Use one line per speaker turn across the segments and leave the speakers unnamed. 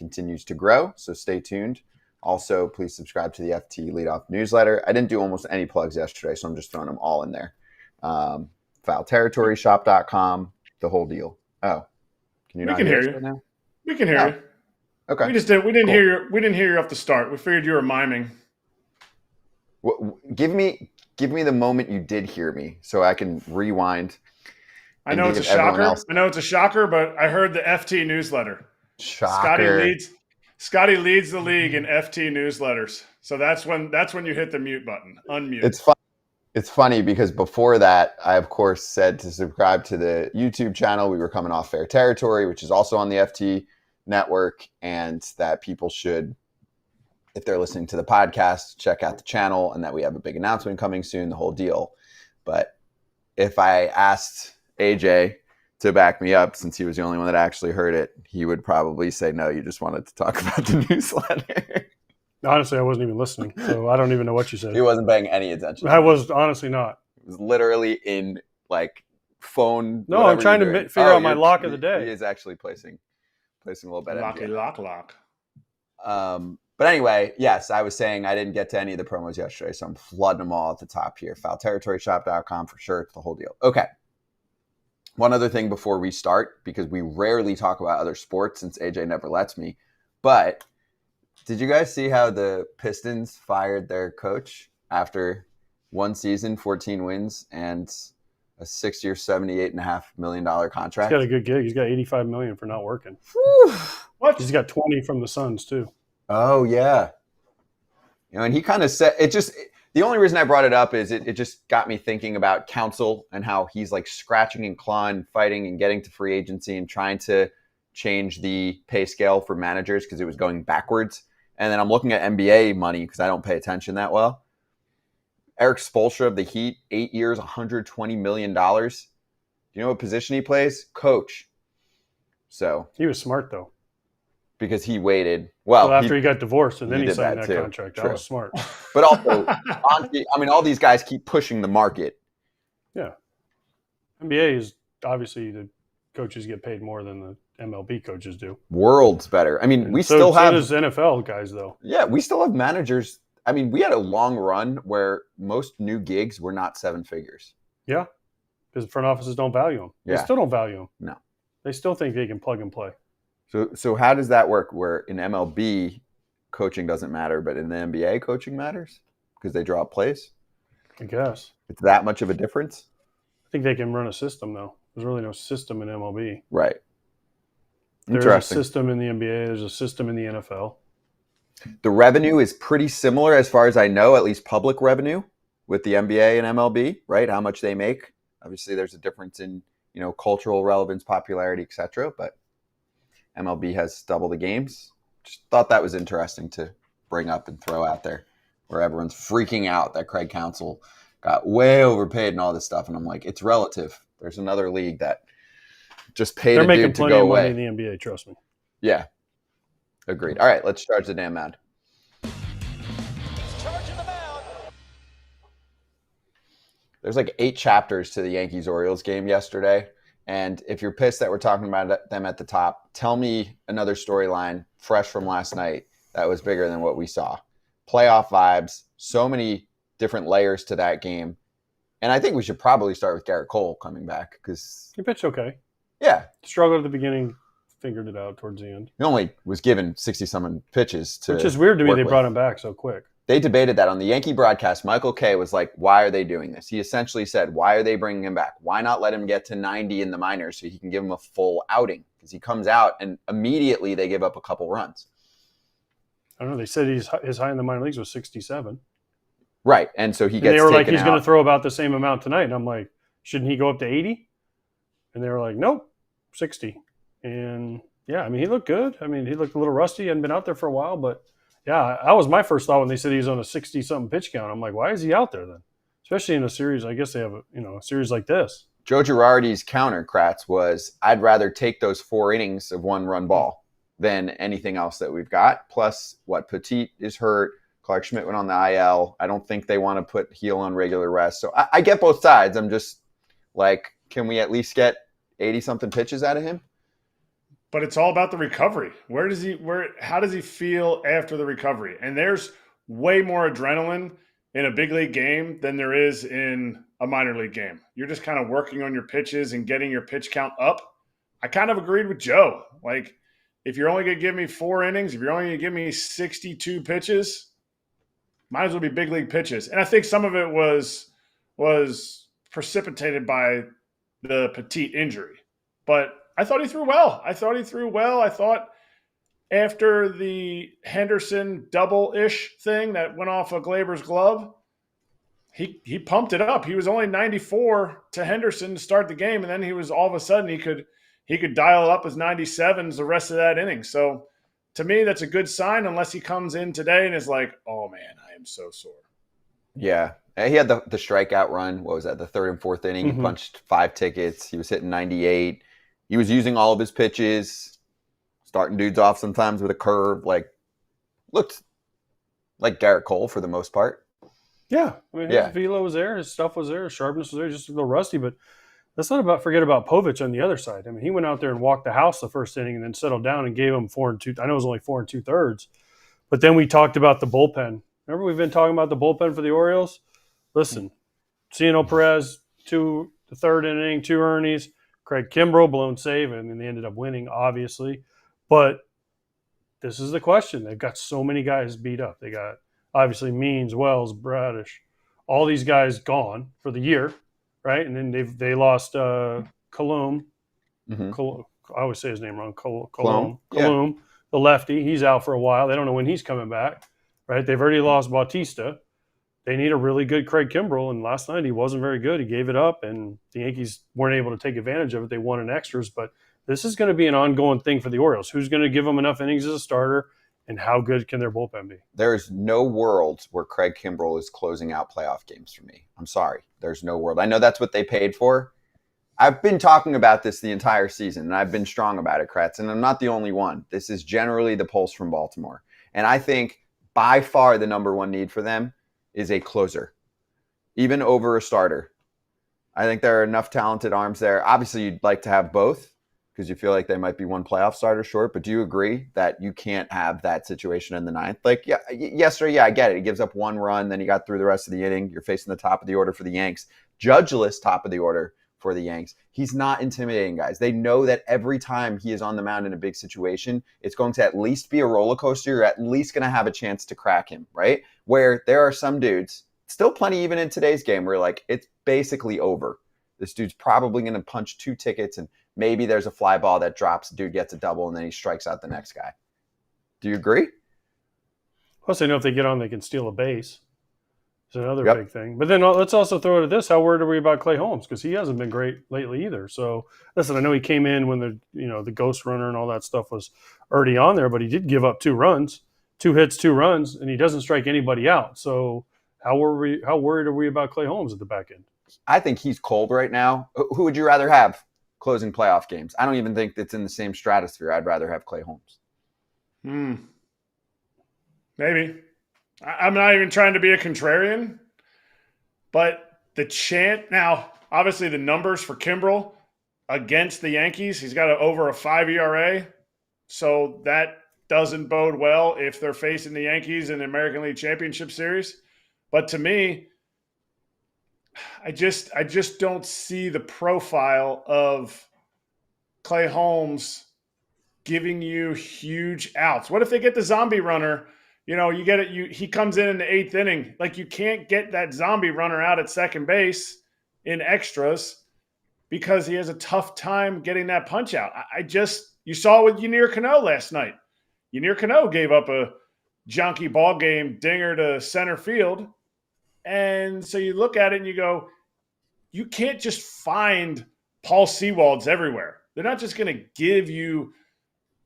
continues to grow, so stay tuned. Also, please subscribe to the FT Leadoff newsletter. I didn't do almost any plugs yesterday, so I'm just throwing them all in there. FoulTerritoryShop.com, the whole deal. Oh, can you not hear us right now?
We can hear you.
Okay.
We didn't hear you off the start. We figured you were miming.
Give me the moment you did hear me, so I can rewind.
I know it's a shocker. But I heard the FT newsletter.
Shocker.
Scotty leads the league in FT newsletters. So that's when you hit the mute button. Unmute.
It's funny because before that, I of course said to subscribe to the YouTube channel. We were coming off Fair Territory, which is also on the FT network, and that people should, if they're listening to the podcast, check out the channel, and that we have a big announcement coming soon, the whole deal. But if I asked AJ to back me up, since he was the only one that actually heard it, he would probably say, no, you just wanted to talk about the newsletter.
Honestly, I wasn't even listening, so I don't even know what you said.
He wasn't paying any attention.
I was honestly not.
It was literally in phone.
No, I'm trying to figure out my lock of the day.
He is actually placing a little bet.
Lock.
But anyway, yes, I was saying I didn't get to any of the promos yesterday, so I'm flooding them all at the top here. FoulTerritoryShop.com for sure. It's the whole deal. Okay. One other thing before we start, because we rarely talk about other sports since AJ never lets me, but did you guys see how the Pistons fired their coach after one season, 14 wins, and a 6-year, $78.5 million contract?
He's got a good gig. He's got $85 million for not working.
Whew.
What? He's got 20 from the Suns too.
Oh yeah. And he kind of said it. The only reason I brought it up is it just got me thinking about Council and how he's scratching and clawing, fighting and getting to free agency and trying to change the pay scale for managers because it was going backwards. And then I'm looking at NBA money because I don't pay attention that well. Eric Spoelstra of the Heat, 8 years, $120 million. Do you know what position he plays? Coach. So
he was smart though.
Because he waited. Well,
after he got divorced and then he signed that
too.
contract.
True.
That was smart.
But also, honestly, all these guys keep pushing the market.
Yeah. NBA is obviously the coaches get paid more than the MLB coaches do.
Worlds better. So
does NFL guys though.
Yeah, we still have managers. We had a long run where most new gigs were not 7 figures.
Yeah. Because front offices don't value them.
Yeah.
They still don't value them.
No.
They still think they can plug and play.
So how does that work where in MLB coaching doesn't matter, but in the NBA coaching matters because they draw up plays?
I guess.
It's that much of a difference?
I think they can run a system, though. There's really no system in MLB.
Right.
There's a system in the NBA. There's a system in the NFL.
The revenue is pretty similar as far as I know, at least public revenue with the NBA and MLB, right? How much they make. Obviously, there's a difference in, cultural relevance, popularity, etc. But MLB has double the games. Just thought that was interesting to bring up and throw out there where everyone's freaking out that Craig Counsell got way overpaid and all this stuff. And I'm like, it's relative. There's another league that just paid a dude to go away. They're making plenty of money
in the NBA, trust me.
Yeah. Agreed. All right, let's charge the damn mound.
Charging the mound.
There's 8 chapters to the Yankees-Orioles game yesterday. And if you're pissed that we're talking about them at the top, tell me another storyline fresh from last night that was bigger than what we saw. Playoff vibes, so many different layers to that game. And I think we should probably start with Garrett Cole coming back because
he pitched okay.
Yeah.
Struggled at the beginning, figured it out towards the end.
He only was given 60-some pitches to
Which is weird to me they brought him back so quick.
They debated that on the Yankee broadcast. Michael Kay was like, why are they doing this? He essentially said, why are they bringing him back? Why not let him get to 90 in the minors so he can give him a full outing? Because he comes out and immediately they give up a couple runs.
I don't know. They said his high in the minor leagues was 67.
Right. And so he gets
taken out. They were like, he's
out.
Going to throw about the same amount tonight. And I'm like, shouldn't he go up to 80? And they were like, nope, 60. And yeah, he looked good. He looked a little rusty. He hadn't been out there for a while, but yeah, that was my first thought when they said he was on a 60-something pitch count. I'm like, why is he out there then? Especially in a series. I guess they have a series like this.
Joe Girardi's counter, Kratz, was I'd rather take those 4 innings of 1-run ball than anything else that we've got. Plus, Petit is hurt. Clark Schmidt went on the IL. I don't think they want to put Heel on regular rest. So I get both sides. I'm just like, can we at least get 80-something pitches out of him?
but it's all about the recovery. How does he feel after the recovery? And there's way more adrenaline in a big league game than there is in a minor league game. You're just kind of working on your pitches and getting your pitch count up. I kind of agreed with Joe. Like, if you're only going to give me 4 innings, if you're only going to give me 62 pitches, might as well be big league pitches. And I think some of it was precipitated by the Petit injury. But I thought he threw well. I thought after the Henderson double-ish thing that went off of Glaber's glove, he pumped it up. He was only 94 to Henderson to start the game, and then he was all of a sudden he could dial up his 97s the rest of that inning. So to me, that's a good sign unless he comes in today and is like, oh, man, I am so sore.
Yeah. He had the strikeout run. What was that? The 3rd and 4th inning.
Mm-hmm.
He punched 5 tickets. He was hitting 98. He was using all of his pitches, starting dudes off sometimes with a curve. Like, looked like Garrett Cole for the most part.
Yeah. I mean, his velo was there. His stuff was there. His sharpness was there. Just a little rusty. But let's not forget about Povich on the other side. I mean, he went out there and walked the house the first inning and then settled down and gave him 4 2. I know it was only 4 2/3. But then we talked about the bullpen. Remember, we've been talking about the bullpen for the Orioles? Listen, Ciano Perez, the 3rd inning, 2 earnings. Craig Kimbrell, blown save, and they ended up winning, obviously. But this is the question. They've got so many guys beat up. They got, obviously, Means, Wells, Bradish, all these guys gone for the year, right? And then they lost Colomb.
Mm-hmm.
I always say his name wrong.
Colomb.
Colomb, the lefty. He's out for a while. They don't know when he's coming back, right? They've already lost Bautista. They need a really good Craig Kimbrell, and last night he wasn't very good. He gave it up, and the Yankees weren't able to take advantage of it. They won in extras, but this is going to be an ongoing thing for the Orioles. Who's going to give them enough innings as a starter, and how good can their bullpen be?
There's no world where Craig Kimbrell is closing out playoff games for me. I'm sorry. There's no world. I know that's what they paid for. I've been talking about this the entire season, and I've been strong about it, Kratz, and I'm not the only one. This is generally the pulse from Baltimore. And I think by far the number one need for them is a closer, even over a starter. I think there are enough talented arms there. Obviously, you'd like to have both because you feel like they might be one playoff starter short, but do you agree that you can't have that situation in the 9th? Like, yesterday, I get it. He gives up 1 run, then you got through the rest of the inning. You're facing the top of the order for the Yanks. Judgeless top of the order for the Yanks. He's not intimidating guys. They know that every time he is on the mound in a big situation, it's going to at least be a roller coaster. You're at least going to have a chance to crack him, right? Where there are some dudes, still plenty even in today's game, where like it's basically over. This dude's probably going to punch 2 tickets and maybe there's a fly ball that drops, dude gets a double, and then he strikes out the next guy. Do you agree?
Plus, they know if they get on, they can steal a base. It's another big thing. But then let's also throw it at this. How worried are we about Clay Holmes? Because he hasn't been great lately either. So, listen, I know he came in when the ghost runner and all that stuff was already on there, but he did give up 2 runs, 2 hits, 2 runs, and he doesn't strike anybody out. So how worried are we about Clay Holmes at the back end?
I think he's cold right now. Who would you rather have closing playoff games? I don't even think it's in the same stratosphere. I'd rather have Clay Holmes.
Maybe. I'm not even trying to be a contrarian, but the chant now, obviously the numbers for Kimbrell against the Yankees, he's got over a 5 ERA. So that doesn't bode well if they're facing the Yankees in the American League Championship Series. But to me, I just don't see the profile of Clay Holmes giving you huge outs. What if they get the zombie runner? You get it. He comes in the 8th inning. Like, you can't get that zombie runner out at second base in extras because he has a tough time getting that punch out. You saw it with Ynier Cano last night. Ynier Cano gave up a junky ball game dinger to center field. And so you look at it and you go, you can't just find Paul Sewalds everywhere. They're not just going to give you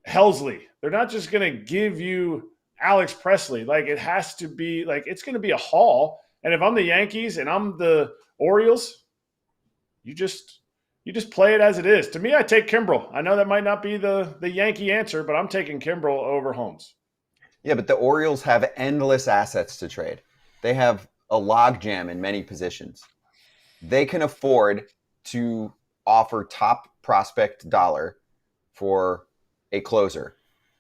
Helsley. They're not just going to give you Alex Presley. Like, it has to be like, it's going to be a haul. And if I'm the Yankees and I'm the Orioles, you just play it as it is. To me, I take Kimbrell. I know that might not be the Yankee answer, but I'm taking Kimbrell over Holmes.
Yeah, but the Orioles have endless assets to trade. They have a logjam in many positions. They can afford to offer top prospect dollar for a closer.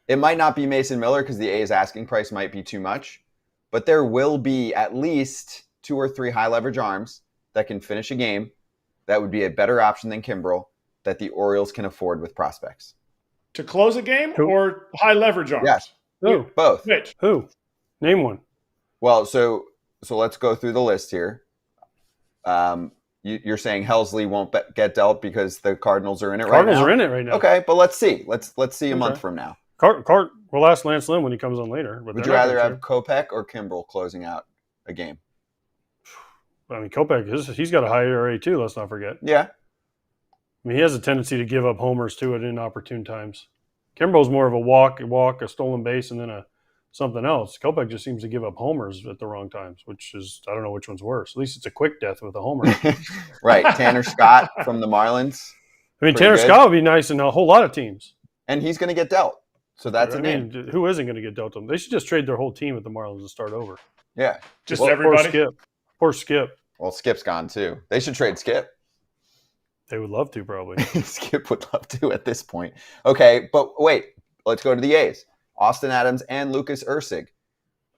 It might not be Mason Miller because the A's asking price might be too much, but there will be at least 2 or 3 high leverage arms that can finish a game that would be a better option than Kimbrel that the Orioles can afford with prospects.
To close a game or high leverage arms?
Yes.
Who?
Both.
Which?
Who? Name one.
Well, so let's go through the list here. You're saying Helsley won't get dealt because the Cardinals are in it right now?
Cardinals are in it right now.
Okay, but let's see. Let's see a month from now.
We'll ask Lance Lynn when he comes on later. But
would you rather have Kopech or Kimbrel closing out a game?
I mean, Kopech, he's got a high ERA too, let's not forget.
Yeah.
I mean, he has a tendency to give up homers to it in inopportune times. Kimbrel's more of a walk, a stolen base, and then something else. Kopech just seems to give up homers at the wrong times, which is, I don't know which one's worse. At least it's a quick death with a homer.
Right. Tanner Scott from the Marlins.
I mean, Tanner Scott would be nice in a whole lot of teams.
And he's going to get dealt. So that's a name.
Who isn't going to get dealt to them? They should just trade their whole team at the Marlins and start over.
Yeah.
Just everybody?
Poor Skip.
Well, Skip's gone too. They should trade Skip.
They would love to, probably.
Skip would love to at this point. Okay, but wait. Let's go to the A's. Austin Adams and Lucas Erceg.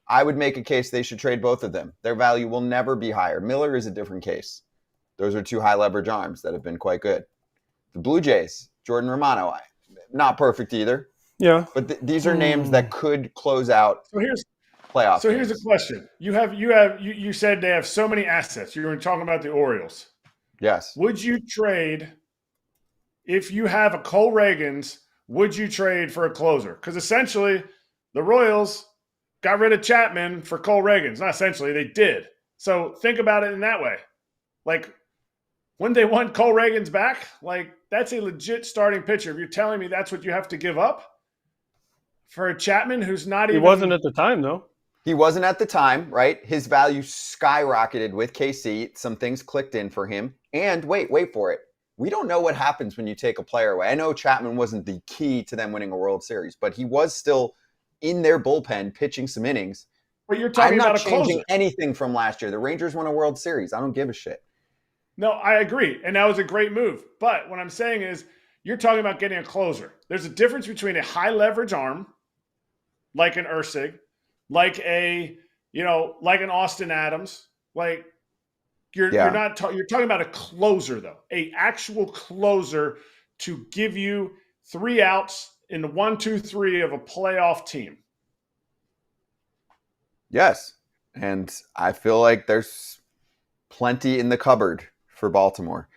I would make a case they should trade both of them. Their value will never be higher. Miller is a different case. Those are 2 high leverage arms that have been quite good. The Blue Jays, Jordan Romano, not perfect either.
Yeah.
But these are names that could close out playoffs.
So here's a question. You said they have so many assets. You were talking about the Orioles.
Yes.
Would you trade, if you have a Cole Reagans, would you trade for a closer? Because essentially the Royals got rid of Chapman for Cole Reagans. Not essentially, they did. So think about it in that way. Like, when they want Cole Reagans back, like, that's a legit starting pitcher. If you're telling me that's what you have to give up for a Chapman who's not even –
He wasn't at the time, though.
He wasn't at the time, right? His value skyrocketed with KC. Some things clicked in for him. And wait for it. We don't know what happens when you take a player away. I know Chapman wasn't the key to them winning a World Series, but he was still in their bullpen pitching some innings.
But you're talking about a closer.
I'm not changing anything from last year. The Rangers won a World Series. I don't give a shit.
No, I agree. And that was a great move. But what I'm saying is you're talking about getting a closer. There's a difference between a high leverage arm, like an Erceg, like an Austin Adams, like you're talking about a closer though, a actual closer to give you 3 outs in the 1, 2, 3 of a playoff team.
Yes. And I feel like there's plenty in the cupboard for Baltimore.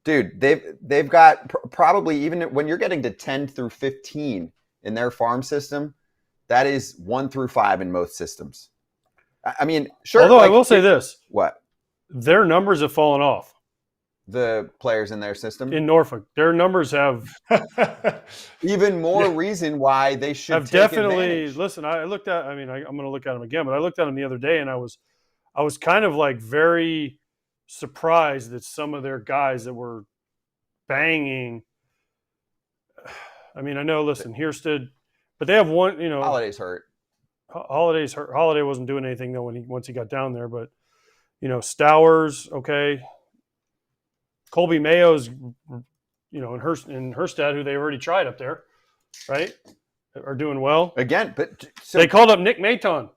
Dude, they've got probably, even when you're getting to 10 through 15 in their farm system, that is 1 through 5 in most systems. I mean, sure.
Although I will say this.
What?
Their numbers have fallen off.
The players in their system?
In Norfolk. Their numbers have...
Even more reason why they should
have
take
definitely...
advantage.
Listen, I'm going to look at them again, but I looked at them the other day, and I was kind of like very surprised that some of their guys that were banging... I mean, I know, listen, Hiersted... But they have one,
Holiday's hurt.
Holiday's hurt. Holiday wasn't doing anything though once he got down there. But Stowers, okay. Colby Mayo's, and Hurstad, who they already tried up there, right, are doing well
Again, but
they called up Nick Maton.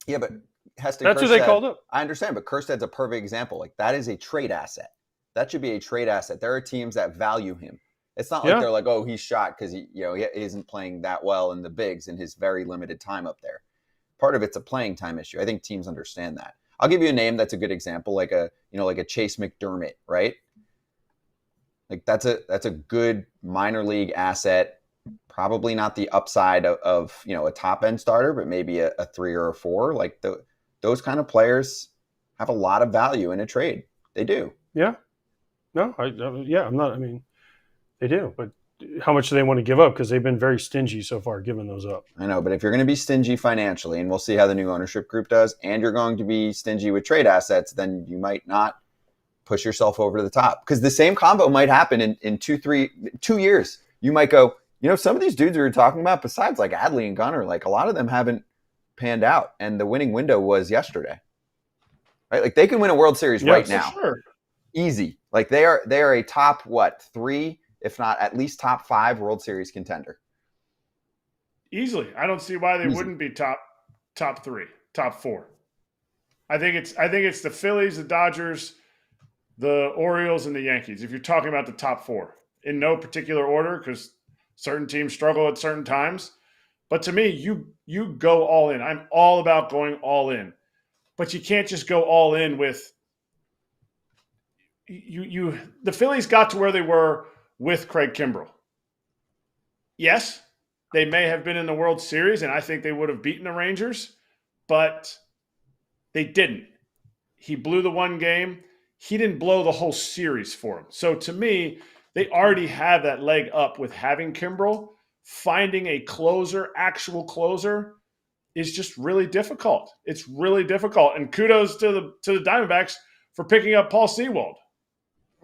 Yeah, but
that's who they called up.
I understand, but Kjerstad's a perfect example. Like, that is a trade asset. That should be a trade asset. There are teams that value him. It's not like they're like, oh, he's shot because he isn't playing that well in the bigs in his very limited time up there. Part of it's a playing time issue. I think teams understand that. I'll give you a name that's a good example, like a Chase McDermott, right? Like that's a good minor league asset. Probably not the upside of a top end starter, but maybe a 3 or a 4. Like those kind of players have a lot of value in a trade. They do.
Yeah. No, I'm not. I mean. They do, but how much do they want to give up? Because they've been very stingy so far giving those up.
I know, but if you're going to be stingy financially, and we'll see how the new ownership group does, and you're going to be stingy with trade assets, then you might not push yourself over to the top. Because the same combo might happen in 2 years. You might go, some of these dudes we were talking about, besides like Adley and Gunnar, like a lot of them haven't panned out, and the winning window was yesterday. Right? Like they can win a World Series right now.
Sure.
Easy. Like they are a top 3 if not at least top 5 World Series contender.
Easily. I don't see why they wouldn't be top 3, top 4. I think it's the Phillies, the Dodgers, the Orioles, and the Yankees. If you're talking about the top 4 in no particular order, because certain teams struggle at certain times. But to me, you go all in. I'm all about going all in. But you can't just go all in with the Phillies got to where they were with Craig Kimbrell. Yes, they may have been in the World Series, and I think they would have beaten the Rangers, but they didn't. He blew the one game. He didn't blow the whole series for them. So to me, they already have that leg up with having Kimbrell. Finding a closer, actual closer, is just really difficult. It's really difficult. And kudos to the Diamondbacks for picking up Paul Sewald.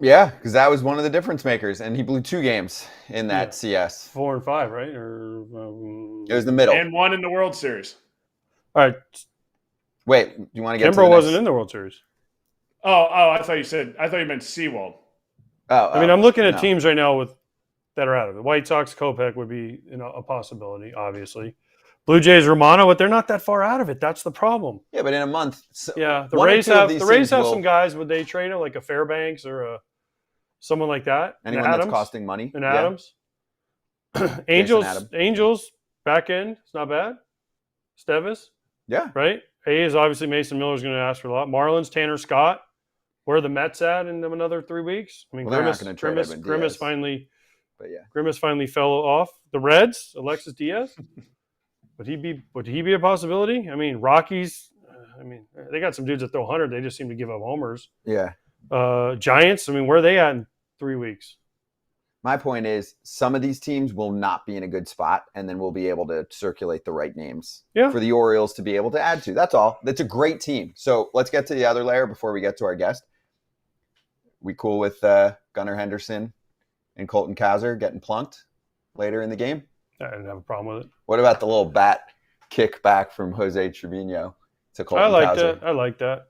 Yeah, because that was one of the difference makers, and he blew 2 games in that CS.
4 and 5, right? Or
it was the middle.
And 1 in the World Series.
All right.
Wait, do you want to get
Kimbrell wasn't in the World Series.
Oh, I thought you meant Sewald.
I mean, I'm looking at teams right now that are out of it. White Sox, Kopech would be a possibility, obviously. Blue Jays, Romano, but they're not that far out of it. That's the problem.
Yeah, but in a month.
The Rays have some guys. Would they trade him, like a Fairbanks or someone like that?
Anyone that's costing money.
And Adams. Angels, back end. It's not bad. Stevis.
Yeah.
Right? A's, obviously, Mason Miller's going to ask for a lot. Marlins, Tanner Scott. Where are the Mets at in another 3 weeks? I mean,
they're not going to trade
Grimace finally...
But yeah,
Grimace finally fell off. The Reds, Alexis Diaz. Would he be a possibility? I mean, Rockies. They got some dudes that throw 100. They just seem to give up homers.
Yeah.
Giants. I mean, where are they at in 3 weeks?
My point is, some of these teams will not be in a good spot, and then we'll be able to circulate the right names for the Orioles to be able to add to. That's all. That's a great team. So let's get to the other layer before we get to our guest. We cool with Gunnar Henderson and Colton Cowser getting plunked later in the game?
I didn't have a problem with it.
What about the little bat kick back from Jose Trevino to Colton Cowser?
I like that.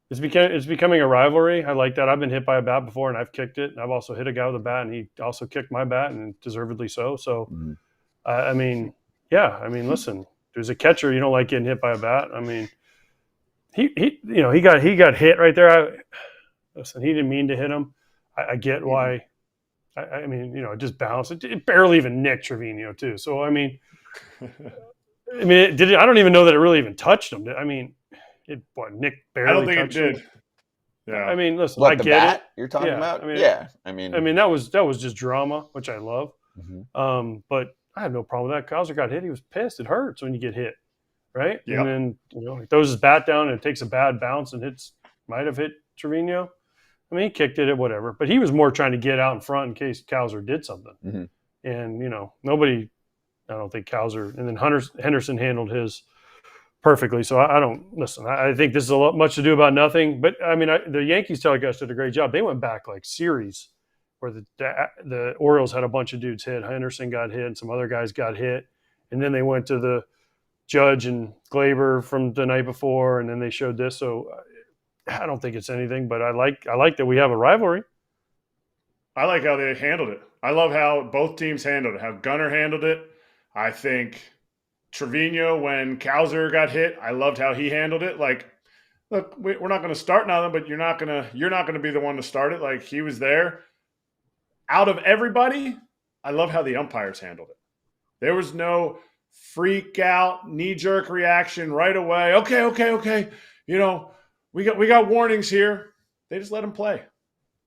It's becoming a rivalry. I like that. I've been hit by a bat before, and I've kicked it. And I've also hit a guy with a bat, and he also kicked my bat, and deservedly so. So, listen, there's a catcher. You don't like getting hit by a bat. I mean, he got hit right there. Listen, he didn't mean to hit him. I get why. It just bounced. It barely even nicked Trevino too. So I don't even know that it really even touched him. Nick barely.
I don't think it did.
Him.
Yeah.
I mean, listen,
what,
I
the
get
bat
it.
You're talking about?
That was just drama, which I love.
Mm-hmm.
But I have no problem with that. Cowser got hit. He was pissed. It hurts when you get hit, right?
Yep.
And then he throws his bat down and it takes a bad bounce and might have hit Trevino. I mean, he kicked it at whatever, but he was more trying to get out in front in case Cowser did something.
Mm-hmm.
And, nobody, I don't think Cowser, and then Henderson handled his perfectly. So I think this is much to do about nothing. But, the Yankees telecast did a great job. They went back like series where the Orioles had a bunch of dudes hit. Henderson got hit and some other guys got hit. And then they went to the Judge and Glaber from the night before, and then they showed this. So I don't think it's anything, but I like that we have a rivalry.
I like how they handled it. I love how both teams handled it, how Gunnar handled it. I think Trevino, when Cowser got hit, I loved how he handled it. Like, look, we're not going to start nothing, but you're not going to be the one to start it. Like, he was there. Out of everybody, I love how the umpires handled it. There was no freak out, knee-jerk reaction right away. Okay. We got warnings here. They just let him play.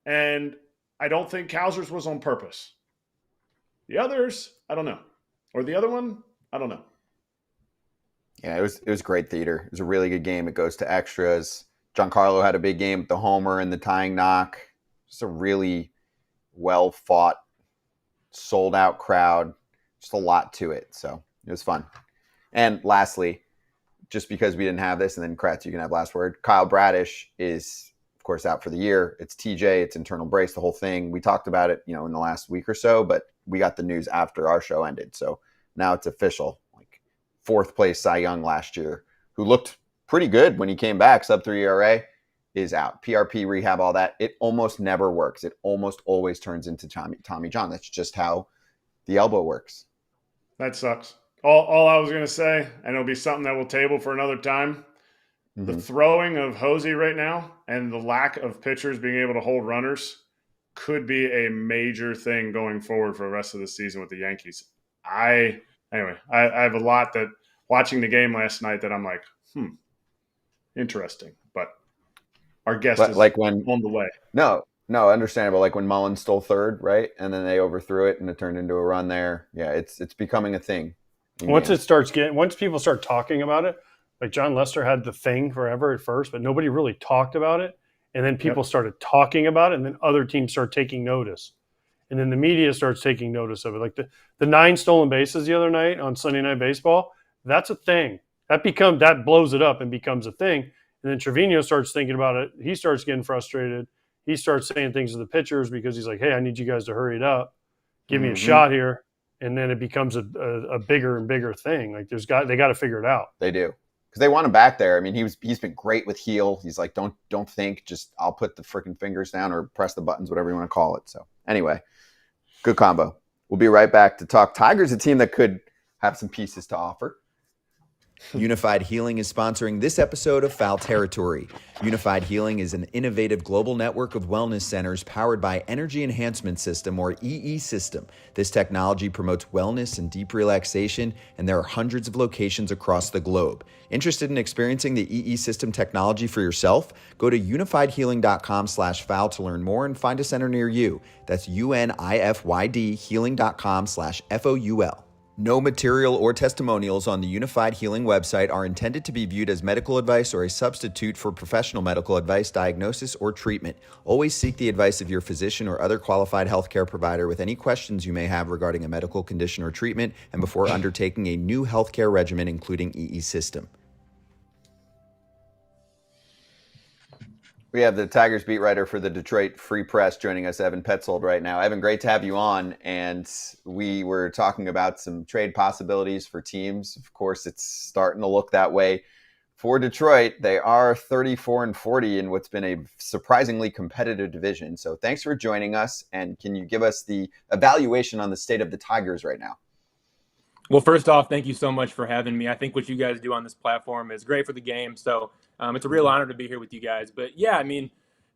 And I don't think Cowser's was on purpose. The others, I don't know. Or the other one, I don't know.
Yeah, it was great theater. It was a really good game. It goes to extras. Giancarlo had a big game with the homer and the tying knock. Just a really well-fought, sold-out crowd. Just a lot to it. So it was fun. And lastly, just because we didn't have this, and then Kratz, you can have last word. Kyle Bradish is, of course, out for the year. It's TJ, it's internal brace, the whole thing. We talked about it, in the last week or so, but we got the news after our show ended. So now it's official. Like 4th place Cy Young last year, who looked pretty good when he came back, sub-3 ERA, is out. PRP, rehab, all that. It almost never works. It almost always turns into Tommy John. That's just how the elbow works.
That sucks. All I was going to say, and it'll be something that we'll table for another time, the throwing of Hosey right now and the lack of pitchers being able to hold runners could be a major thing going forward for the rest of the season with the Yankees. I have a lot that watching the game last night that I'm like, interesting. But our guest is
like when,
on the way.
No, understandable. Like when Mullen stole third, right? And then they overthrew it and it turned into a run there. Yeah, it's becoming a thing.
Once people start talking about it, like John Lester had the thing forever at first, but nobody really talked about it. And then people started talking about it, and then other teams start taking notice. And then the media starts taking notice of it. Like the 9 stolen bases the other night on Sunday Night Baseball, that's a thing. That blows it up and becomes a thing. And then Trevino starts thinking about it. He starts getting frustrated. He starts saying things to the pitchers because he's like, hey, I need you guys to hurry it up. Give me a shot here. And then it becomes a bigger and bigger thing. Like they got to figure it out.
They do. Because they want him back there. I mean, he's been great with heel. He's like, don't think, just I'll put the freaking fingers down or press the buttons, whatever you want to call it. So anyway, good combo. We'll be right back to talk Tigers, a team that could have some pieces to offer.
Unified Healing is sponsoring this episode of Foul Territory. Unified Healing is an innovative global network of wellness centers powered by Energy Enhancement System, or EE System. This technology promotes wellness and deep relaxation, and there are hundreds of locations across the globe. Interested in experiencing the EE System technology for yourself? Go to unifydhealing.com/foul to learn more and find a center near you. That's UNIFYD healing.com/FOUL. No material or testimonials on the Unified Healing website are intended to be viewed as medical advice or a substitute for professional medical advice, diagnosis, or treatment. Always seek the advice of your physician or other qualified healthcare provider with any questions you may have regarding a medical condition or treatment and before undertaking a new healthcare regimen, including EE System.
We have the Tigers beat writer for the Detroit Free Press joining us, Evan Petzold, right now. Evan, great to have you on. And we were talking about some trade possibilities for teams. Of course, it's starting to look that way for Detroit. They are 34-40 in what's been a surprisingly competitive division. So thanks for joining us. And can you give us the evaluation on the state of the Tigers right now?
Well, first off, thank you so much for having me. I think what you guys do on this platform is great for the game. So it's a real honor to be here with you guys. But yeah, I mean,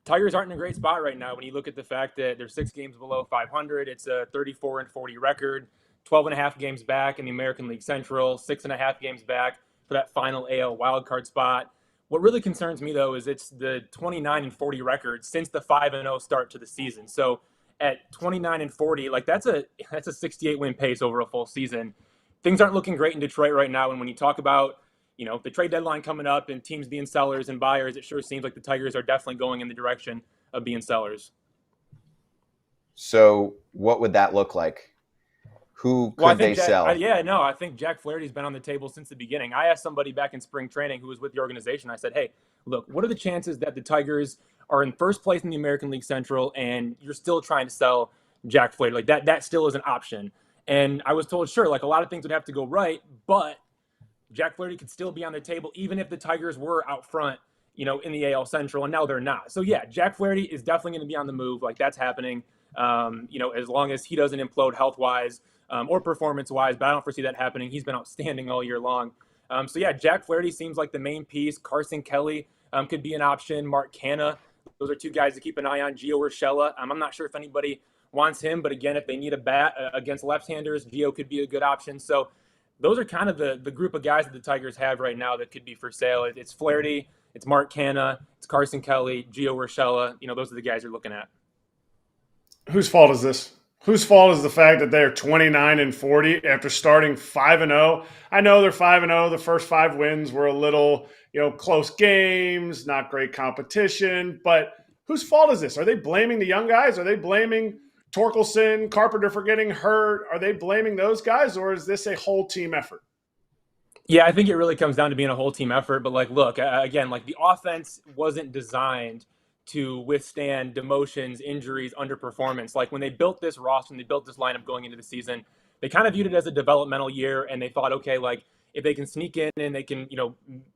Tigers aren't in a great spot right now. When you look at the fact that they're 6 games below 500, it's a 34-40 record, 12.5 games back in the American League Central, 6.5 games back for that final AL wildcard spot. What really concerns me, though, is it's the 29-40 record since the 5-0 start to the season. So at 29-40, like that's a 68-win pace over a full season. Things aren't looking great in Detroit right now. And when you talk about, the trade deadline coming up and teams being sellers and buyers, it sure seems like the Tigers are definitely going in the direction of being sellers.
So what would that look like? Who could they sell?
I think Jack Flaherty's been on the table since the beginning. I asked somebody back in spring training who was with the organization. I said, hey, look, what are the chances that the Tigers are in first place in the American League Central and you're still trying to sell Jack Flaherty? Like that still is an option. And I was told, sure, like a lot of things would have to go right, but Jack Flaherty could still be on the table even if the Tigers were out front, in the AL Central, and now they're not. So yeah, Jack Flaherty is definitely going to be on the move. Like that's happening, as long as he doesn't implode health-wise or performance-wise, but I don't foresee that happening. He's been outstanding all year long. So yeah, Jack Flaherty seems like the main piece. Carson Kelly could be an option. Mark Canha, those are 2 guys to keep an eye on. Gio Urshela, I'm not sure if anybody wants him, but again, if they need a bat against left-handers, Gio could be a good option. So those are kind of the group of guys that the Tigers have right now that could be for sale. It's Flaherty, it's Mark Canha, it's Carson Kelly, Gio Urshela. Those are the guys you're looking at.
Whose fault is this? Whose fault is the fact that they're 29-40 after starting 5-0? I know they're 5-0. The first 5 wins were a little, close games, not great competition. But whose fault is this? Are they blaming the young guys? Are they blaming Torkelson, Carpenter for getting hurt? Are they blaming those guys, or is this a whole team effort?
Yeah, I think it really comes down to being a whole team effort. But look, again, the offense wasn't designed to withstand demotions, injuries, underperformance. When they built this roster and they built this lineup going into the season, they kind of viewed it as a developmental year, and they thought, okay, if they can sneak in and they can,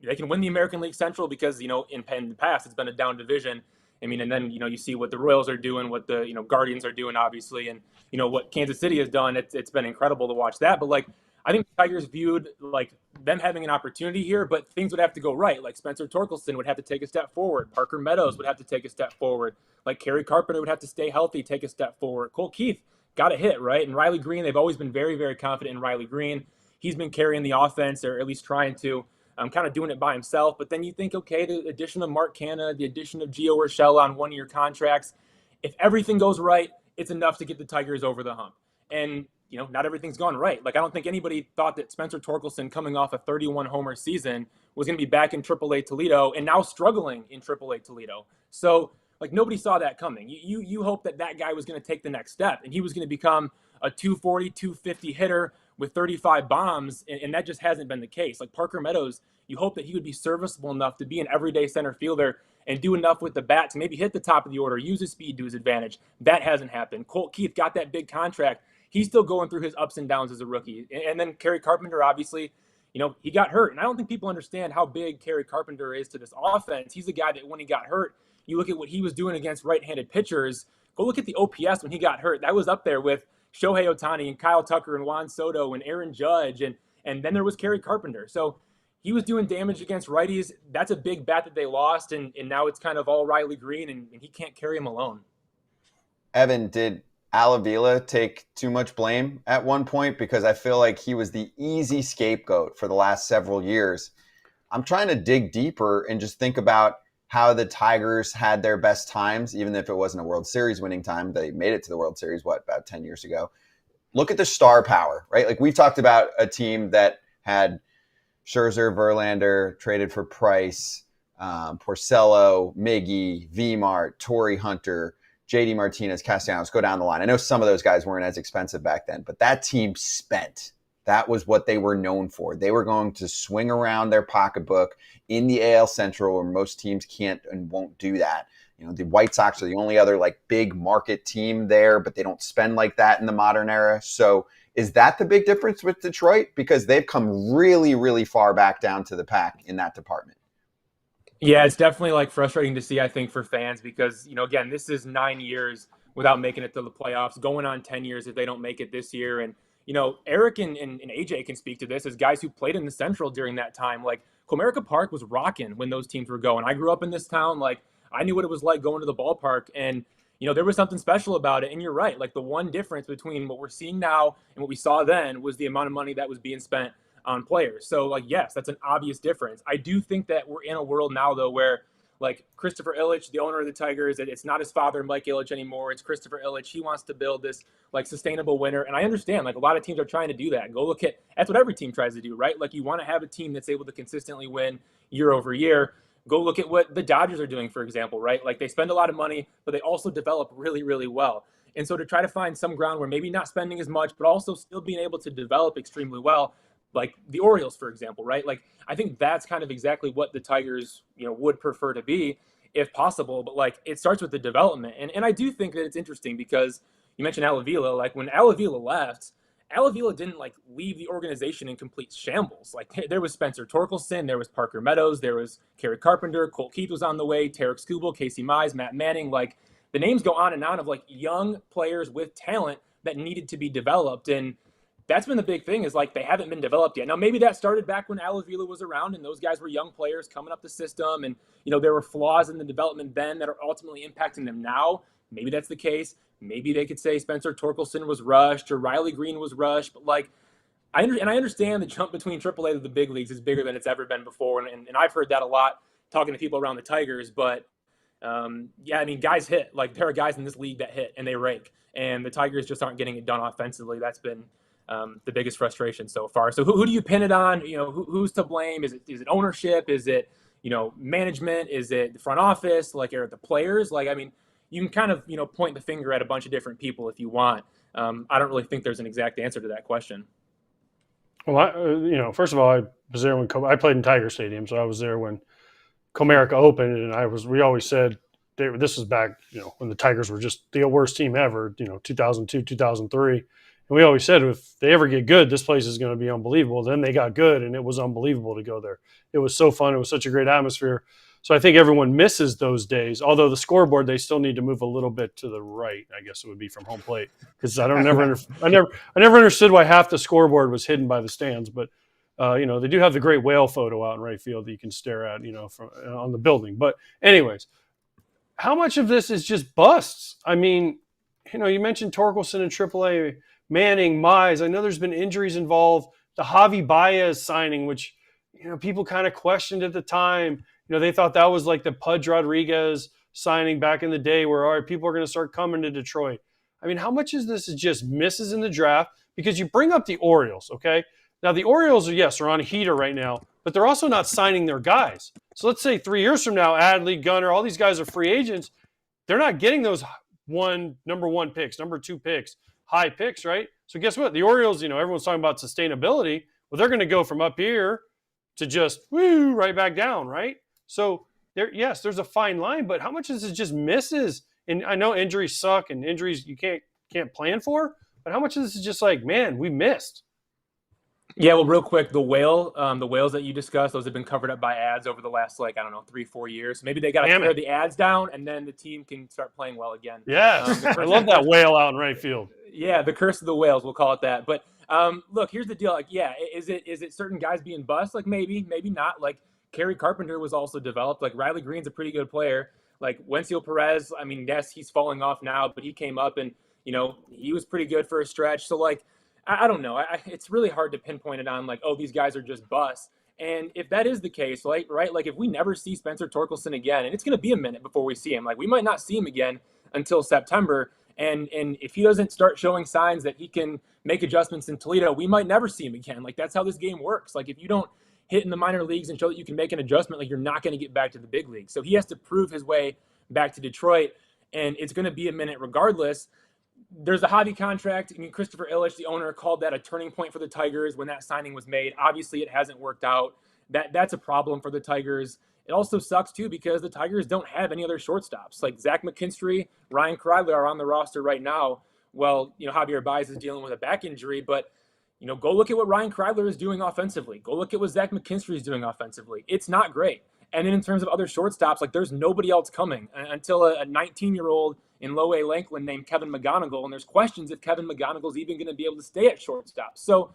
they can win the American League Central because, in the past, it's been a down division. I mean, and then, you see what the Royals are doing, what the, Guardians are doing, obviously. And, what Kansas City has done. It's been incredible to watch that. But, like, I think the Tigers viewed, like, them having an opportunity here, but things would have to go right. Like, Spencer Torkelson would have to take a step forward. Parker Meadows would have to take a step forward. Like, Kerry Carpenter would have to stay healthy, take a step forward. Colt Keith got a hit, right? And Riley Green, they've always been very, very confident in Riley Green. He's been carrying the offense, or at least trying to, kind of doing it by himself. But then you think, okay, the addition of Mark Canha, the addition of Gio Urshela on one-year contracts, if everything goes right, it's enough to get the Tigers over the hump. And, not everything's gone right. Like, I don't think anybody thought that Spencer Torkelson, coming off a 31-homer season, was going to be back in AAA Toledo and now struggling in AAA Toledo. So, like, nobody saw that coming. You hope that guy was going to take the next step, and he was going to become a 240, 250 hitter with 35 bombs, and that just hasn't been the case. Like, Parker Meadows, you hope that he would be serviceable enough to be an everyday center fielder and do enough with the bat to maybe hit the top of the order, use his speed to his advantage. That hasn't happened. Colt Keith got that big contract. He's still going through his ups and downs as a rookie. And then Kerry Carpenter, obviously, he got hurt. And I don't think people understand how big Kerry Carpenter is to this offense. He's a guy that when he got hurt, you look at what he was doing against right-handed pitchers. Go look at the OPS when he got hurt. That was up there with Shohei Ohtani and Kyle Tucker and Juan Soto and Aaron Judge. And then there was Kerry Carpenter. So he was doing damage against righties. That's a big bat that they lost. And now it's kind of all Riley Green, and he can't carry him alone.
Evan, did Al Avila take too much blame at one point? Because I feel like he was the easy scapegoat for the last several years. I'm trying to dig deeper and just think about how the Tigers had their best times, even if it wasn't a World Series winning time. They made it to the World Series, about 10 years ago. Look at the star power, right? Like, we've talked about a team that had Scherzer, Verlander, traded for Price, Porcello, Miggy, V-Mart, Torrey Hunter, JD Martinez, Castellanos, go down the line. I know some of those guys weren't as expensive back then, but that team spent. That was what they were known for. They were going to swing around their pocketbook in the AL Central, where most teams can't and won't do that. The White Sox are the only other like big market team there, but they don't spend like that in the modern era. So is that the big difference with Detroit? Because they've come really, really far back down to the pack in that department.
Yeah, it's definitely like frustrating to see, I think, for fans, because, again, this is 9 years without making it to the playoffs, going on 10 years if they don't make it this year. And, Eric and AJ can speak to this as guys who played in the Central during that time. Like, Comerica Park was rocking when those teams were going. I grew up in this town. Like, I knew what it was like going to the ballpark, and, there was something special about it. And you're right. Like, the one difference between what we're seeing now and what we saw then was the amount of money that was being spent on players. So, like, yes, that's an obvious difference. I do think that we're in a world now, though, where, like, Christopher Ilitch, the owner of the Tigers, it's not his father, Mike Ilitch, anymore. It's Christopher Ilitch. He wants to build this, like, sustainable winner. And I understand, like, a lot of teams are trying to do that. Go look at, that's what every team tries to do, right? Like, you want to have a team that's able to consistently win year over year. Go look at what the Dodgers are doing, for example, right? Like, they spend a lot of money, but they also develop really, really well. And so to try to find some ground where maybe not spending as much, but also still being able to develop extremely well, like the Orioles, for example, right? Like, I think that's kind of exactly what the Tigers, would prefer to be if possible. But, like, it starts with the development. And I do think that it's interesting because you mentioned Al Avila. Like, when Al Avila left, Al Avila didn't, like, leave the organization in complete shambles. Like, there was Spencer Torkelson, there was Parker Meadows, there was Kerry Carpenter, Colt Keith was on the way, Tarek Skubal, Casey Mize, Matt Manning. Like, the names go on and on of, like, young players with talent that needed to be developed. And that's been the big thing, is, like, they haven't been developed yet. Now, maybe that started back when Al Avila was around and those guys were young players coming up the system, and, there were flaws in the development then that are ultimately impacting them now. Maybe that's the case. Maybe they could say Spencer Torkelson was rushed or Riley Green was rushed. But, like, I understand the jump between AAA to the big leagues is bigger than it's ever been before. And I've heard that a lot talking to people around the Tigers. But, yeah, I mean, guys hit. Like, there are guys in this league that hit and they rake. And the Tigers just aren't getting it done offensively. That's been the biggest frustration so far. So who do you pin it on? Who's to blame? Is it ownership? Is it, management? Is it the front office? Like, are it the players? Like, I mean, you can kind of, point the finger at a bunch of different people if you want. I don't really think there's an exact answer to that question.
Well, first of all, I was there when I played in Tiger Stadium, so I was there when Comerica opened, and we always said this was back, when the Tigers were just the worst team ever, 2002, 2003. And we always said if they ever get good, this place is going to be unbelievable. Then they got good, and it was unbelievable to go there. It was so fun. It was such a great atmosphere. So I think everyone misses those days. Although the scoreboard, they still need to move a little bit to the right. I guess it would be from home plate, because I never understood why half the scoreboard was hidden by the stands. But they do have the great whale photo out in right field that you can stare at, from on the building. But anyways, how much of this is just busts? I mean, you mentioned Torkelson in AAA, Manning, Mize. I know there's been injuries involved. The Javi Baez signing, which people kind of questioned at the time. They thought that was like the Pudge Rodriguez signing back in the day where, all right, people are going to start coming to Detroit. I mean, how much is this is just misses in the draft? Because you bring up the Orioles, okay? Now, the Orioles, are on a heater right now, but they're also not signing their guys. So let's say 3 years from now, Adley, Gunnar, all these guys are free agents. They're not getting those number 1 picks, number 2 picks, high picks, right? So guess what? The Orioles, everyone's talking about sustainability. Well, they're going to go from up here to just right back down, right? So there's a fine line, but how much of this is just misses? And I know injuries suck and injuries you can't plan for, but how much of this is just like, man, we missed?
Yeah, well, real quick, the whales that you discussed, those have been covered up by ads over the last 3-4 years. Maybe they got to tear the ads down, and then the team can start playing well again.
Yes, I love that whale out in right field.
Yeah, the curse of the whales, we'll call it that. But look, here's the deal. Like, yeah, is it certain guys being bust? Like maybe not. Like Kerry Carpenter was also developed. Like Riley Green's a pretty good player. Like Wenzel Perez, I mean, yes, he's falling off now, but he came up and he was pretty good for a stretch. So like, I don't know. It's really hard to pinpoint it on like, oh, these guys are just busts. And if that is the case, right, like if we never see Spencer Torkelson again, and it's going to be a minute before we see him, like we might not see him again until September. And if he doesn't start showing signs that he can make adjustments in Toledo, we might never see him again. Like that's how this game works. Like if you don't hit in the minor leagues and show that you can make an adjustment, like you're not going to get back to the big league. So he has to prove his way back to Detroit, and it's going to be a minute regardless. There's the Javi contract. I mean, Christopher Illich, the owner, called that a turning point for the Tigers when that signing was made. Obviously, it hasn't worked out. That's a problem for the Tigers. It also sucks, too, because the Tigers don't have any other shortstops. Like Zach McKinstry, Ryan Kreidler are on the roster right now. Well, Javier Baez is dealing with a back injury, but, go look at what Ryan Kreidler is doing offensively. Go look at what Zach McKinstry is doing offensively. It's not great. And then in terms of other shortstops, like there's nobody else coming until a 19-year-old in Low A Lakeland named Kevin McGonigal. And there's questions if Kevin McGonigal's even going to be able to stay at shortstop. So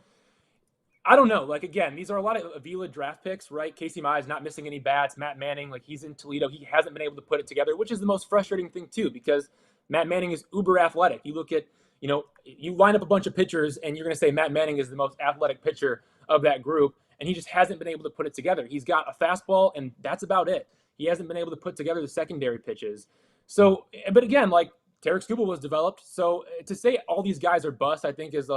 I don't know. Like, again, these are a lot of Avila draft picks, right? Casey Mize not missing any bats. Matt Manning, like he's in Toledo. He hasn't been able to put it together, which is the most frustrating thing too, because Matt Manning is uber athletic. You look at, you line up a bunch of pitchers and you're going to say Matt Manning is the most athletic pitcher of that group. And he just hasn't been able to put it together. He's got a fastball, and that's about it. He hasn't been able to put together the secondary pitches. So, but again, like Tarek Skubal was developed. So to say all these guys are bust, I think is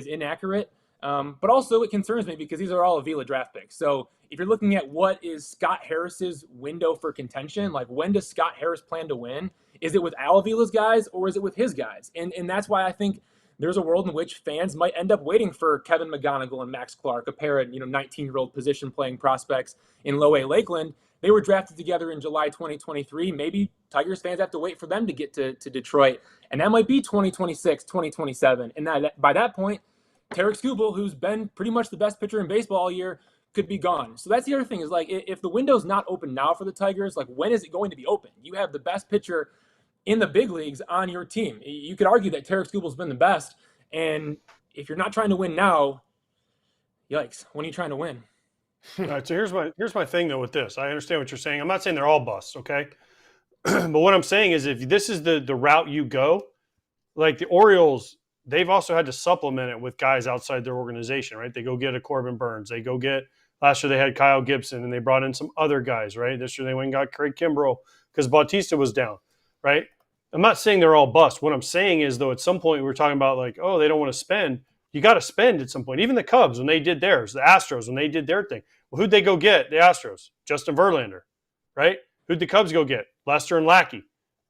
inaccurate. But also it concerns me because these are all Avila draft picks. So if you're looking at what is Scott Harris's window for contention, like when does Scott Harris plan to win? Is it with Al Avila's guys or is it with his guys? And that's why I think there's a world in which fans might end up waiting for Kevin McGonigal and Max Clark, a pair of 19-year-old position-playing prospects in Low A Lakeland. They were drafted together in July 2023. Maybe Tigers fans have to wait for them to get to Detroit, and that might be 2026, 2027. And by that point, Tarek Skubal, who's been pretty much the best pitcher in baseball all year, could be gone. So that's the other thing is like if the window's not open now for the Tigers, like when is it going to be open? You have the best pitcher in the big leagues on your team. You could argue that Tarek Skubal's been the best. And if you're not trying to win now, yikes, when are you trying to win?
All right, so here's my thing, though, with this. I understand what you're saying. I'm not saying they're all busts, okay? But what I'm saying is if this is the route you go, like the Orioles, they've also had to supplement it with guys outside their organization, right? They go get a Corbin Burns. They go get – last year they had Kyle Gibson, and they brought in some other guys, right? This year they went and got Craig Kimbrell because Bautista was down, right? I'm not saying they're all bust. What I'm saying is, though, at some point we're talking about like, oh, they don't want to spend. You got to spend at some point. Even the Cubs, when they did theirs, the Astros, when they did their thing. Well, who'd they go get? The Astros. Justin Verlander, right? Who'd the Cubs go get? Lester and Lackey,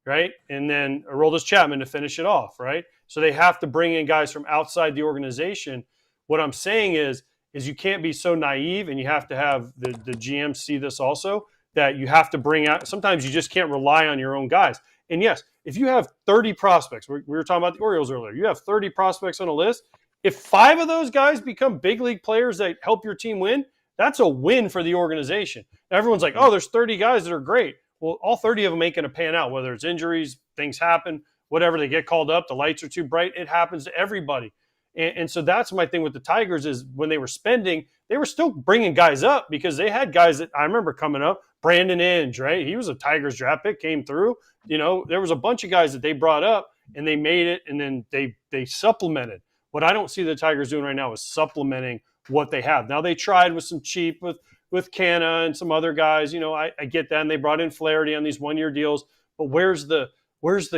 right? And then Aroldis Chapman to finish it off, right? So they have to bring in guys from outside the organization. What I'm saying is you can't be so naive, and you have to have the GM see this also, that you have to bring out – sometimes you just can't rely on your own guys. And yes, if you have 30 prospects, we were talking about the Orioles earlier, you have 30 prospects on a list. If 5 of those guys become big league players that help your team win, that's a win for the organization. Everyone's like, oh, there's 30 guys that are great. Well, all 30 of them ain't going to pan out, whether it's injuries, things happen, whatever, they get called up, the lights are too bright. It happens to everybody. And so that's my thing with the Tigers is when they were spending, they were still bringing guys up because they had guys that I remember coming up. Brandon Inge, right? He was a Tigers draft pick, came through. There was a bunch of guys that they brought up and they made it, and then they supplemented. What I don't see the Tigers doing right now is supplementing what they have. Now they tried with some cheap with Canna and some other guys. I get that, and they brought in Flaherty on these one-year deals. But where's the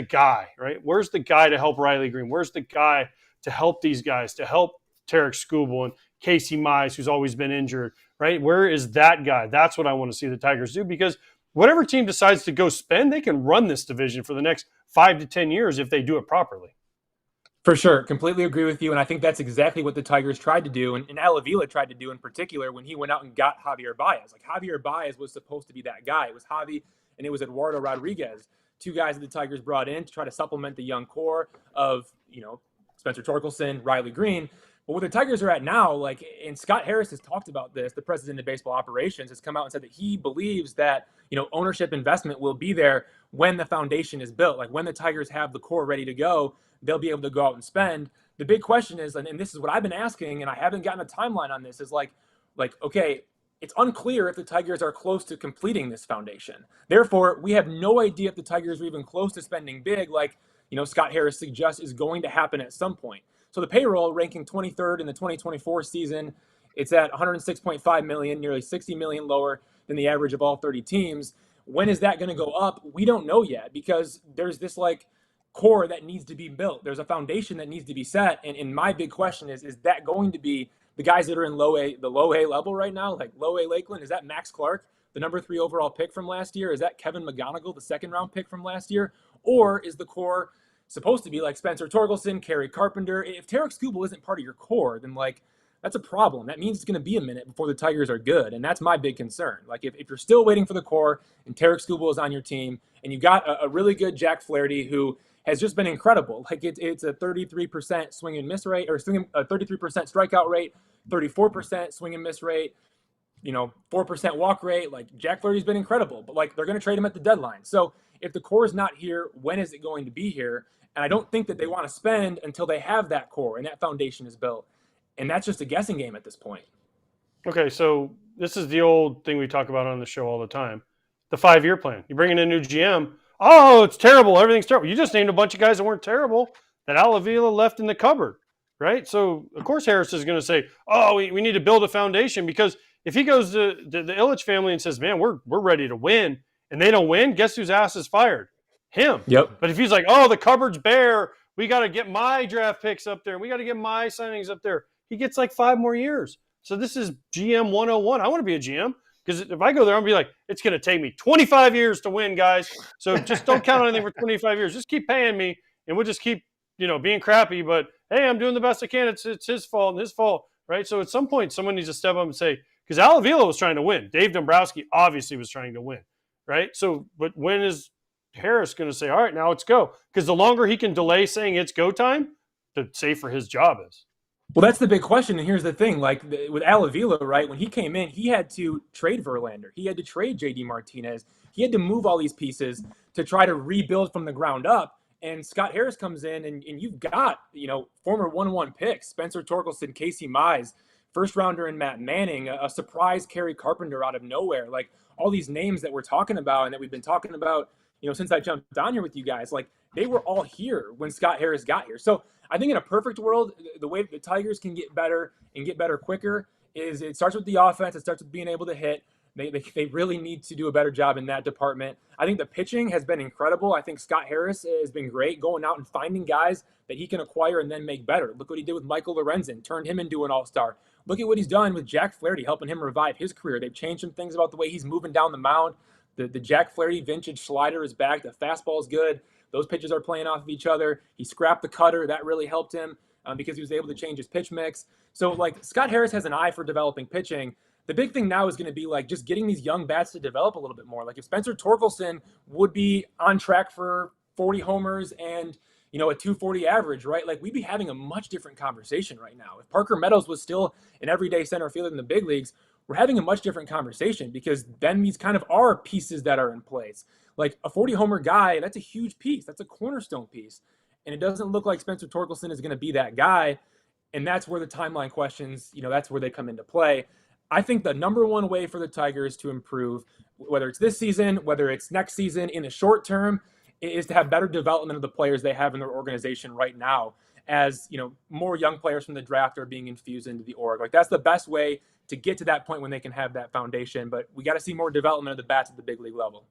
guy, right? Where's the guy to help Riley Green? Where's the guy to help these guys, to help Tarek Skubal and Casey Mize, who's always been injured, right? Where is that guy? That's what I want to see the Tigers do, because whatever team decides to go spend, they can run this division for the next 5 to 10 years if they do it properly.
For sure. Completely agree with you. And I think that's exactly what the Tigers tried to do. And Al Avila tried to do in particular when he went out and got Javier Baez. Like, Javier Baez was supposed to be that guy. It was Javi and it was Eduardo Rodriguez, 2 guys that the Tigers brought in to try to supplement the young core of, Spencer Torkelson, Riley Green. But where the Tigers are at now, and Scott Harris has talked about this, the president of baseball operations has come out and said that he believes that, ownership investment will be there when the foundation is built. Like, when the Tigers have the core ready to go, they'll be able to go out and spend. The big question is, and this is what I've been asking, and I haven't gotten a timeline on this, is okay, it's unclear if the Tigers are close to completing this foundation. Therefore, we have no idea if the Tigers are even close to spending big, Scott Harris suggests is going to happen at some point. So the payroll ranking 23rd in the 2024 season, it's at $106.5 million, nearly $60 million lower than the average of all 30 teams. When is that going to go up? We don't know yet, because there's this core that needs to be built. There's a foundation that needs to be set. And my big question is that going to be the guys that are in the low A level right now, like low A Lakeland? Is that Max Clark, the number 3 overall pick from last year? Is that Kevin McGonigal, the 2nd round pick from last year? Or is the core supposed to be like Spencer Torkelson, Kerry Carpenter? If Tarek Skubal isn't part of your core, then that's a problem. That means it's going to be a minute before the Tigers are good. And that's my big concern. If you're still waiting for the core and Tarek Skubal is on your team and you got a really good Jack Flaherty who has just been incredible. It's a 33% swing and miss rate, or a 33% strikeout rate, 34% swing and miss rate, 4% walk rate. Jack Flaherty's been incredible, but they're going to trade him at the deadline. So if the core is not here, when is it going to be here? And I don't think that they want to spend until they have that core and that foundation is built. And that's just a guessing game at this point.
Okay, so this is the old thing we talk about on the show all the time. The 5-year plan. You bring in a new GM. Oh, it's terrible. Everything's terrible. You just named a bunch of guys that weren't terrible that Al Avila left in the cupboard, right? So, of course, Harris is going to say, oh, we need to build a foundation, because if he goes to the Ilitch family and says, man, we're ready to win, and they don't win, guess whose ass is fired? Him.
Yep.
But if he's like, oh, the cupboard's bare, we got to get my draft picks up there, we got to get my signings up there, he gets 5 more years. So this is GM 101. I want to be a GM. Because if I go there, I'm going to be like, it's going to take me 25 years to win, guys. So just don't count on anything for 25 years. Just keep paying me, and we'll just keep, being crappy. But, hey, I'm doing the best I can. It's his fault and his fault, right? So at some point, someone needs to step up and say, because Al Avila was trying to win. Dave Dombrowski obviously was trying to win, right? So, but when is Harris going to say, all right, now let's go? Because the longer he can delay saying it's go time, the safer his job is.
Well, that's the big question. And here's the thing, with Al Avila, right, when he came in, he had to trade Verlander. He had to trade JD Martinez. He had to move all these pieces to try to rebuild from the ground up. And Scott Harris comes in, and you've got, former 1-1 picks, Spencer Torkelson, Casey Mize, first rounder in Matt Manning, a surprise Kerry Carpenter out of nowhere. All these names that we're talking about and that we've been talking about, since I jumped on here with you guys, they were all here when Scott Harris got here. So I think in a perfect world, the way the Tigers can get better and get better quicker is it starts with the offense. It starts with being able to hit. They really need to do a better job in that department. I think the pitching has been incredible. I think Scott Harris has been great going out and finding guys that he can acquire and then make better. Look what he did with Michael Lorenzen, turned him into an all-star. Look at what he's done with Jack Flaherty, helping him revive his career. They've changed some things about the way he's moving down the mound. The Jack Flaherty vintage slider is back. The fastball is good. Those pitches are playing off of each other. He scrapped the cutter. That really helped him because he was able to change his pitch mix. So, Scott Harris has an eye for developing pitching. The big thing now is going to be, just getting these young bats to develop a little bit more. If Spencer Torkelson would be on track for 40 homers and, you know, a 240 average, right? Like, we'd be having a much different conversation right now. If Parker Meadows was still an everyday center fielder in the big leagues, we're having a much different conversation, because then these kind of are pieces that are in place. Like, a 40 homer guy, that's a huge piece. That's a cornerstone piece. And it doesn't look like Spencer Torkelson is going to be that guy. And that's where the timeline questions, you know, that's where they come into play. I think the number one way for the Tigers to improve, whether it's this season, whether it's next season, in the short term, is to have better development of the players they have in their organization right now. As, you know, more young players from the draft are being infused into the org. Like, that's the best way to get to that point when they can have that foundation. But we got to see more development of the bats at the big league level.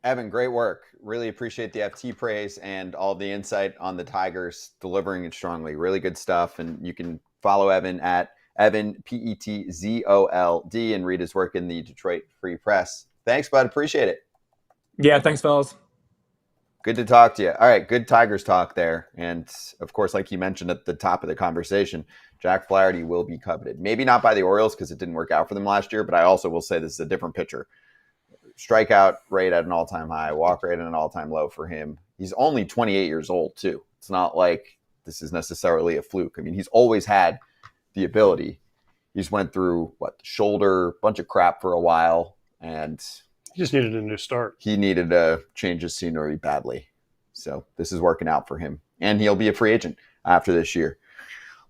Evan, great work. Really appreciate the FT praise and all the insight on the Tigers delivering it strongly. Really good stuff. And you can follow Evan at Evan, Petzold, and read his work in the Detroit Free Press. Thanks, bud. Appreciate it.
Yeah, thanks, fellas.
Good to talk to you. All right, good Tigers talk there. And, of course, like you mentioned at the top of the conversation, Jack Flaherty will be coveted. Maybe not by the Orioles because it didn't work out for them last year, but I also will say this is a different pitcher. Strikeout rate at an all-time high, walk rate at an all-time low for him. He's only 28 years old, too. It's not like this is necessarily a fluke. I mean, he's always had the ability. He just went through, shoulder, bunch of crap for a while, and
He just needed a new start.
he needed to change his scenery badly. So this is working out for him. And he'll be a free agent after this year.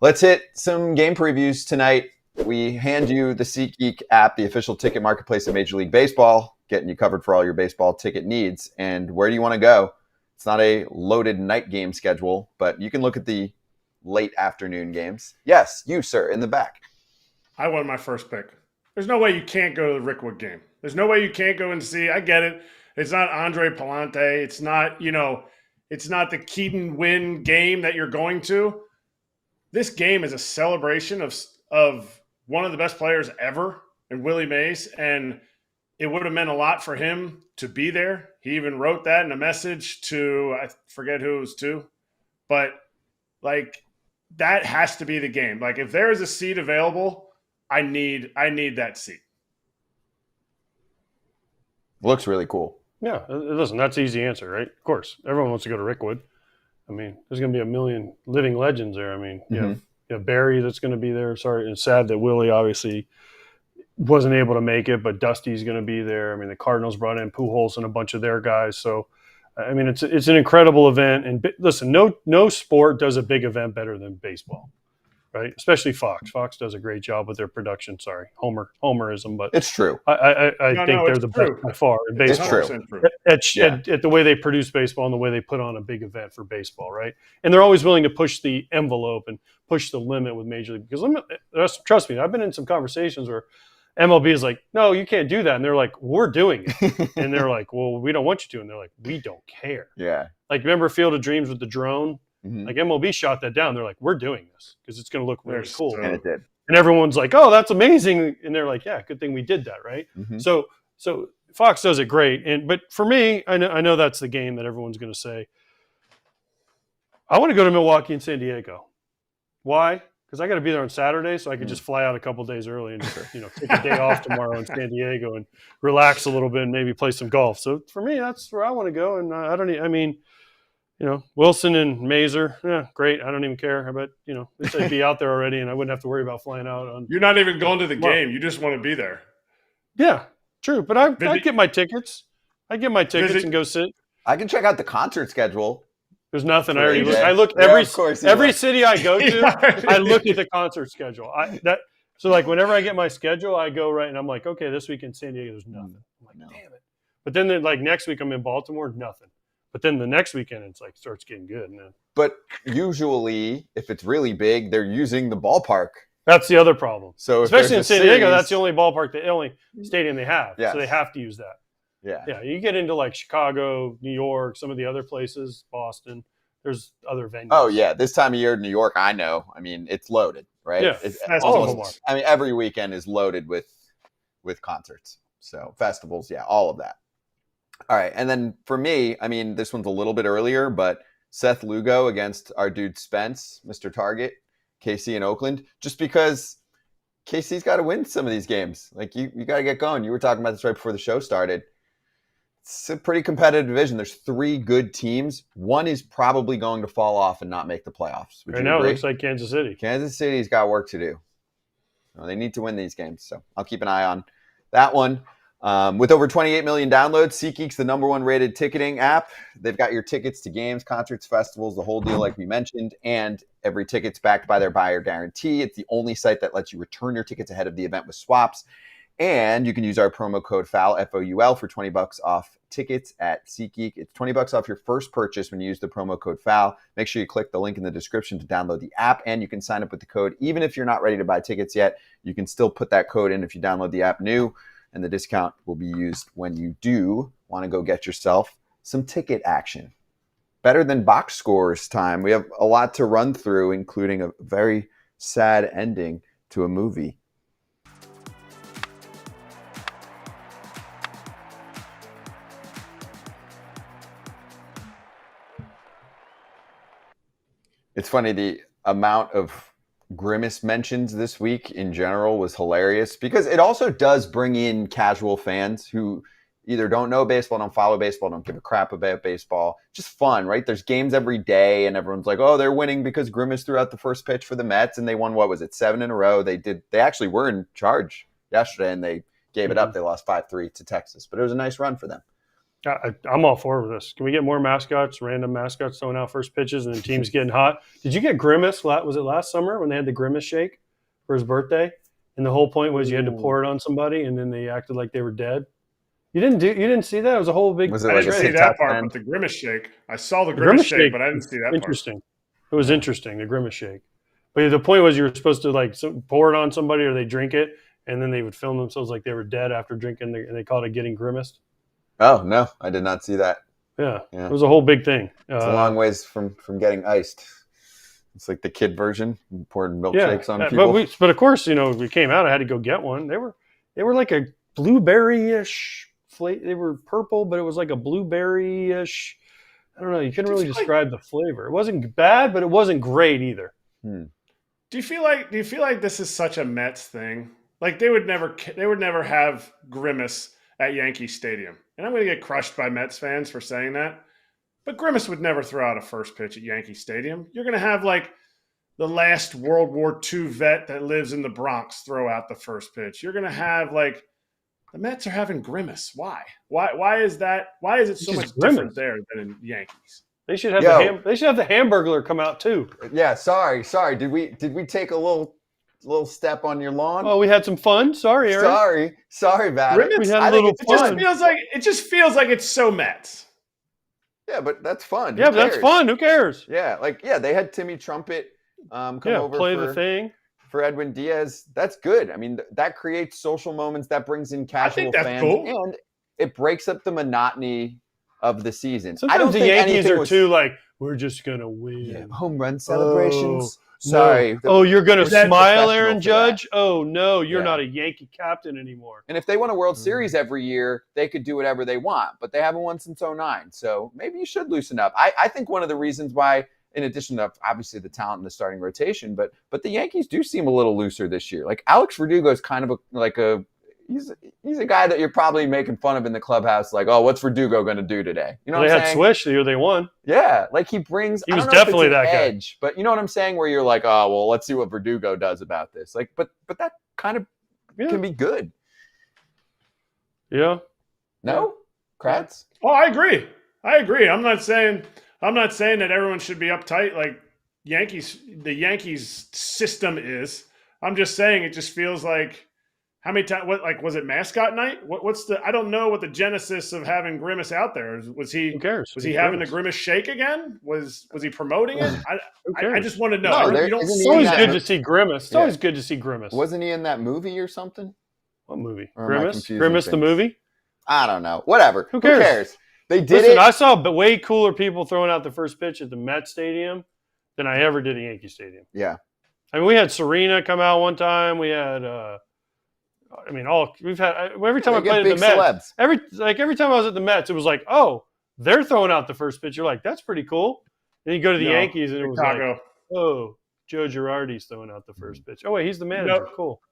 Let's hit some game previews tonight. We hand you the SeatGeek app, the official ticket marketplace of Major League Baseball, getting you covered for all your baseball ticket needs. And where do you want to go? It's not a loaded night game schedule, but you can look at the late afternoon games. Yes, you, sir, in the back.
I won my first pick. There's no way you can't go to the Rickwood game. There's no way you can't go and see. I get it. It's not Andre Palante. It's not, it's not the Keaton Wynn game that you're going to. This game is a celebration of one of the best players ever in Willie Mays, and it would have meant a lot for him to be there. He even wrote that in a message to, I forget who it was to, but that has to be the game. Like, if there is a seat available, I need that seat.
Looks really cool.
Yeah, listen, that's the easy answer, right? Of course, everyone wants to go to Rickwood. I mean, there's going to be a million living legends there. I mean, you have Barry that's going to be there. Sorry, it's sad that Willie obviously wasn't able to make it, but Dusty's going to be there. I mean, the Cardinals brought in Pujols and a bunch of their guys. So, I mean, it's an incredible event. And listen, no sport does a big event better than baseball, right? Especially Fox. Fox does a great job with their production. Sorry, homerism, but
it's true.
I think they're the best by far in baseball.
It's true.
At the way they produce baseball and the way they put on a big event for baseball, right? And they're always willing to push the envelope and push the limit with Major League. Because trust me, I've been in some conversations where MLB is like, no, you can't do that. And they're like, we're doing it. And they're like, well, we don't want you to. And they're like, we don't care.
Yeah.
Like, remember Field of Dreams with the drone? Mm-hmm. Like, MLB shot that down. They're like, we're doing this because it's going to look really cool.
And it did.
And everyone's like, oh, that's amazing. And they're like, yeah, good thing we did that, right?
Mm-hmm.
So Fox does it great. But for me, I know that's the game that everyone's going to say. I want to go to Milwaukee and San Diego. Why? Because I got to be there on Saturday, so I could just fly out a couple of days early and take a day off tomorrow in San Diego and relax a little bit and maybe play some golf. So for me, that's where I want to go. And Wilson and Mazer, yeah, great. I don't even care. But they'd be out there already, and I wouldn't have to worry about flying out on.
You're not even going to the game. You just want to be there.
Yeah, true. But I get my tickets. I get my tickets and go sit.
I can check out the concert schedule.
There's nothing. I look every city I go to. I look at the concert schedule. So whenever I get my schedule, I go right and I'm like, okay, this week in San Diego, there's nothing. I'm like, damn it. But then next week I'm in Baltimore, nothing. But then the next weekend it's starts getting good. Man.
But usually, if it's really big, they're using the ballpark.
That's the other problem.
So
especially in San Diego, that's the only ballpark, the only stadium they have.
Yes.
So they have to use that. Yeah. You get into Chicago, New York, some of the other places, Boston. There's other venues.
Oh yeah, this time of year in New York, I know. I mean, it's loaded, right?
Yeah,
all of them are. I mean, every weekend is loaded with concerts. So festivals, yeah, all of that. All right, and then for me, I mean, this one's a little bit earlier, but Seth Lugo against our dude Spence, Mr. Target, KC in Oakland, just because KC's got to win some of these games. You got to get going. You were talking about this right before the show started. It's a pretty competitive division. There's 3 good teams. One is probably going to fall off and not make the playoffs. Would
Right
you
now, it
agree?
looks like Kansas City.
Kansas City's got work to do. They need to win these games, so I'll keep an eye on that one. With over 28 million downloads, SeatGeek's the #1 rated ticketing app. They've got your tickets to games, concerts, festivals, the whole deal like we mentioned, and every ticket's backed by their buyer guarantee. It's the only site that lets you return your tickets ahead of the event with swaps. And you can use our promo code FOUL, FOUL, for $20 off tickets at SeatGeek. It's $20 off your first purchase when you use the promo code FOUL. Make sure you click the link in the description to download the app, and you can sign up with the code. Even if you're not ready to buy tickets yet, you can still put that code in if you download the app new, and the discount will be used when you do want to go get yourself some ticket action. Better than box scores time. We have a lot to run through, including a very sad ending to a movie. It's funny, the amount of Grimace mentions this week in general was hilarious because it also does bring in casual fans who either don't know baseball, don't follow baseball, don't give a crap about baseball. Just fun, right? There's games every day and everyone's like, oh, they're winning because Grimace threw out the first pitch for the Mets and they won, 7 in a row. They actually were in charge yesterday and they gave it up. They lost 5-3 to Texas, but it was a nice run for them.
I'm all for this. Can we get more mascots, random mascots throwing out first pitches and then teams getting hot? Did you get Grimace? Was it last summer when they had the Grimace shake for his birthday? And the whole point was you had to pour it on somebody and then they acted like they were dead. You didn't see that? It was a whole big.
Was it
I
like
didn't
a
see that part,
end?
but the Grimace shake. I saw the Grimace shake, but I didn't see that
interesting. It was interesting, the Grimace shake. But the point was you were supposed to pour it on somebody or they drink it and then they would film themselves like they were dead after drinking and they called it getting grimaced.
Oh, no, I did not see that.
Yeah. It was a whole big thing.
It's a long ways from getting iced. It's like the kid version, pouring milkshakes on people.
But of course, we came out. I had to go get one. They were like a blueberry-ish flavor. They were purple, but it was like a blueberry-ish. I don't know. You couldn't really describe the flavor. It wasn't bad, but it wasn't great either.
Do you feel like this is such a Mets thing? Like they would never have Grimace at Yankee Stadium. And I'm going to get crushed by Mets fans for saying that. But Grimace would never throw out a first pitch at Yankee Stadium. You're going to have like the last World War II vet that lives in the Bronx throw out the first pitch. You're going to have like the Mets are having Grimace. Why? Why is that? Why is it so much different there than in Yankees?
They should have they should have the Hamburglar come out too.
Yeah, sorry. Did we take a little step on your lawn?
Oh, we had some fun. Sorry, Aaron.
Sorry, Babbel.
We had a little fun.
It just feels like it's so Mets.
Yeah, but that's fun.
Yeah, but that's fun. Who cares?
Yeah, they had Timmy Trumpet come over
play the thing
for Edwin Diaz. That's good. I mean, that creates social moments. That brings in casual fans,
cool.
And it breaks up the monotony of the season.
Sometimes
I don't
the
think
Yankees are too like, we're just gonna win.
Yeah, home run celebrations.
Sorry. You're going to smile, Aaron Judge?
That.
Oh, no, you're not a Yankee captain anymore.
And if they won a World Series every year, they could do whatever they want. But they haven't won since 2009. So maybe you should loosen up. I think one of the reasons why, in addition to obviously the talent in the starting rotation, but the Yankees do seem a little looser this year. Like Alex Verdugo is kind of he's a guy that you're probably making fun of in the clubhouse. Like, oh, what's Verdugo going to do today? You know,
they had Swish the year they won.
Yeah, like he brings.
He was definitely that
edge, guy. But you know what I'm saying? Where you're like, oh, well, let's see what Verdugo does about this. Like, but that kind of can be good.
Yeah.
No, Kratz.
Oh, I agree. I'm not saying that everyone should be uptight like the Yankees system is. I'm just saying it just feels like. How many times? What was it? Mascot night? What's the? I don't know what the genesis of having Grimace out there was. He
who cares?
Was he having the Grimace shake again? Was he promoting it? I just want to know.
No,
it's always good to see Grimace. It's always good to see Grimace.
Wasn't he in that movie or something?
What movie?
Or
Grimace the movie?
I don't know. Whatever.
Who cares?
They did it.
I saw way cooler people throwing out the first pitch at the Met Stadium than I ever did at Yankee Stadium.
Yeah.
I mean, we had Serena come out one time. We had. We've had every time I played at the Mets. Every time I was at the Mets, it was like, oh, they're throwing out the first pitch. You're like, that's pretty cool. Then you go to the Yankees, and it was like, oh, Joe Girardi's throwing out the first pitch. Oh, wait, he's the manager.
No.
Cool.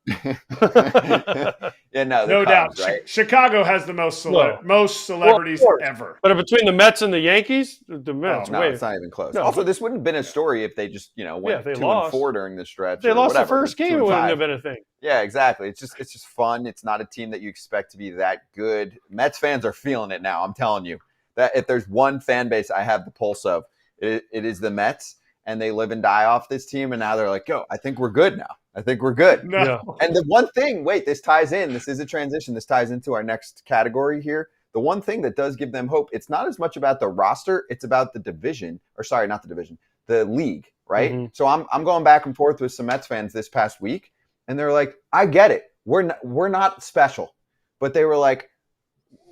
Yeah, no, the
No doubt.
Cubs, right?
Chicago has the most
No.
most celebrities
Well, of course.
ever.
But between the Mets and the Yankees, the Mets.
No,
wait,
it's not even close.
No,
also,
but-
this wouldn't have been a story if they just, went
if they
2-4 during the stretch.
if they
or
lost
whatever,
the first game,
2-5.
it wouldn't have been a thing.
Yeah, exactly. It's just fun. It's not a team that you expect to be that good. Mets fans are feeling it now. I'm telling you that if there's one fan base I have the pulse of, it is the Mets, and they live and die off this team. And now they're like, yo, I think we're good now. I think we're good.
No.
Yeah.
And the one thing, this ties in. This is a transition. This ties into our next category here. The one thing that does give them hope, it's not as much about the roster, it's about the division, or sorry, not the division, the league, right?
Mhm.
So I'm going back and forth with some Mets fans this past week, and they're like, I get it. We're not special. But they were like,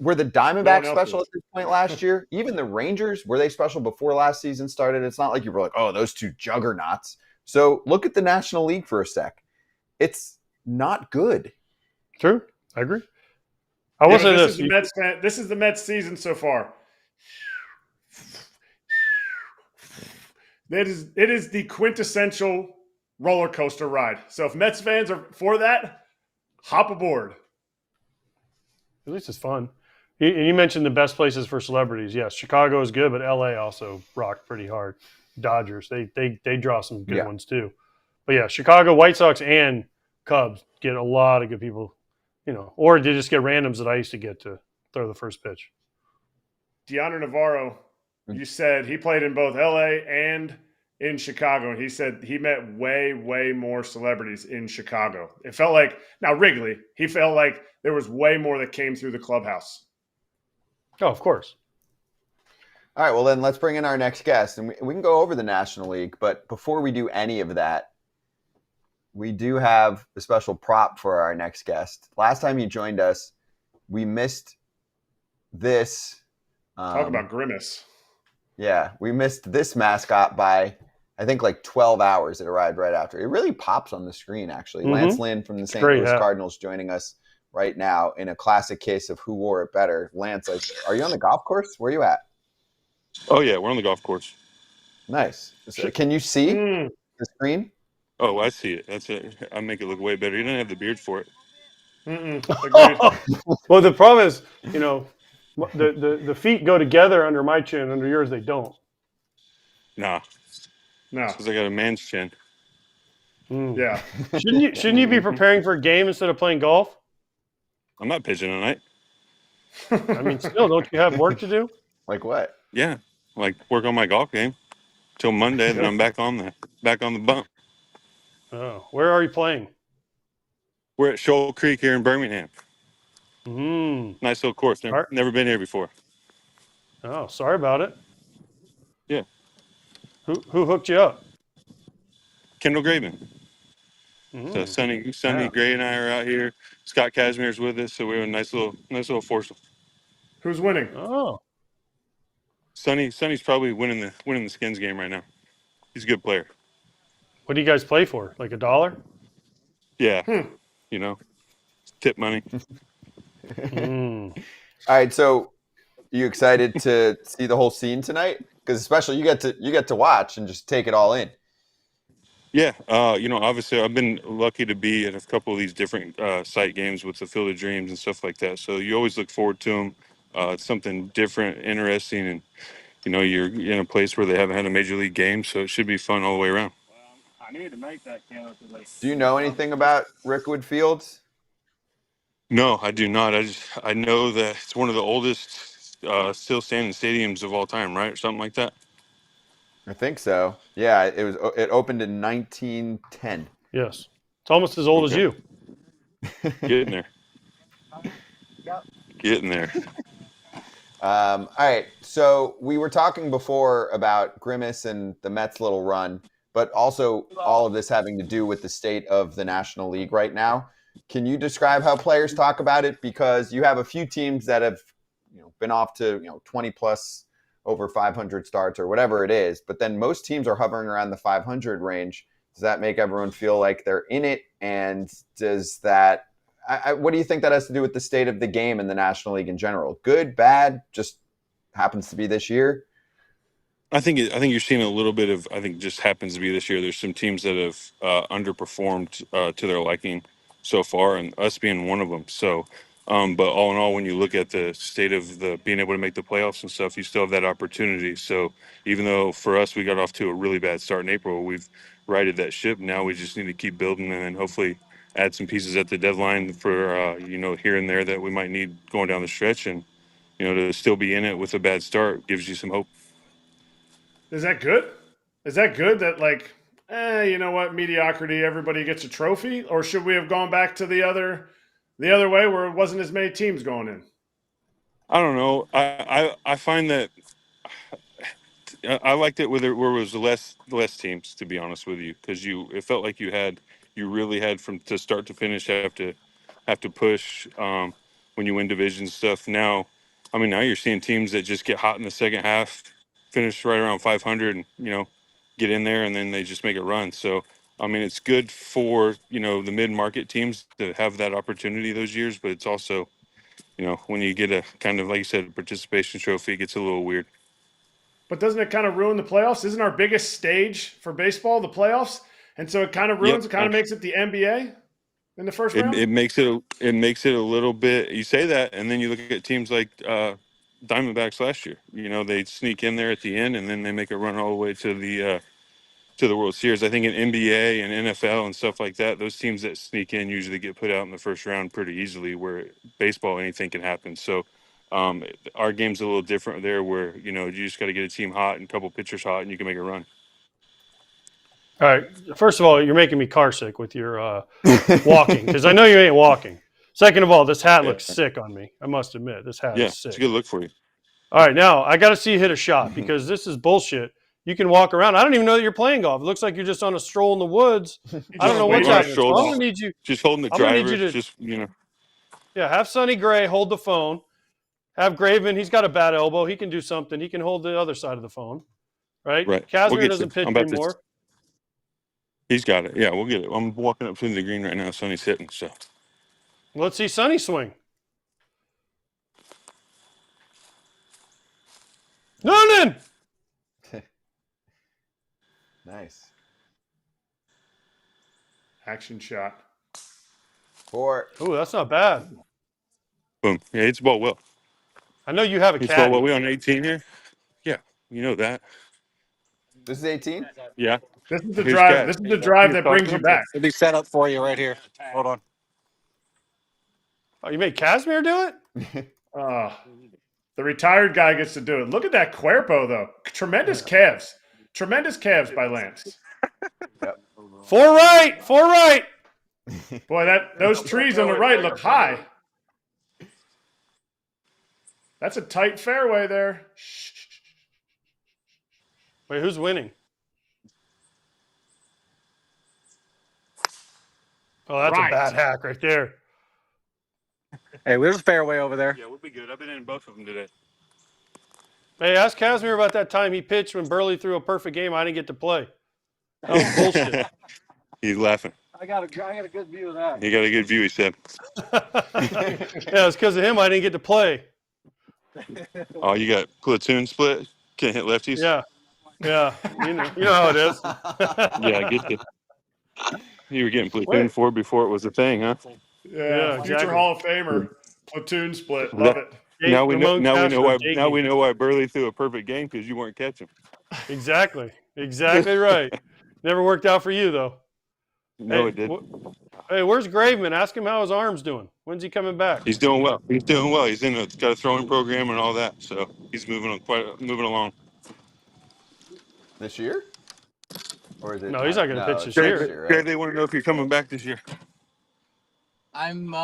were the Diamondbacks
No one else
special
is.
at this point last year? Even the Rangers, were they special before last season started? It's not like you were like, oh, those two juggernauts. So look at the National League for a sec. It's not good.
True. I agree. I will say this.
This is the Mets season so far. It is the quintessential roller coaster ride. So if Mets fans are for that, hop aboard.
At least it's fun. You mentioned the best places for celebrities. Yes, Chicago is good, but LA also rocked pretty hard. Dodgers, they draw some good ones too. But yeah, Chicago, White Sox, and Cubs get a lot of good people, or they just get randoms that I used to get to throw the first pitch.
Deandre Navarro, you said he played in both LA and in Chicago, and he said he met way, way more celebrities in Chicago. It felt like, now Wrigley, he felt like there was way more that came through the clubhouse.
Oh, of course.
All right, well, then let's bring in our next guest, and we can go over the National League. But before we do any of that, we do have a special prop for our next guest. Last time he joined us, we missed this.
Talk about grimace.
Yeah, we missed this mascot by, I think, like 12 hours. It arrived right after. It really pops on the screen, actually.
Mhm.
Lance Lynn from the St.
great,
Louis
yeah.
Cardinals joining us right now in a classic case of who wore it better. Lance, are you on the golf course? Where are you at?
Oh, yeah, we're on the golf course.
Nice. So, can you see the screen?
Oh, I see it. That's it. I make it look way better. You don't have the beard for it.
Agreed.
Well, the problem is, the feet go together under my chin. Under yours, they don't.
Nah,
No.
because I got a man's chin.
Yeah.
Shouldn't you be preparing for a game instead of playing golf?
I'm not pitching tonight.
I mean, still, don't you have work to do?
Like what?
Yeah, like work on my golf game till Monday, then I'm back on the bump.
Oh, where are you playing?
We're at Shoal Creek here in Birmingham.
Mm.
Nice little course. Never been here before.
Oh, sorry about it.
Yeah.
Who hooked you up?
Kendall Graven. So
Mm.
Sonny
Yeah.
Gray and I are out here. Scott Casimir's with us, so we're a nice little foursome.
Who's winning?
Oh,
Sonny's probably winning the skins game right now. He's a good player.
what do you guys play for? Like $1?
Yeah, tip money.
Mm.
All right, so you excited to see the whole scene tonight? Because especially you get to watch and just take it all in.
Yeah, obviously I've been lucky to be at a couple of these different site games with the Field of Dreams and stuff like that. So you always look forward to them. It's something different, interesting, and you're in a place where they haven't had a major league game, so it should be fun all the way around.
Do you know anything about Rickwood Fields?
No, I do not. I know that it's one of the oldest still standing stadiums of all time, right, or something like that.
I think so. Yeah, it opened in 1910.
Yes. It's almost as old as you.
Getting there. Getting there.
All right, so we were talking before about Grimace and the Mets' little run, but also all of this having to do with the state of the National League right now. Can you describe how players talk about it? Because you have a few teams that have been off to 20 plus over 500 starts or whatever it is, but then most teams are hovering around the 500 range. Does that make everyone feel like they're in it? And does that what do you think that has to do with the state of the game in the National League in general? Good, bad, just happens to be this year?
I think you're seeing a little bit of. I think just happens to be this year. There's some teams that have underperformed to their liking so far, and us being one of them. So, but all in all, when you look at the state of the being able to make the playoffs and stuff, you still have that opportunity. So, even though for us we got off to a really bad start in April, we've righted that ship. Now we just need to keep building and then hopefully add some pieces at the deadline for here and there that we might need going down the stretch, and to still be in it with a bad start gives you some hope.
Is that good? Is that good that you know what, mediocrity, everybody gets a trophy? Or should we have gone back to the other way where it wasn't as many teams going in?
I don't know. I find that I liked it where it was less teams, to be honest with you, because it felt like you really had from to start to finish have to push when you win division stuff. Now you're seeing teams that just get hot in the second half, finish right around 500, and get in there, and then they just make a run. So it's good for the mid-market teams to have that opportunity those years, but it's also when you get a kind of, like you said, participation trophy, it gets a little weird.
But doesn't it kind of ruin the playoffs? Isn't our biggest stage for baseball the playoffs? And so it kind of ruins, It kind of makes it the NBA in the first round?
It makes it a little bit. You say that, and then you look at teams like Diamondbacks last year. They sneak in there at the end, and then they make a run all the way to the World Series. I think in NBA and NFL and stuff like that, those teams that sneak in usually get put out in the first round pretty easily. Where baseball, anything can happen. So our game's a little different there, where you just got to get a team hot and a couple pitchers hot, and you can make a run.
All right. First of all, you're making me car sick with your walking, because I know you ain't walking. Second of all, this hat looks sick on me. I must admit, this hat is sick.
It's a good look for you.
All right, now I got to see you hit a shot, because this is bullshit. You can walk around. I don't even know that you're playing golf. It looks like you're just on a stroll in the woods. I don't know what's happening. So I'm gonna need you.
Just holding the driver.
Yeah, have Sonny Gray hold the phone. Have Graveman. He's got a bad elbow. He can do something. He can hold the other side of the phone. Right. Kazmir doesn't pitch anymore.
He's got it. Yeah, we'll get it. I'm walking up to the green right now. Sonny's hitting. So
let's see Sonny swing. Noonan.
Nice.
Action shot.
4.
Oh, that's not bad.
Boom. Yeah, it's ball well.
I know you have a
caddy.
caddy.
Well, we on 18 here? Yeah, you know that.
This is 18?
Yeah.
This is the drive. This is the drive that brings you back.
It'll be set up for you right here. Hold on.
Oh, you made Kazmir do it?
The retired guy gets to do it. Look at that cuerpo, though. Tremendous calves. Tremendous calves by Lance.
Yep.
4 right.
Boy, those trees on the right look high. That's a tight fairway there.
Wait, who's winning? Oh, that's a bad hack right there.
Hey, there's a fairway over there.
Yeah, we'll be good. I've been in both of them today.
Hey, ask Kazmir about that time he pitched when Burley threw a perfect game. I didn't get to play. That was bullshit.
He's laughing.
I got a good view of that.
He got a good view, he said.
Yeah, it's because of him I didn't get to play.
Oh, you got platoon split? Can't hit lefties?
Yeah. You know how it is.
Yeah, I get you. You were getting platoon for before it was a thing, huh?
Yeah,
exactly.
Future Hall of Famer, platoon split. Love it.
Now we know why Burley threw a perfect game, because you weren't catching.
Exactly right. Never worked out for you though.
No, it did.
Hey, where's Graveman? Ask him how his arm's doing. When's he coming back?
He's doing well. He's got a throwing program and all that, so he's moving along.
This year? Or is it?
No, he's not going to pitch this year.
Right? They want to know if you're coming back this year.
I'm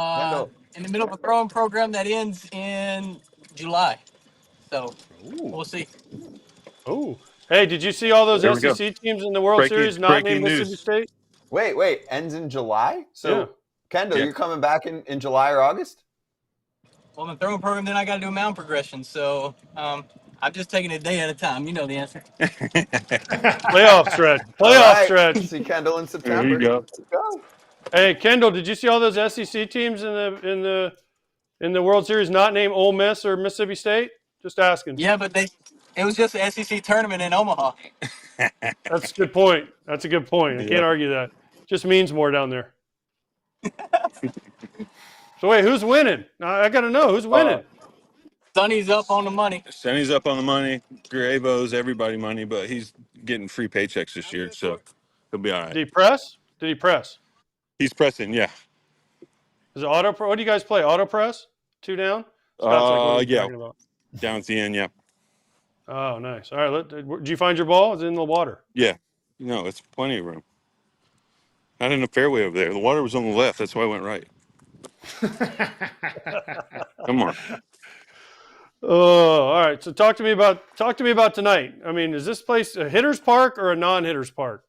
in the middle of a throwing program that ends in July. So we'll see.
Oh. Hey, did you see all those SEC teams in the World Series not named Mississippi State?
Wait. Ends in July? So,
yeah.
Kendall, you're coming back in July or August?
Well, in the throwing program, then I got to do a mound progression. So I'm just taking it a day at a time. You know the answer.
Playoff stretch.
See Kendall in September.
There you go.
Let's go.
Hey, Kendall, did you see all those SEC teams in the World Series not named Ole Miss or Mississippi State? Just asking.
Yeah, but It was just the SEC tournament in Omaha.
That's a good point. That's a good point. I can't argue that. Just means more down there. So wait, who's winning? I got to know who's winning.
Sonny's up on the money.
Sonny's up on the money. Gravo's everybody money, but he's getting free paychecks this year, so he'll be all right.
Did he press? Did he press?
He's pressing, yeah.
Is it auto? What do you guys play? Auto press? 2 down? Scott's like, what are you
yeah.
talking about?
Down at the end, yeah.
Oh, nice. All right. Did you find your ball? Is it in the water?
Yeah. No, it's plenty of room. Not in the fairway over there. The water was on the left. That's why I went right. Come on.
Oh, all right. So talk to me about tonight. I mean, is this place a hitter's park or a non-hitter's park?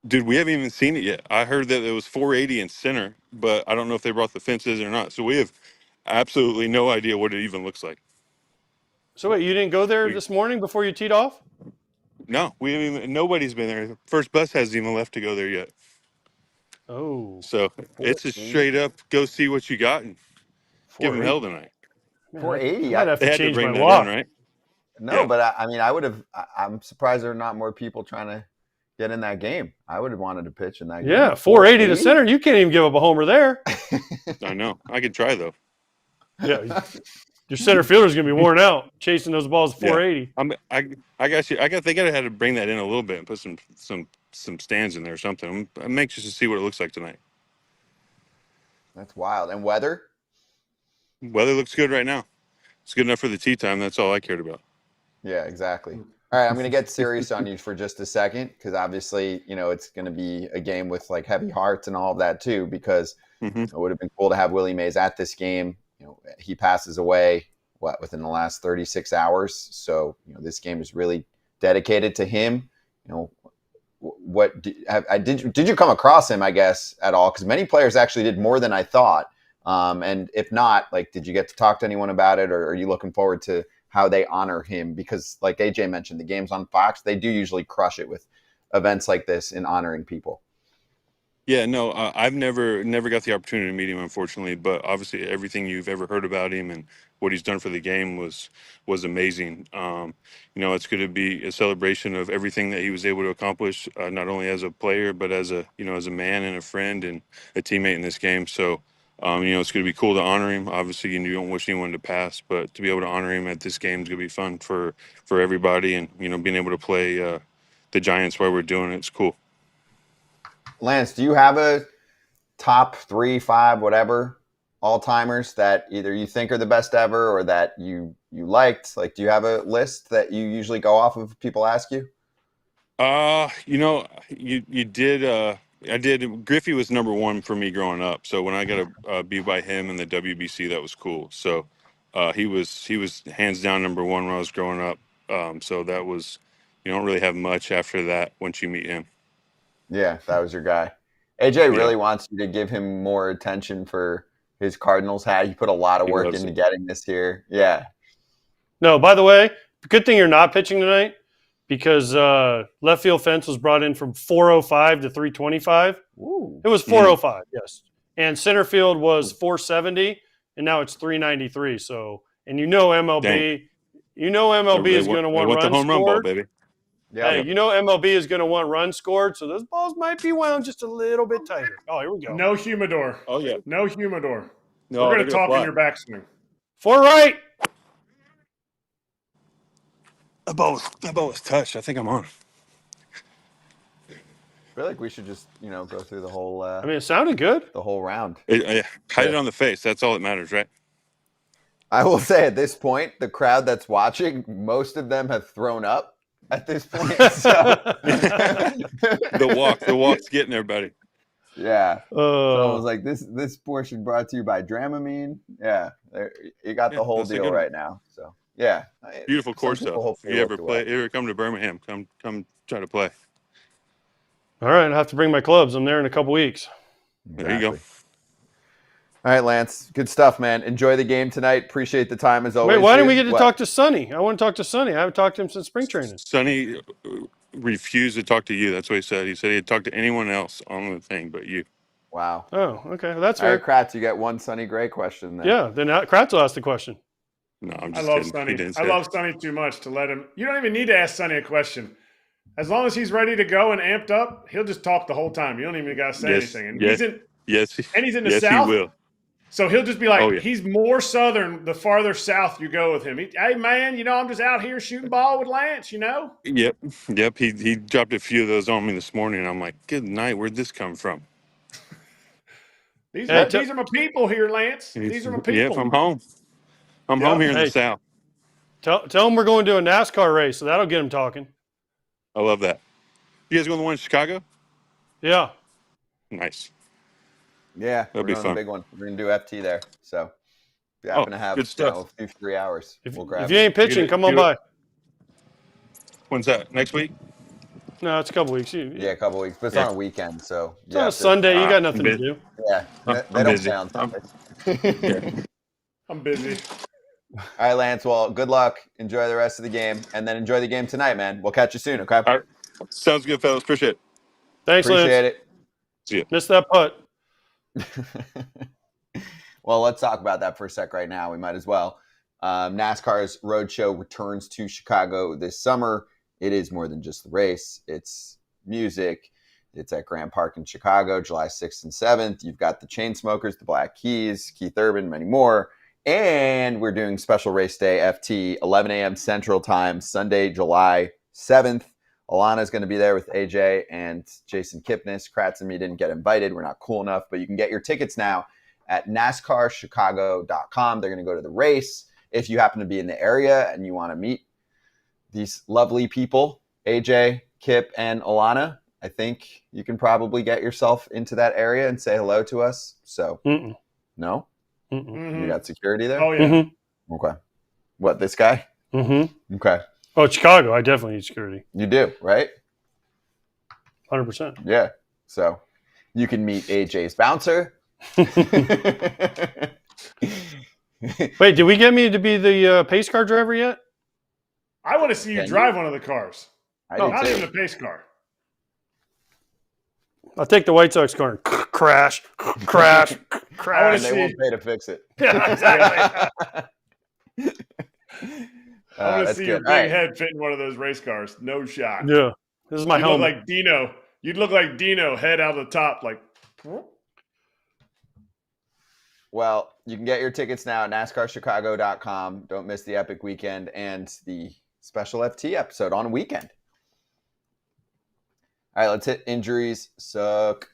Dude, we haven't even seen it yet. I heard that it was 480 in center, but I don't know if they brought the fences or not. So we have absolutely no idea what it even looks like.
So wait, you didn't go there this morning before you teed off?
No, we haven't even, nobody's been there. First bus hasn't even left to go there yet.
Oh.
So it's a straight up go see what you got and give them hell tonight.
480.
I might have
They
to
had to
change
bring
my
that
lock.
in, right?
No,
Yeah.
but I mean, I would have. I'm surprised there are not more people trying to get in that game. I would have wanted to pitch in that game.
Yeah, 480 to center. You can't even give up a homer there.
I know. I could try though.
Yeah, your center fielder's gonna be worn out chasing those balls 480.
I got you. They gotta have to bring that in a little bit and put some stands in there or something. I'm anxious to see what it looks like tonight.
That's wild. And weather?
Weather looks good right now. It's good enough for the tea time. That's all I cared about.
Yeah, exactly. All right, I'm going to get serious on you for just a second because obviously, it's going to be a game with like heavy hearts and all of that too. Because it would have been cool to have Willie Mays at this game. He passes away within the last 36 hours. So this game is really dedicated to him. Did you come across him, I guess, at all? Because many players actually did more than I thought. And if not, like, did you get to talk to anyone about it, or are you looking forward to how they honor him? Because like AJ mentioned, the games on Fox, they do usually crush it with events like this in honoring people.
Yeah, no, I've never got the opportunity to meet him, unfortunately. But obviously, everything you've ever heard about him and what he's done for the game was amazing. It's going to be a celebration of everything that he was able to accomplish, not only as a player but as a man and a friend and a teammate in this game. So, it's going to be cool to honor him. Obviously, you don't wish anyone to pass, but to be able to honor him at this game is going to be fun for everybody, and being able to play the Giants while we're doing it, it's cool.
Lance, do you have a top 3, 5, whatever all-timers that either you think are the best ever or that you liked? Like, do you have a list that you usually go off of if people ask you?
You did. I did. Griffey was number 1 for me growing up. So when I got to be by him in the WBC, that was cool. So he was hands down number 1 when I was growing up. So that was, you don't really have much after that once you meet him.
Yeah, that was your guy. AJ really wants you to give him more attention for his Cardinals hat. He put a lot of work into getting this here. Yeah.
No, by the way, good thing you're not pitching tonight because left field fence was brought in from 405 to 325.
Ooh.
It was 405, yes. And center field was 470, and now it's 393. So, and MLB,
Dang.
MLB is going to want
the
runs
home run ball,
scored.
baby.
Yeah. Hey, MLB is going to want runs scored, so those balls might be wound just a little bit tighter. Oh, here we go.
No humidor.
Oh, yeah.
No humidor.
No,
we're going to talk in your backswing.
4 right.
That ball was touched. I think I'm on.
I feel like we should just, go through the whole.
It sounded good.
The whole round.
Hide it on the face. That's all that matters, right?
I will say at this point, the crowd that's watching, most of them have thrown up at this point. So.
the walk's getting there, buddy.
Yeah. So I was like, this portion brought to you by Dramamine. Yeah, you got the whole deal right now. So yeah,
beautiful course though. If you ever come to Birmingham, come try to play.
All right, I have to bring my clubs. I'm there in a couple weeks.
There you go.
All right, Lance. Good stuff, man. Enjoy the game tonight. Appreciate the time as always.
Wait, why didn't we get to talk to Sonny? I want to talk to Sonny. I haven't talked to him since spring training.
Sonny refused to talk to you. That's what he said. He said he'd talk to anyone else on the thing but you.
Wow.
Oh, okay. That's
fair.
All
right, Kratz, you got one Sonny Gray question then.
Yeah, then Kratz will ask the question.
No, I'm
I
just
love
kidding. He
Sonny.
didn't
I
say
love Sonny too much to let him. You don't even need to ask Sonny a question. As long as he's ready to go and amped up, he'll just talk the whole time. You don't even got to say
yes,
anything. And
yes, yes,
he's in the
yes, he
South,
will.
so he'll just be
Oh
like,
yeah.
he's more Southern the farther south you go with him. Hey man, I'm just out here shooting ball with Lance.
Yep, yep. He dropped a few of those on me this morning. And I'm like, good night. Where'd this come from?
These
Hey,
are these are my people here, Lance. These are my
Yep, I'm
people.
home. I'm home here in the
Hey,
South.
tell him we're going to a NASCAR race, so that'll get him talking.
I love that. You guys going to the one in Chicago?
Yeah.
Nice.
Yeah,
That'll
we're
be
doing the
fun.
big one. We're gonna do FT there. So if you
Oh,
happen to have
good stuff.
a few free hours,
If,
we'll
if
grab
you
it.
ain't pitching, come on by.
When's that? Next week?
No, it's a couple weeks.
Yeah, a couple weeks, but it's
Yeah.
on a weekend, so
It's
you
on a
have to.
Sunday. You got
I'm
nothing to
busy.
do.
Yeah, they
I'm
don't
busy.
play on Sundays.
Yeah.
I'm busy.
All right, Lance. Well, good luck. Enjoy the rest of the game, and then enjoy the game tonight, man. We'll catch you soon. Okay.
All right. Sounds good, fellas. Appreciate it.
Thanks, Lance.
Appreciate
See ya.
Missed that putt.
it. Well, let's talk about that for a sec right now. We might as well. NASCAR's Roadshow returns to Chicago this summer. It is more than just the race. It's music. It's at Grant Park in Chicago, July 6th and 7th. You've got the Chainsmokers, the Black Keys, Keith Urban, many more. And we're doing special race day FT, 11 a.m. Central Time, Sunday, July 7th. Alana's going to be there with AJ and Jason Kipnis. Kratz and me didn't get invited. We're not cool enough, but you can get your tickets now at NASCARchicago.com. They're going to go to the race. If you happen to be in the area and you want to meet these lovely people, AJ, Kip, and Alana, I think you can probably get yourself into that area and say hello to us. So, no?
Mm-mm.
You got security there?
Oh yeah.
Mm-hmm.
Okay. What, this guy?
Mm-hmm.
Okay.
Oh, Chicago. I definitely need security.
You do, right?
100%.
Yeah. So you can meet AJ's bouncer.
Wait, did we get me to be the pace car driver yet?
I want to see you
Can
drive one of the cars.
I
No,
do
Not
too.
even the pace car.
I'll take the White Sox car and crash, crash,
I
crash.
wanna
And they won't pay to fix it.
Yeah, exactly.
I want to
that's
see
good.
your
All
big
right.
head fit in one of those race cars. No shot.
Yeah. This is my
You look
helmet.
like Dino. You'd look like Dino, head out of the top, like.
Well, you can get your tickets now at NASCARchicago.com. Don't miss the epic weekend and the special FT episode on a weekend. All right, let's hit injuries. Suck.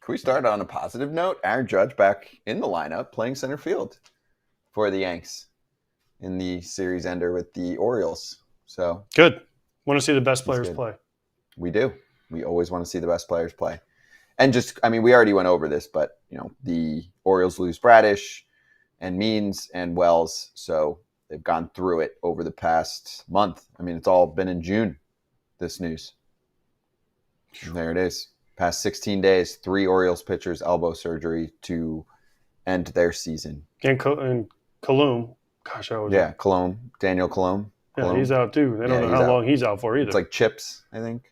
Can we start on a positive note? Aaron Judge back in the lineup playing center field for the Yanks in the series ender with the Orioles. So
Good. Want to see the best
He's
players
good.
play.
we do. We always want to see the best players play. And just, I mean, we already went over this, but, you know, the Orioles lose Bradish and Means and Wells. So they've gone through it over the past month. I mean, it's all been in June, this news. And there it is. Past 16 days, 3 Orioles pitchers elbow surgery to end their season.
And Colum. Gosh, I was.
Yeah, Cologne, Daniel Cologne.
Yeah, he's out too. They don't know
he's
how
out.
long he's out for either.
It's like chips, I think.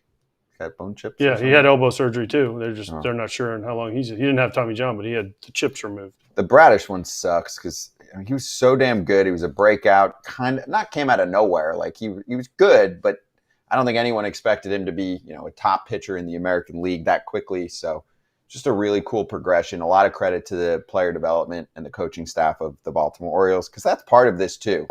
Got bone chips. or
yeah, he
something.
had elbow surgery too.
Oh.
They're not sure on how long he didn't have Tommy John, but he had the chips removed.
The Bradish one sucks because he was so damn good. He was a breakout, kind of not came out of nowhere. Like he was good, but I don't think anyone expected him to be, you know, a top pitcher in the American League that quickly. So just a really cool progression. A lot of credit to the player development and the coaching staff of the Baltimore Orioles because that's part of this too.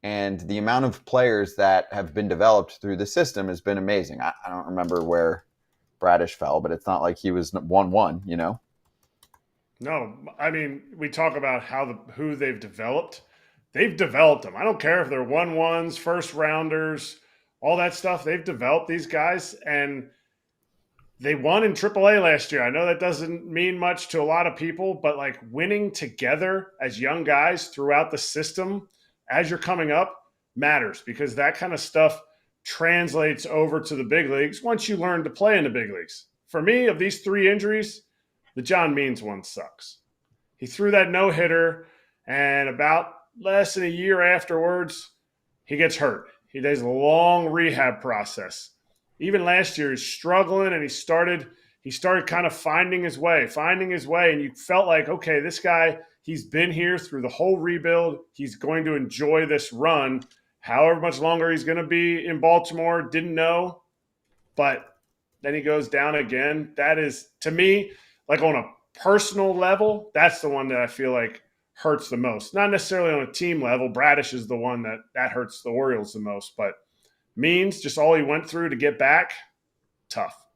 And the amount of players that have been developed through the system has been amazing. I don't remember where Bradish fell, but it's not like he was 1-1, you know?
No, I mean, we talk about who they've developed. They've developed them. I don't care if they're 1-1s, first rounders, all that stuff. They've developed these guys, and they won in AAA last year. I know that doesn't mean much to a lot of people, but like winning together as young guys throughout the system as you're coming up matters because that kind of stuff translates over to the big leagues once you learn to play in the big leagues. For me, of these 3 injuries, the John Means one sucks. He threw that no-hitter, and about less than a year afterwards, he gets hurt. He does a long rehab process. Even last year, he's struggling, and he started kind of finding his way, and you felt like, okay, this guy, he's been here through the whole rebuild. He's going to enjoy this run. However much longer he's going to be in Baltimore, didn't know. But then he goes down again. That is, to me, like on a personal level, that's the one that I feel like hurts the most. Not necessarily on a team level. Bradish is the one that hurts the Orioles the most. But Means, just all he went through to get back, tough.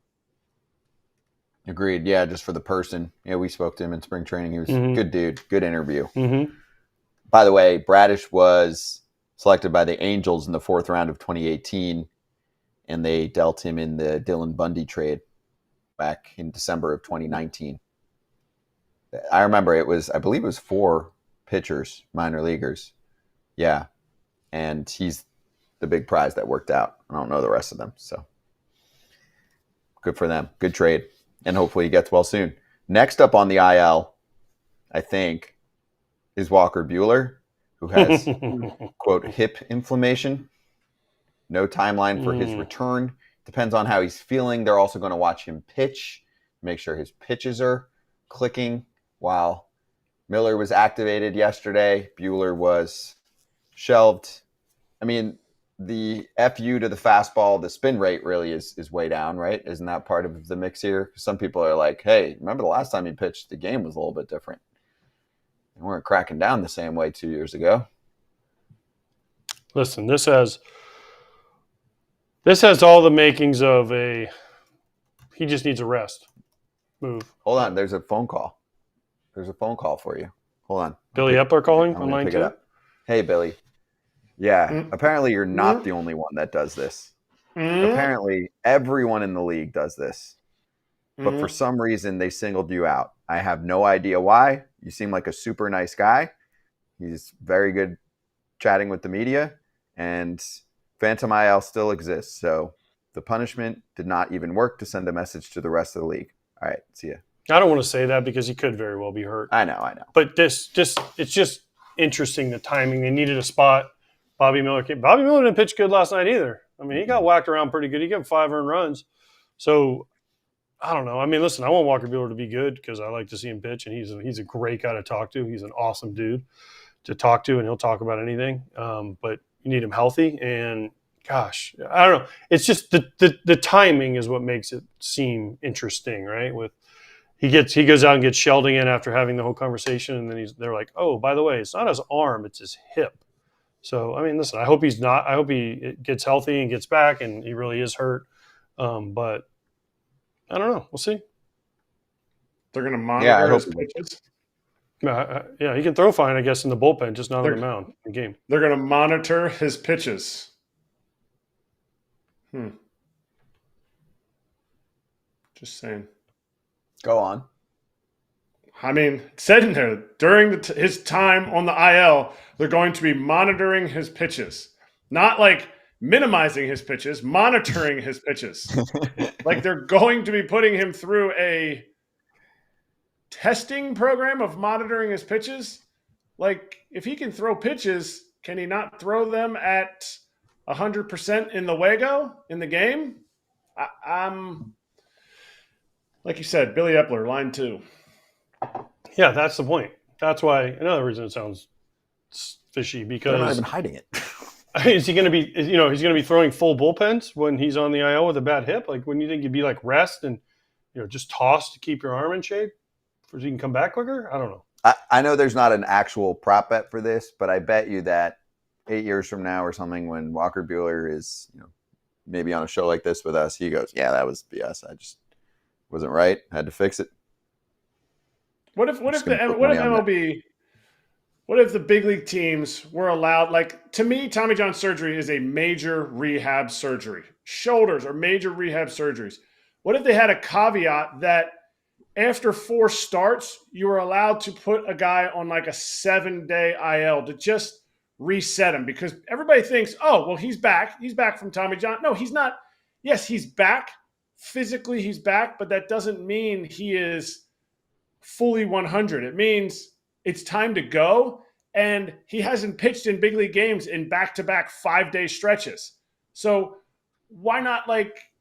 Agreed. Yeah, just for the person. Yeah, we spoke to him in spring training. He was a good dude. Good interview.
Mm-hmm.
By the way, Bradish was selected by the Angels in the 4th round of 2018, and they dealt him in the Dylan Bundy trade back in December of 2019. I remember I believe it was 4 pitchers, minor leaguers. Yeah. And he's the big prize that worked out. I don't know the rest of them. So good for them. Good trade. And hopefully he gets well soon. Next up on the IL, I think, is Walker Buehler, who has, quote, hip inflammation. No timeline for his return. Depends on how he's feeling. They're also going to watch him pitch, make sure his pitches are clicking. While Miller was activated yesterday, Buehler was shelved. I mean, the FU to the fastball, the spin rate really is way down, right? Isn't that part of the mix here? Some people are like, hey, remember the last time he pitched, the game was a little bit different. And weren't cracking down the same way 2 years ago.
Listen, this has all the makings of he just needs a rest move.
Hold on, there's a phone call. There's a phone call for you. Hold on.
Billy Epler calling
I'm
on line
pick
2?
it up. Hey, Billy. Yeah, apparently you're not the only one that does this. Apparently everyone in the league does this. But for some reason, they singled you out. I have no idea why. You seem like a super nice guy. He's very good chatting with the media. And Phantom IL still exists. So the punishment did not even work to send a message to the rest of the league. All right, see ya.
I don't want to say that because he could very well be hurt.
I know.
But it's just interesting, the timing. They needed a spot. Bobby Miller didn't pitch good last night either. I mean, he got whacked around pretty good. He got 5 earned runs. So, I don't know. I mean, listen, I want Walker Buehler to be good because I like to see him pitch, and he's a great guy to talk to. He's an awesome dude to talk to, and he'll talk about anything. But you need him healthy, and gosh, I don't know. It's just the timing is what makes it seem interesting, right? He goes out and gets shelled again after having the whole conversation, and then they're like, oh, by the way, it's not his arm, it's his hip. So, I mean, listen, I hope he gets healthy and gets back, and he really is hurt. But I don't know. We'll see.
They're going to monitor his pitches.
Yeah, he can throw fine, I guess, in the bullpen, just not on the mound in the game.
They're going to monitor his pitches. Just saying.
Go on.
I mean, it said in there, during his time on the IL, they're going to be monitoring his pitches. Not like minimizing his pitches, monitoring his pitches. Like they're going to be putting him through a testing program of monitoring his pitches. Like if he can throw pitches, can he not throw them at 100% in the Wago, in the game? I'm like you said, Billy Epler, line 2.
Yeah, that's the point. That's why another reason it sounds fishy because
they're not even hiding it.
Is he going to be? He's going to be throwing full bullpens when he's on the IL with a bad hip. Like, wouldn't you think you'd be like rest and just toss to keep your arm in shape so you can come back quicker? I don't know.
I know there's not an actual prop bet for this, but I bet you that 8 years from now or something, when Walker Buehler is maybe on a show like this with us, he goes, "Yeah, that was BS. I just wasn't right. Had to fix it."
What if MLB? What if the big league teams were allowed? Like, to me, Tommy John surgery is a major rehab surgery. Shoulders are major rehab surgeries. What if they had a caveat that after 4 starts, you were allowed to put a guy on like a 7-day IL to just reset him? Because everybody thinks, oh, well, he's back. He's back from Tommy John. No, he's not. Yes, he's back. Physically, he's back, but that doesn't mean he is fully 100. It means it's time to go. and he hasn't pitched in big league games in back-to-back 5-day stretches. So why not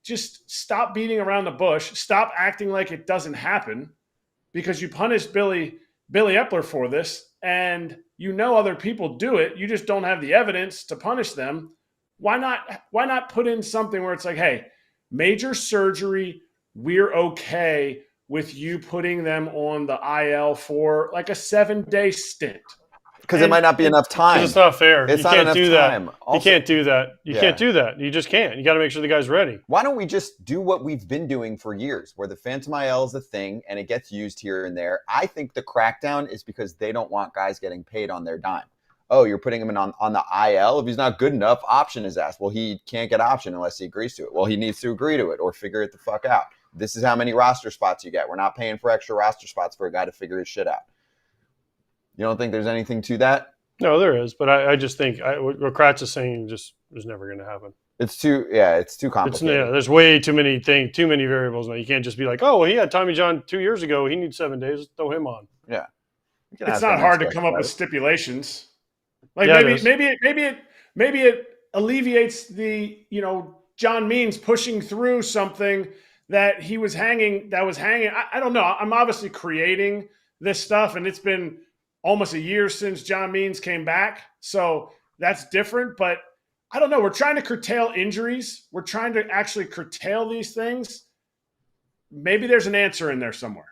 just stop beating around the bush, stop acting like it doesn't happen, because you punished Billy Epler for this, and other people do it. You just don't have the evidence to punish them. Why not put in something where it's like, hey, major surgery, we're okay with you putting them on the IL for like a 7-day stint.
Because it might not be enough time.
It's not fair.
It's
you
not
can't
enough
do
time.
that.
Also,
you can't do that. You can't do that. You just can't. You got to make sure the guy's ready.
Why don't we just do what we've been doing for years, where the phantom IL is a thing and it gets used here and there? I think the crackdown is because they don't want guys getting paid on their dime. Oh, you're putting him on the IL. If he's not good enough, option is asked. Well, he can't get option unless he agrees to it. Well, he needs to agree to it or figure it the fuck out. This is how many roster spots you get. We're not paying for extra roster spots for a guy to figure his shit out. You don't think there's anything to that?
No, there is, but I just think what Kratz is saying just is never going to happen.
It's too complicated.
There's way too many variables now. You can't just be like, oh, well, he had Tommy John 2 years ago. He needs 7 days. Let's throw him on.
Yeah,
it's not hard to come up with stipulations. Like
yeah,
maybe it alleviates the John Means pushing through something that was hanging. I don't know. I'm obviously creating this stuff, and it's been almost a year since John Means came back. So that's different, but I don't know. We're trying to curtail injuries. We're trying to actually curtail these things. Maybe there's an answer in there somewhere.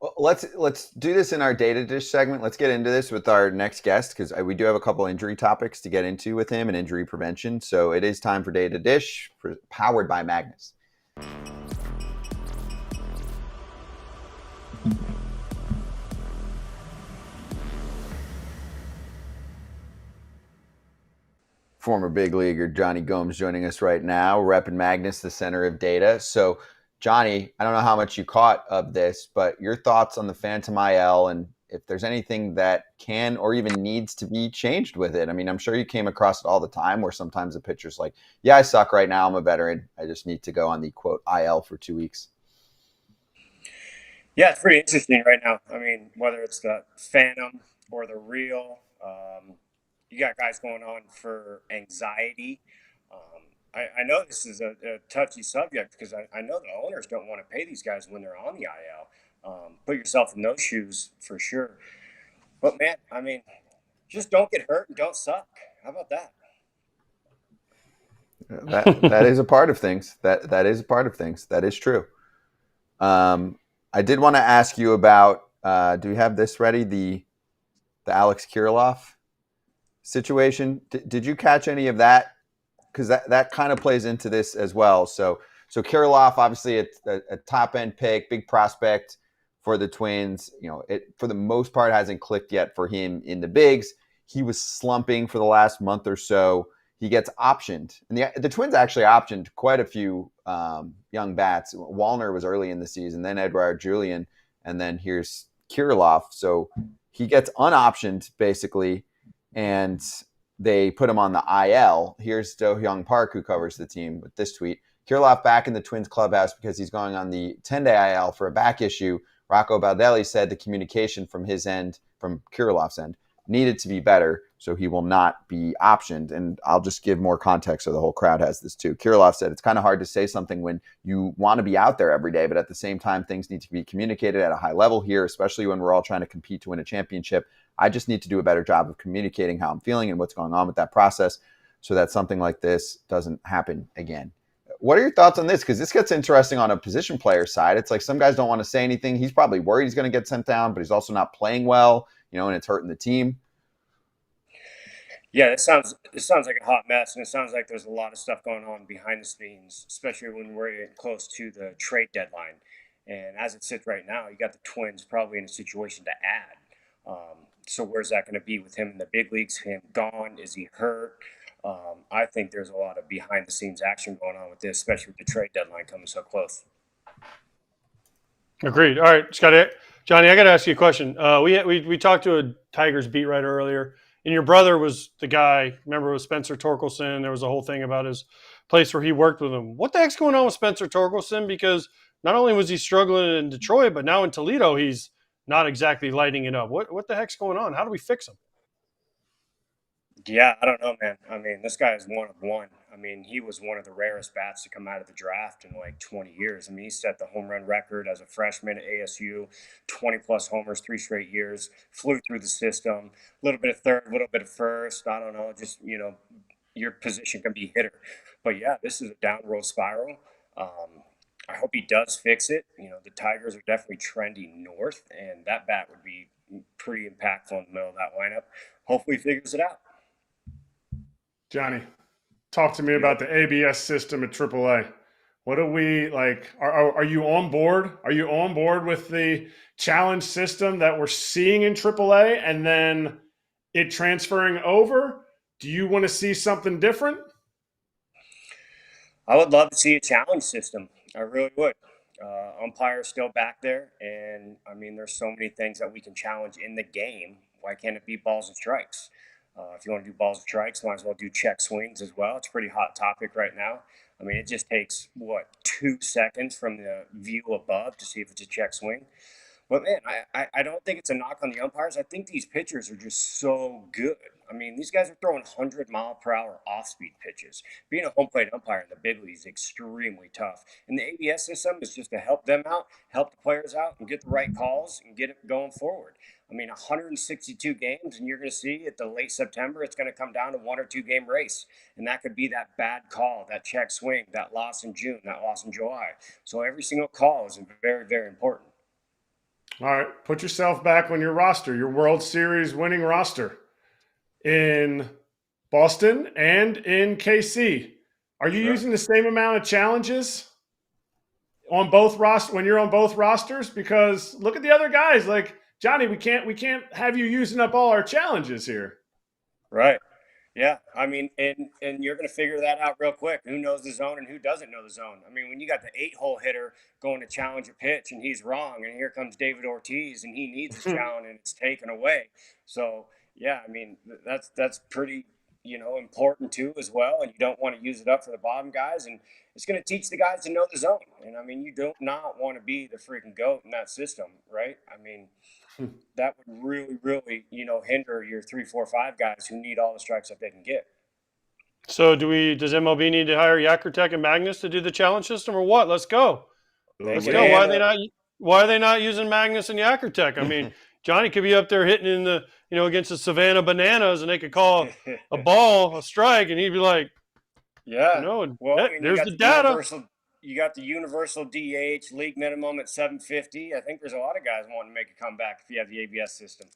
Well, let's do this in our Data Dish segment. Let's get into this with our next guest, because we do have a couple injury topics to get into with him and injury prevention. So it is time for Data Dish, powered by Magnus. Former big leaguer Jonny Gomes joining us right now, repping Magnus, the center of data. So, Johnny, I don't know how much you caught of this, but your thoughts on the Phantom IL and if there's anything that can or even needs to be changed with it. I mean, I'm sure you came across it all the time where sometimes a pitcher's like, yeah, I suck right now. I'm a veteran. I just need to go on the, quote, IL for 2 weeks.
Yeah, it's pretty interesting right now. I mean, whether it's the Phantom or the real, you got guys going on for anxiety. I know this is a touchy subject because I know the owners don't want to pay these guys when they're on the IL. Put yourself in those shoes for sure. But, man, I mean, just don't get hurt and don't suck. How about that?
That is a part of things. That is a part of things. That is true. I did want to ask you about, do we have this ready? The Alex Kirilloff situation. Did you catch any of that? Because that kind of plays into this as well. So Kirilloff, obviously a top end pick, big prospect for the Twins. You know, it for the most part hasn't clicked yet for him in the bigs. He was slumping for the last month or so. He gets optioned, and the Twins actually optioned quite a few young bats. Wallner was early in the season, then Edouard Julien, and then here's Kirilloff. So he gets unoptioned basically, and they put him on the IL. Here's Do-Hyung Park, who covers the team, with this tweet. Kirilloff back in the Twins clubhouse because he's going on the 10-day IL for a back issue. Rocco Baldelli said the communication from his end, from Kirilloff's end, needed to be better, so he will not be optioned. And I'll just give more context so the whole crowd has this too. Kirilloff said, it's kind of hard to say something when you want to be out there every day, but at the same time, things need to be communicated at a high level here, especially when we're all trying to compete to win a championship. I just need to do a better job of communicating how I'm feeling and what's going on with that process so that something like this doesn't happen again. What are your thoughts on this? Because this gets interesting on a position player side. It's like some guys don't want to say anything. He's probably worried he's going to get sent down, but he's also not playing well, and it's hurting the team.
Yeah, it sounds like a hot mess, and it sounds like there's a lot of stuff going on behind the scenes, especially when we're getting close to the trade deadline. And as it sits right now, you got the Twins probably in a situation to add. So where's that going to be with him in the big leagues? Him gone? Is he hurt? I think there's a lot of behind-the-scenes action going on with this, especially with the trade deadline coming so close.
Agreed. All right, Scotty. Johnny, I got to ask you a question. We talked to a Tigers beat writer earlier, and your brother was the guy. Remember, it was Spencer Torkelson. There was a whole thing about his place where he worked with him. What the heck's going on with Spencer Torkelson? Because not only was he struggling in Detroit, but now in Toledo, he's not exactly lighting it up. What the heck's going on? How do we fix him?
Yeah, I don't know, man. I mean, this guy is one of one. I mean, he was one of the rarest bats to come out of the draft in like 20 years. I mean, he set the home run record as a freshman at ASU, 20 plus homers, 3 straight years, flew through the system, a little bit of third, a little bit of first. I don't know, just, your position can be hitter. But yeah, this is a downward spiral. I hope he does fix it. The Tigers are definitely trending north, and that bat would be pretty impactful in the middle of that lineup. Hopefully he figures it out.
Johnny, talk to me about the ABS system at AAA. What do we like? Are you on board? Are you on board with the challenge system that we're seeing in AAA and then it transferring over? Do you want to see something different?
I would love to see a challenge system. I really would. Umpire's still back there, and I mean, there's so many things that we can challenge in the game. Why can't it be balls and strikes? If you want to do balls and strikes, might as well do check swings as well. It's a pretty hot topic right now. I mean, it just takes 2 seconds from the view above to see if it's a check swing. But man, I don't think it's a knock on the umpires. I think these pitchers are just so good. I mean, these guys are throwing 100-mile-per-hour off-speed pitches. Being a home plate umpire in the big leagues is extremely tough. And the ABS system is just to help them out, help the players out, and get the right calls and get it going forward. I mean, 162 games, and you're going to see at the late September, it's going to come down to 1 or 2 game race. And that could be that bad call, that check swing, that loss in June, that loss in July. So every single call is very, very important.
All right, put yourself back on your roster, your World Series winning roster in Boston and in KC. Are you using the same amount of challenges on both when you're on both rosters? Because look at the other guys. Like Johnny, we can't have you using up all our challenges here.
Right. Yeah, I mean, and you're going to figure that out real quick. Who knows the zone and who doesn't know the zone? I mean, when you got the 8-hole hitter going to challenge a pitch and he's wrong, and here comes David Ortiz and he needs his challenge and it's taken away. So, yeah, I mean, that's pretty, important too as well. And you don't want to use it up for the bottom guys. And it's going to teach the guys to know the zone. And I mean, you don't not want to be the freaking GOAT in that system, right? I mean, that would really, really, hinder your 3, 4, 5 guys who need all the strikes that they can get.
So does MLB need to hire Yakertek and Magnus to do the challenge system or what? Let's go. Let's go. Why are they not using Magnus and Yakertek? I mean, Johnny could be up there hitting in the, against the Savannah Bananas and they could call a ball a strike and he'd be like,
yeah,
there's the data.
You got the universal DH, league minimum at 750. I think there's a lot of guys wanting to make a comeback if you have the ABS system.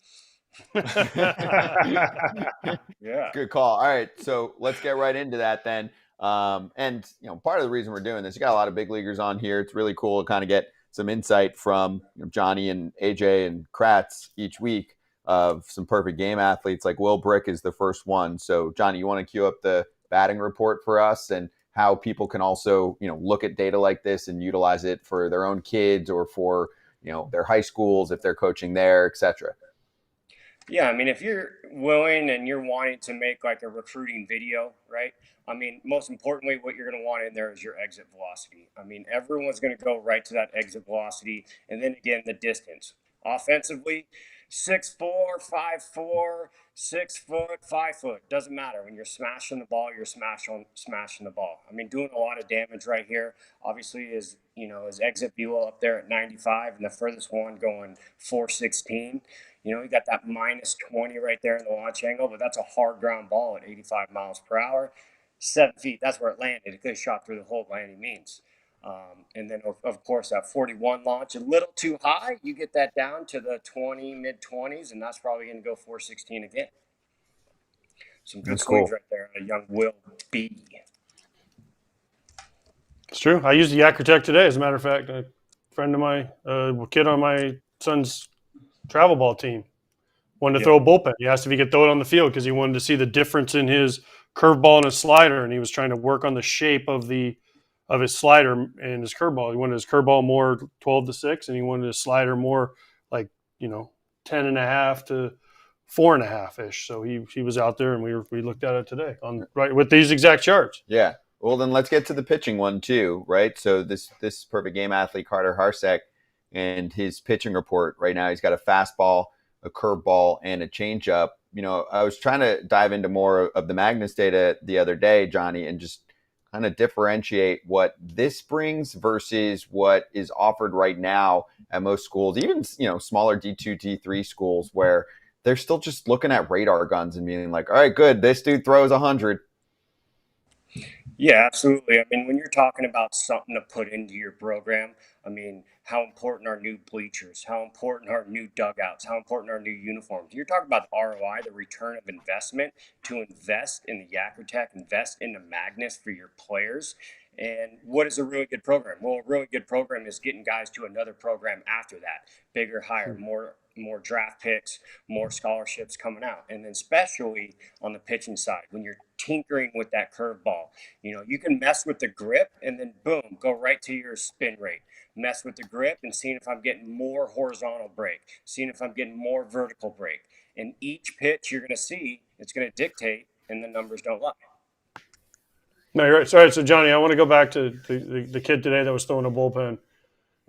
Yeah. Good call. All right. So let's get right into that then. And, part of the reason we're doing this, you got a lot of big leaguers on here. It's really cool to kind of get some insight from Johnny and AJ and Kratz each week of some perfect game athletes. Like Will Brick is the first one. So, Johnny, you want to cue up the batting report for us and how people can also, look at data like this and utilize it for their own kids or for, their high schools if they're coaching there, et cetera.
Yeah, I mean, if you're willing and you're wanting to make like a recruiting video, right? I mean, most importantly, what you're going to want in there is your exit velocity. I mean, everyone's going to go right to that exit velocity. And then again, the distance. Offensively, 6'4", 5'4", 6 foot, 5 foot. Doesn't matter. When you're smashing the ball, you're smashing the ball. I mean, doing a lot of damage right here. Obviously, is his exit velo up there at 95, and the furthest one going 416. You got that minus 20 right there in the launch angle, but that's a hard ground ball at 85 miles per hour. 7 feet, that's where it landed. It could have shot through the hole by any means. And then, of course, that 41 launch, a little too high. You get that down to the mid-20s, and that's probably going to go 416 again. Some good swings right there. A young Will B.
It's true. I used the Yakertek today, as a matter of fact. A friend of mine, a kid on my son's travel ball team, wanted to throw a bullpen. He asked if he could throw it on the field because he wanted to see the difference in his curveball and his slider, and he was trying to work on the shape of his slider and his curveball. He wanted his curveball more 12-6, and he wanted his slider more like 10.5 to 4.5-ish. So he was out there, and we looked at it today right with these exact charts.
Yeah. Well, then let's get to the pitching one too, right? So this perfect game athlete, Carter Harsek, and his pitching report right now. He's got a fastball, a curveball, and a changeup. You know, I was trying to dive into more of the Magnus data the other day, Johnny, and just kind of differentiate what this brings versus what is offered right now at most schools, even, you know, smaller D2, D3 schools, where they're still just looking at radar guns and being like, all right, good, this dude throws 100.
Yeah, absolutely. I mean, when you're talking about something to put into your program, I mean, how important are new bleachers? How important are new dugouts? How important are new uniforms? You're talking about the ROI, the return of investment, to invest in the Yakutech, invest in the Magnus for your players. And what is a really good program? Well, a really good program is getting guys to another program after that, bigger, higher, more draft picks, more scholarships coming out. And then especially on the pitching side, when you're tinkering with that curveball, you know, you can mess with the grip and then boom, go right to your spin rate. Mess with the grip and seeing if I'm getting more horizontal break, seeing if I'm getting more vertical break. And each pitch you're going to see, it's going to dictate, and the numbers don't lie.
No, you're right. Sorry, so Johnny, I want to go back to the kid today that was throwing a bullpen.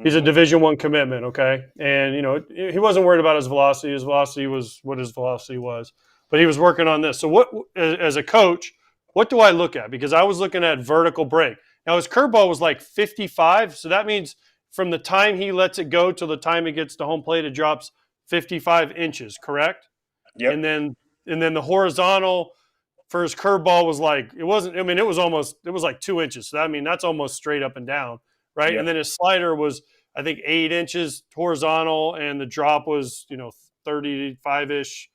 He's a Division I commitment, okay? And, you know, he wasn't worried about his velocity. His velocity was what his velocity was. But he was working on this. So what, as a coach, what do I look at? Because I was looking at vertical break. Now, his curveball was like 55. So that means from the time he lets it go till the time it gets to home plate, it drops 55 inches, correct?
Yep.
And then the horizontal for his curveball was like, it was like 2 inches. So that, that's almost straight up and down, right?
Yep.
And then his slider was, I think, 8 inches horizontal, and the drop was, 35-ish.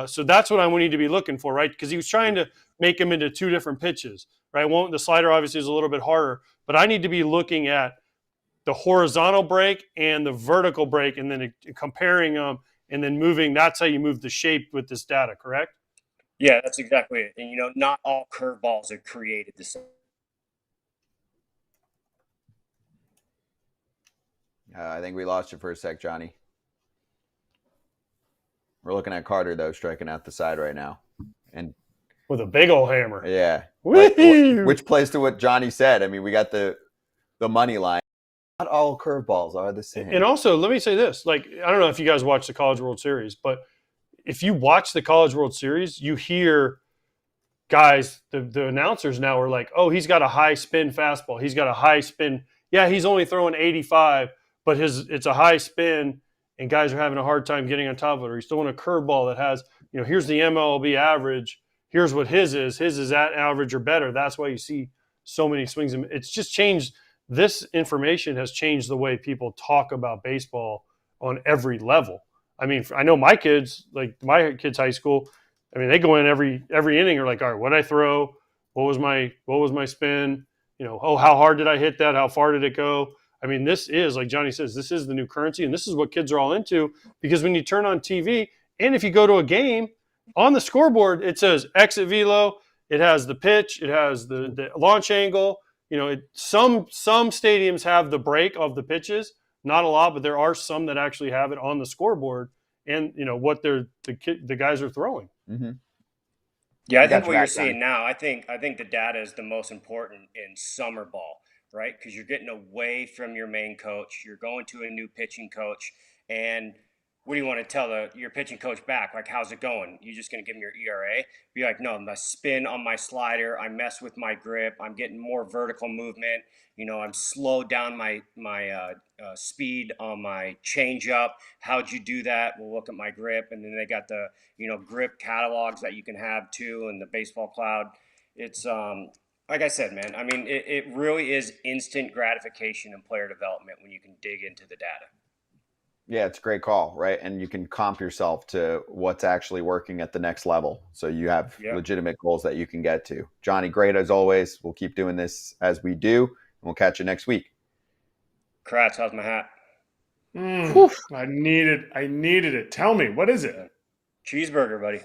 So that's what I need to be looking for, right? Because he was trying to make him into two different pitches, right? The slider obviously is a little bit harder, but I need to be looking at the horizontal break and the vertical break, and then comparing them, and then moving. That's how you move the shape with this data, correct?
Yeah, that's exactly it. And, not all curveballs are created the same.
I think we lost you for a sec, Johnny. We're looking at Carter, though, striking out the side right now. And
with a big old hammer.
Yeah. Which plays to what Johnny said. We got the money line. Not all curveballs are the same.
And also, let me say this. I don't know if you guys watch the College World Series, but if you watch the College World Series, you hear guys, the announcers now are like, oh, he's got a high spin fastball. He's got a high spin. Yeah, he's only throwing 85, but it's a high spin, and guys are having a hard time getting on top of it. Or he's throwing a curveball that has, here's the MLB average. Here's what his is. His is at average or better. That's why you see so many swings. It's just changed. This information has changed the way people talk about baseball on every level. I know my kids, my kids' high school, they go in every inning are like, all right, what did I throw? What was my spin? How hard did I hit that? How far did it go? This is, like Johnny says, this is the new currency, and this is what kids are all into, because when you turn on TV, and if you go to a game, on the scoreboard, it says exit velo, it has the pitch, it has the launch angle. Some stadiums have the break of the pitches, not a lot, but there are some that actually have it on the scoreboard, and what the guys are throwing.
Mm-hmm.
Yeah, I think what you're seeing now, I think the data is the most important in summer ball, right? Because you're getting away from your main coach, you're going to a new pitching coach, and what do you want to tell your pitching coach back? Like, how's it going? You just going to give him your ERA? Be like, no, my spin on my slider, I mess with my grip, I'm getting more vertical movement. I'm slowed down my speed on my changeup. How'd you do that? We'll look at my grip, and then they got the grip catalogs that you can have too, and the baseball cloud. It's like I said, man. It really is instant gratification in player development when you can dig into the data.
Yeah, it's a great call, right? And you can comp yourself to what's actually working at the next level. So you have legitimate goals that you can get to. Johnny, great as always. We'll keep doing this as we do. And we'll catch you next week.
Kratz, how's my hat?
I needed it. Tell me, what is it?
Cheeseburger, buddy.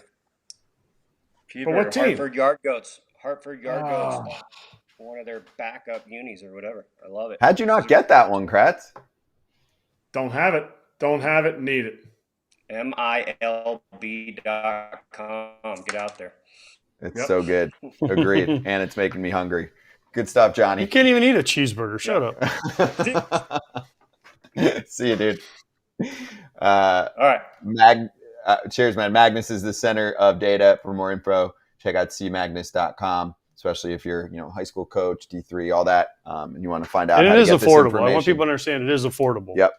Cheeseburger.
For what team?
Hartford Yard Goats. Goats. One of their backup unis or whatever. I love it.
How'd you not get that one, Kratz?
Don't have it. Need it.
MILB.com. Get out there.
It's so good. Agreed. And it's making me hungry. Good stuff, Johnny.
You can't even eat a cheeseburger. Shut up.
See you, dude.
All right.
Cheers, man. Magnus is the center of data. For more info, check out cmagnus.com, especially if you're, high school coach, D3, all that, and you want to find out
And
how
it
to
is
get this
affordable. I
information.
want people to understand it is affordable.
Yep.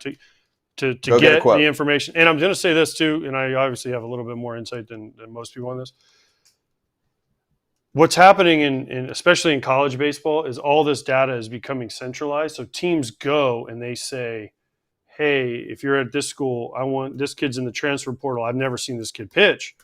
To
Go
get
a quote.
the information. And I'm going to say this too, and I obviously have a little bit more insight than most people on this. What's happening in especially in college baseball is all this data is becoming centralized. So teams go and they say, hey, if you're at this school, I want this kid's in the transfer portal. I've never seen this kid pitch,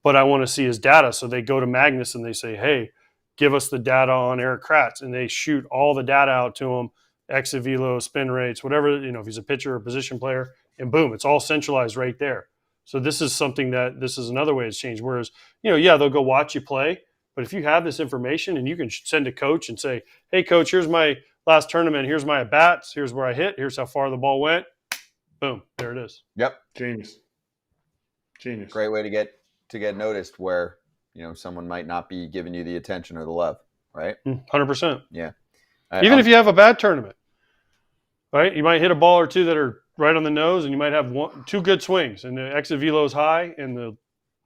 but I want to see his data. So they go to Magnus and they say, hey, give us the data on Eric Kratz. And they shoot all the data out to him, exit velo, spin rates, whatever, if he's a pitcher or position player, and boom, it's all centralized right there. So this is something this is another way it's changed. Whereas, they'll go watch you play. But if you have this information and you can send a coach and say, hey, coach, here's my last tournament. Here's my at-bats. Here's where I hit. Here's how far the ball went. Boom. There it is.
Yep.
Genius.
Great way to get noticed where, someone might not be giving you the attention or the love, right?
100%.
Yeah.
Even if you have a bad tournament, right? You might hit a ball or two that are right on the nose and you might have two good swings and the exit velo is high and the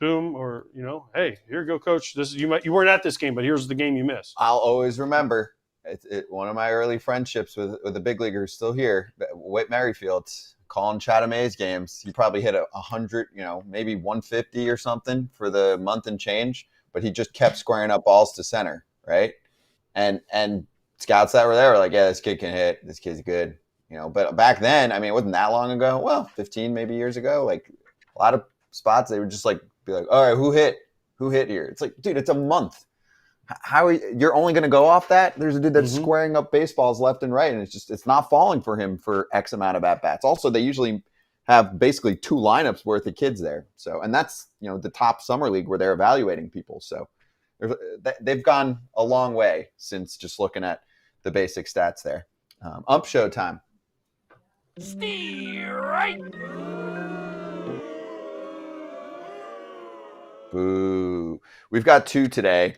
boom, or hey, here you go, coach. This is you weren't at this game, but here's the game you missed.
I'll always remember one of my early friendships with a big leaguer who's still here, Whit Merrifield, calling Chatham A's games. He probably hit 100, maybe 150 or something for the month and change, but he just kept squaring up balls to center, right? And scouts that were there were like, yeah, this kid can hit. This kid's good, But back then, it wasn't that long ago. Well, 15 maybe years ago. Like a lot of spots, they would just be like, all right, who hit here? It's like, dude, it's a month. How you're only going to go off that? There's a dude that's squaring up baseballs left and right, and it's not falling for him for X amount of at bats. Also, they usually have basically 2 lineups worth of kids there. So, and that's the top summer league where they're evaluating people. So, they've gone a long way since just looking at the basic stats there. Ump Show time.
Steer right.
Boo. We've got 2 today.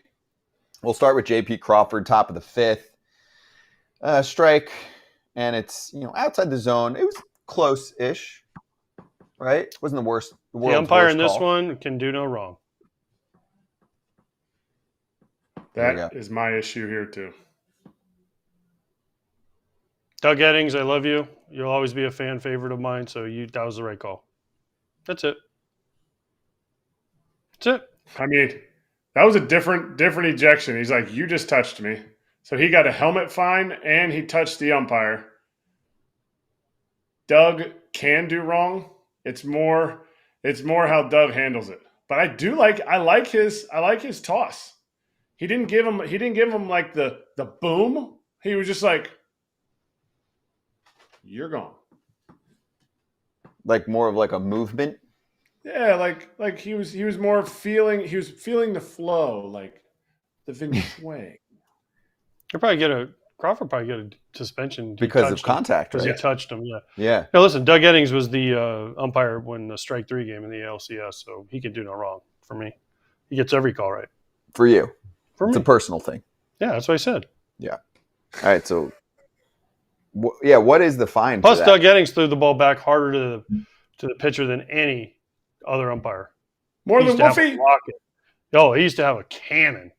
We'll start with JP Crawford, top of the 5th. Strike, and it's, outside the zone. It was close-ish, right? It wasn't the worst.
The umpire in this one can do no wrong.
That is my issue here, too.
Doug Eddings, I love you. You'll always be a fan favorite of mine, so that was the right call. That's it. That's it.
That was a different ejection. He's like, you just touched me. So he got a helmet fine and he touched the umpire. Doug can do wrong. It's more how Doug handles it. But I like his toss. He didn't give him like the boom. He was just like, you're gone.
Like more of like a movement.
Yeah, like he was more feeling the flow, like the Vinny swing.
Crawford probably get a suspension
because of contact,
because
right?
he touched him. Yeah.
Yeah.
Now listen, Doug Eddings was the umpire when the strike 3 game in the ALCS, so he can do no wrong for me. He gets every call right.
For you. It's
me.
a personal thing.
Yeah, that's what I said.
Yeah. All right. So, what is the fine?
Plus, Doug Eddings threw the ball back harder to the pitcher than any other umpire.
More than Wolfie?
Oh, he used to have a cannon.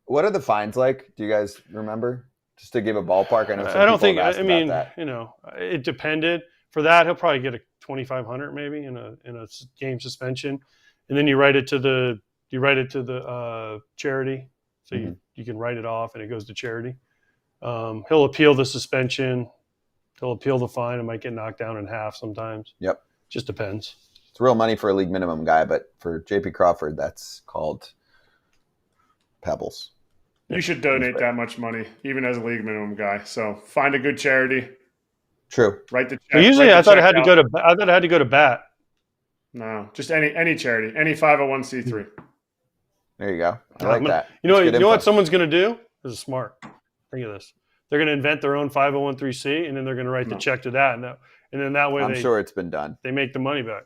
What are the fines like? Do you guys remember? Just to give a ballpark.
I don't think. I mean, it depended. For that, he'll probably get a $2,500 maybe in a game suspension, and then you write it to the charity, so you can write it off and it goes to charity. He'll appeal the suspension. He'll appeal the fine. It might get knocked down in half sometimes.
Yep.
Just depends.
It's real money for a league minimum guy, but for JP Crawford, that's called pebbles.
You should donate that much money, even as a league minimum guy. So find a good charity.
True.
Write the check.
But usually, I thought it had to go to bat.
No, just any charity, any 501c3.
There you go. I like that.
You know what someone's going to do? This is smart. Think of this. They're going to invent their own 501c, and then they're going to write the check to that, and then that way
I'm sure it's been done.
They make the money back.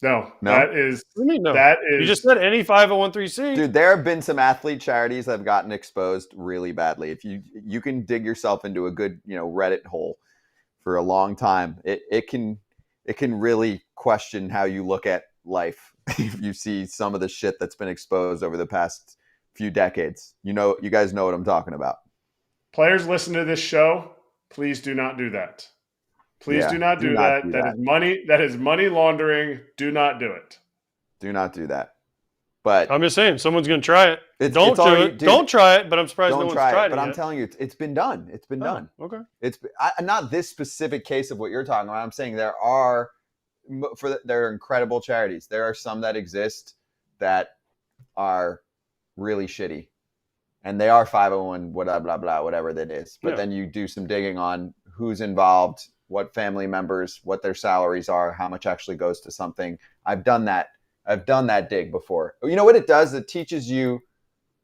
No, that is.
What do you mean no?
That is.
You just said any 501c.
Dude, there have been some athlete charities that have gotten exposed really badly. If you can dig yourself into a good Reddit hole, for a long time, it can really question how you look at life if you see some of the shit that's been exposed over the past few decades. You guys know what I'm talking about.
Players listen to this show. Please do not do that. Please do not do that. That is money. That is money laundering. Do not do it.
Do not do that. But
I'm just saying, someone's going to try it. Don't do it.
Dude,
don't try it. But I'm surprised no one's tried it.
But I'm
yet.
telling you, it's been done. It's been done.
Okay.
Not this specific case of what you're talking about. I'm saying there are incredible charities. There are some that exist that are really shitty, and they are 501 whatever that is. But then you do some digging on who's involved, what family members, what their salaries are, how much actually goes to something. I've done that dig before. You know what it does? It teaches you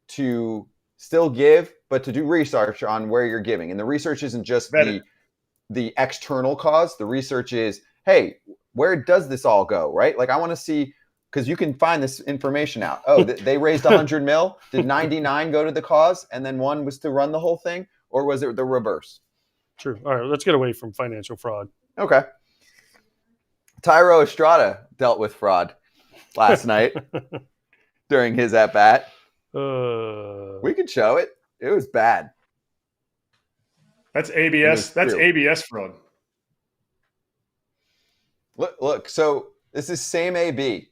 to still give, but to do research on where you're giving. And the research isn't just the external cause. The research is, hey, where does this all go, right? Like I want to see, because you can find this information out. Oh, they raised 100 mil. Did 99 go to the cause, and then 1 was to run the whole thing, or was it the reverse?
True. All right, let's get away from financial fraud.
Okay. Tyro Estrada dealt with fraud last night during his at-bat. We could show it. It was bad.
That's ABS. That's ABS fraud.
Look. So this is same AB.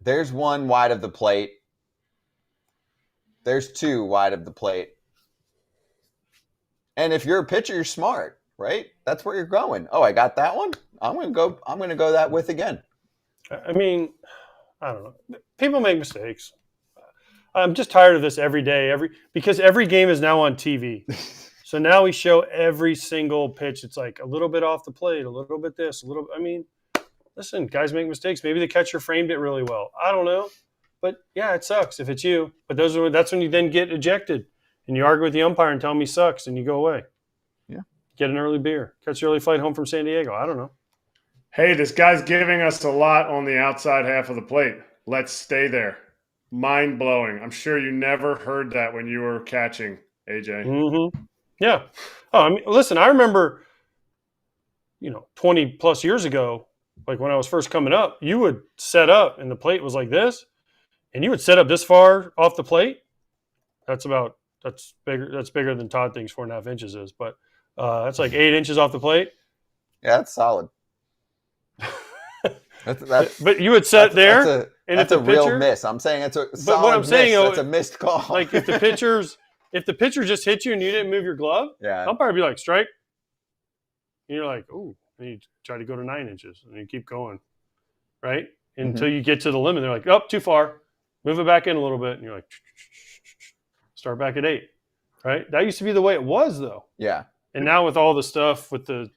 There's 1 wide of the plate. There's 2 wide of the plate. And if you're a pitcher, you're smart, right? That's where you're going. Oh, I got that one. I'm gonna go that width again.
I mean, I don't know. People make mistakes. I'm just tired of this every day. Because every game is now on TV. So now we show every single pitch. It's like a little bit off the plate, a little bit this, a little. I mean, listen, guys make mistakes. Maybe the catcher framed it really well. I don't know, but yeah, it sucks if it's you. But that's when you then get ejected, and you argue with the umpire and tell him he sucks, and you go away.
Yeah,
get an early beer, catch the early flight home from San Diego. I don't know.
Hey, this guy's giving us a lot on the outside half of the plate. Let's stay there. Mind blowing. I'm sure you never heard that when you were catching, AJ.
Mm-hmm. Yeah. Oh, I mean, listen, I remember, 20 plus years ago, like when I was first coming up, you would set up and the plate was like this, and you would set up this far off the plate. That's bigger. That's bigger than Todd thinks 4.5 inches is, but that's like 8 inches off the plate.
Yeah, that's solid. That's
but you would set there.
That's a real miss. I'm saying it's a solid
what I'm saying,
miss. That's a missed call.
Like if the pitcher just hit you and you didn't move your glove, umpire would be like, strike. And you're like, ooh. And you try to go to 9 inches and you keep going, right? Until you get to the limit. They're like, oh, too far. Move it back in a little bit. And you're like, start back at 8, right? That used to be the way it was, though.
Yeah.
And now with all the stuff with the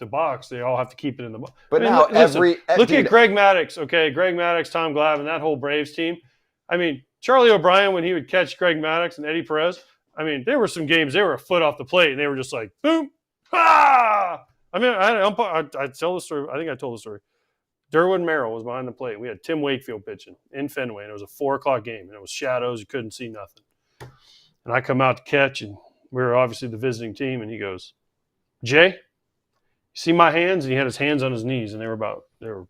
box, they all have to keep it in the box.
But now
look at Greg Maddux, okay? Greg Maddux, Tom Glavine, that whole Braves team. I mean, Charlie O'Brien, when he would catch Greg Maddux and Eddie Perez, I mean, there were some games, they were a foot off the plate, and they were just like, boom, ah! I mean, I'd tell the story. I think I told the story. Derwin Merrill was behind the plate. We had Tim Wakefield pitching in Fenway, and it was a 4:00 game, and it was shadows. You couldn't see nothing. And I come out to catch, and we were obviously the visiting team, and he goes, Jay, you see my hands? And he had his hands on his knees, and they were,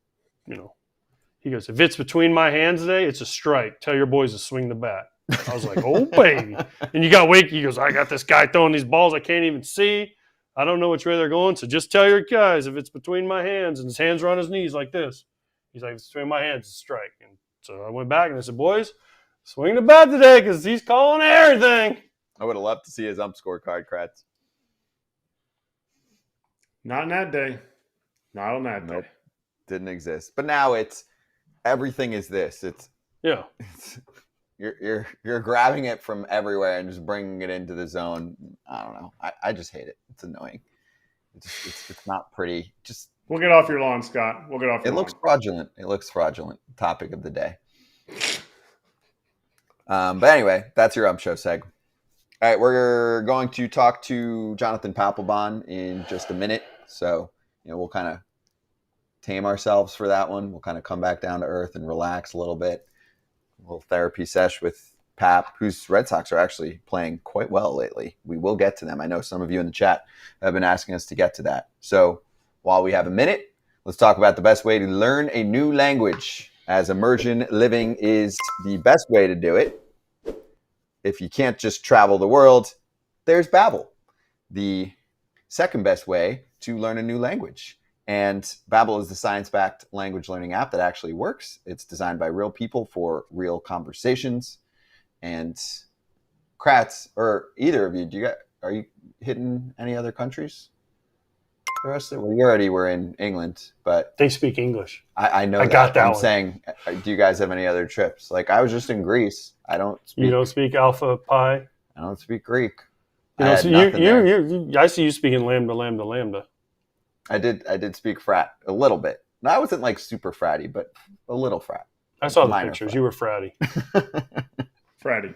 he goes, if it's between my hands today, it's a strike. Tell your boys to swing the bat. I was like, oh, baby. And you got Wake. He goes, I got this guy throwing these balls I can't even see. I don't know which way they're going, so just tell your guys if it's between my hands, and his hands are on his knees like this. He's like, if it's between my hands, it's a strike. And so I went back and I said, boys, swing the bat today because he's calling everything.
I would have loved to see his ump scorecard, Kratz.
Not in that day. Not on that day.
Didn't exist. But now everything is this. You're grabbing it from everywhere and just bringing it into the zone. I don't know. I just hate it. It's annoying. It's not pretty.
We'll get off your lawn, Scott. We'll get off your lawn.
It looks fraudulent. It looks fraudulent. Topic of the day. But anyway, that's your Ump Show seg. All right, we're going to talk to Jonathan Papelbon in just a minute. So, we'll kind of tame ourselves for that one. We'll kind of come back down to earth and relax a little bit. A little therapy sesh with Pap, whose Red Sox are actually playing quite well lately. We will get to them. I know some of you in the chat have been asking us to get to that. So while we have a minute, let's talk about the best way to learn a new language, as immersion living is the best way to do it. If you can't just travel the world, there's Babbel, the second best way to learn a new language. And Babbel is the science-backed language learning app that actually works. It's designed by real people for real conversations. And Kratz, or either of you, are you hitting any other countries? The rest of we already were in England, but
They speak English.
I know
I
that.
got that
I'm
one.
saying, do you guys have any other trips? Like, I was just in Greece. I don't speak.
You don't speak Alpha Pi.
I don't speak Greek.
You
I
know,
had
so
nothing there.
I see you speaking lambda.
I did speak frat a little bit. No, I wasn't like super fratty, but a little frat.
I saw the
Minor
pictures.
frat.
You were fratty.
Freddie.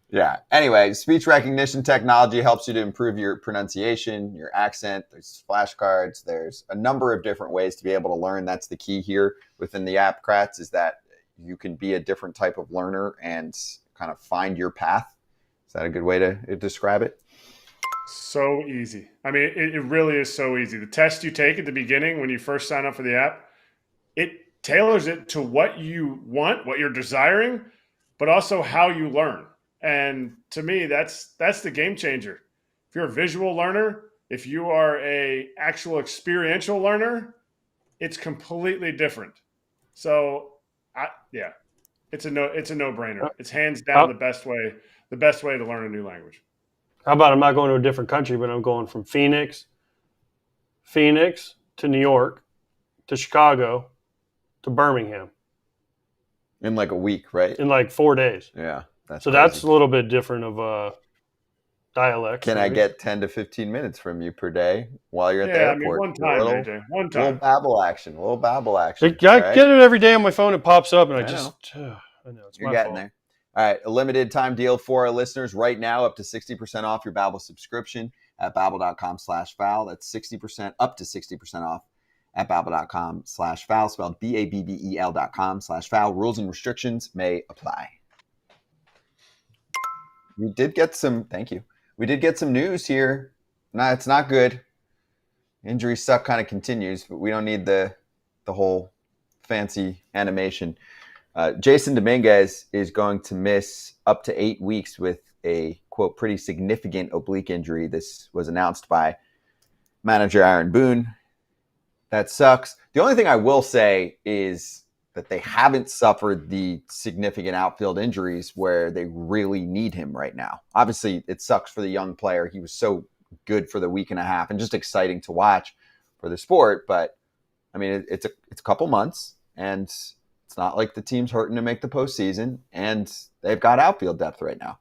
Yeah. Anyway, speech recognition technology helps you to improve your pronunciation, your accent. There's flashcards. There's a number of different ways to be able to learn. That's the key here within the app, Kratz, is that you can be a different type of learner and kind of find your path. Is that a good way to describe it?
So easy. I mean, it really is so easy. The test you take at the beginning when you first sign up for the app, it tailors it to what you want, what you're desiring, but also how you learn. And to me, that's the game changer. If you're a visual learner, if you are a actual experiential learner, it's completely different. So, it's a no-brainer. It's hands down the best way to learn a new language.
How about I'm not going to a different country, but I'm going from Phoenix to New York to Chicago to Birmingham
In like a week, right?
in like 4 days.
Yeah. That's
a little bit different of dialect.
Can I get 10 to 15 minutes from you per day while you're at the
Yeah, I mean,
airport?
one time, AJ. One
Little
time.
Babbel action.
I get it every day on my phone. It pops up, and I know it's
You're
my
getting
fault.
there. All right, a limited time deal for our listeners right now, up to 60% off your Babbel subscription at babbel.com/foul. That's 60% up to 60% off at babbel.com/foul, spelled BABBEL.com/foul. Rules and restrictions may apply. We did get some news here. No, it's not good. Injury suck kind of continues, but we don't need the whole fancy animation. Jason Dominguez is going to miss up to 8 weeks with a, quote, pretty significant oblique injury. This was announced by manager Aaron Boone. That sucks. The only thing I will say is that they haven't suffered the significant outfield injuries where they really need him right now. Obviously, it sucks for the young player. He was so good for the week and a half and just exciting to watch for the sport. But, I mean, it's a couple months, and it's not like the team's hurting to make the postseason, and they've got outfield depth right now.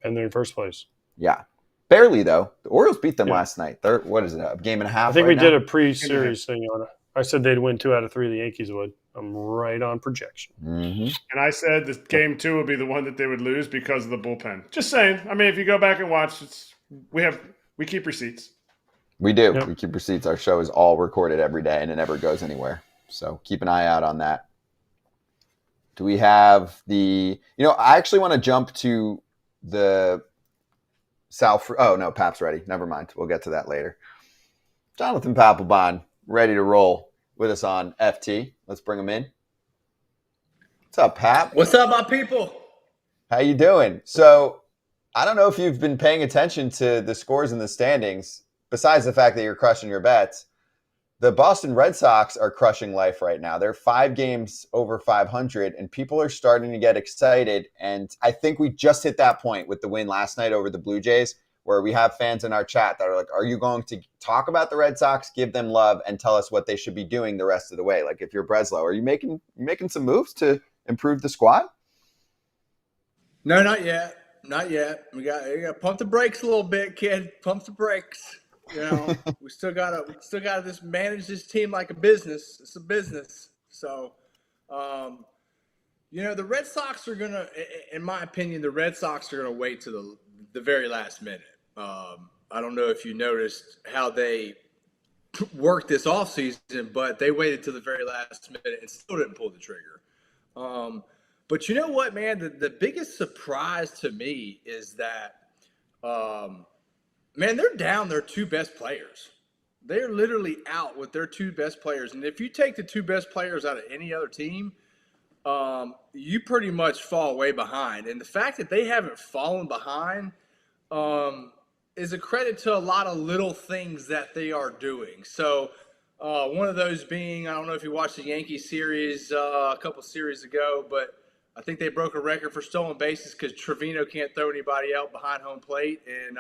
And they're in first place.
Yeah. Barely, though. The Orioles beat them last night. What is it, a game and a half?
I think
right
we did
now?
a pre-series thing on it. I said they'd win 2 out of 3. The Yankees would. I'm right on projection.
Mm-hmm.
And I said that game 2 would be the one that they would lose because of the bullpen. Just saying. I mean, if you go back and watch, we keep receipts.
We do.
Yep.
We keep receipts. Our show is all recorded every day, and it never goes anywhere. So keep an eye out on that. Do we have I actually want to jump to the South. Oh, no, Pap's ready. Never mind. We'll get to that later. Jonathan Papelbon, ready to roll with us on FT. Let's bring him in. What's up, Pap?
What's up, my people?
How you doing? So I don't know if you've been paying attention to the scores in the standings, besides the fact that you're crushing your bets. The Boston Red Sox are crushing life right now. They're 5 games over 500, and people are starting to get excited. And I think we just hit that point with the win last night over the Blue Jays, where we have fans in our chat that are like, are you going to talk about the Red Sox, give them love, and tell us what they should be doing the rest of the way? Like, if you're Breslow, are you making some moves to improve the squad?
No, not yet. Not yet. We got to pump the brakes a little bit, kid. Pump the brakes. You know, we still gotta just manage this team like a business. It's a business. So, the Red Sox are gonna, in my opinion, the Red Sox are gonna wait to the very last minute. I don't know if you noticed how they worked this offseason, but they waited to the very last minute and still didn't pull the trigger. But you know what, man? The biggest surprise to me is that, man, they're down their two best players. They're literally out with their two best players. And if you take the two best players out of any other team, you pretty much fall way behind. And the fact that they haven't fallen behind is a credit to a lot of little things that they are doing. So one of those being, I don't know if you watched the Yankees series a couple series ago, but I think they broke a record for stolen bases because Trevino can't throw anybody out behind home plate, and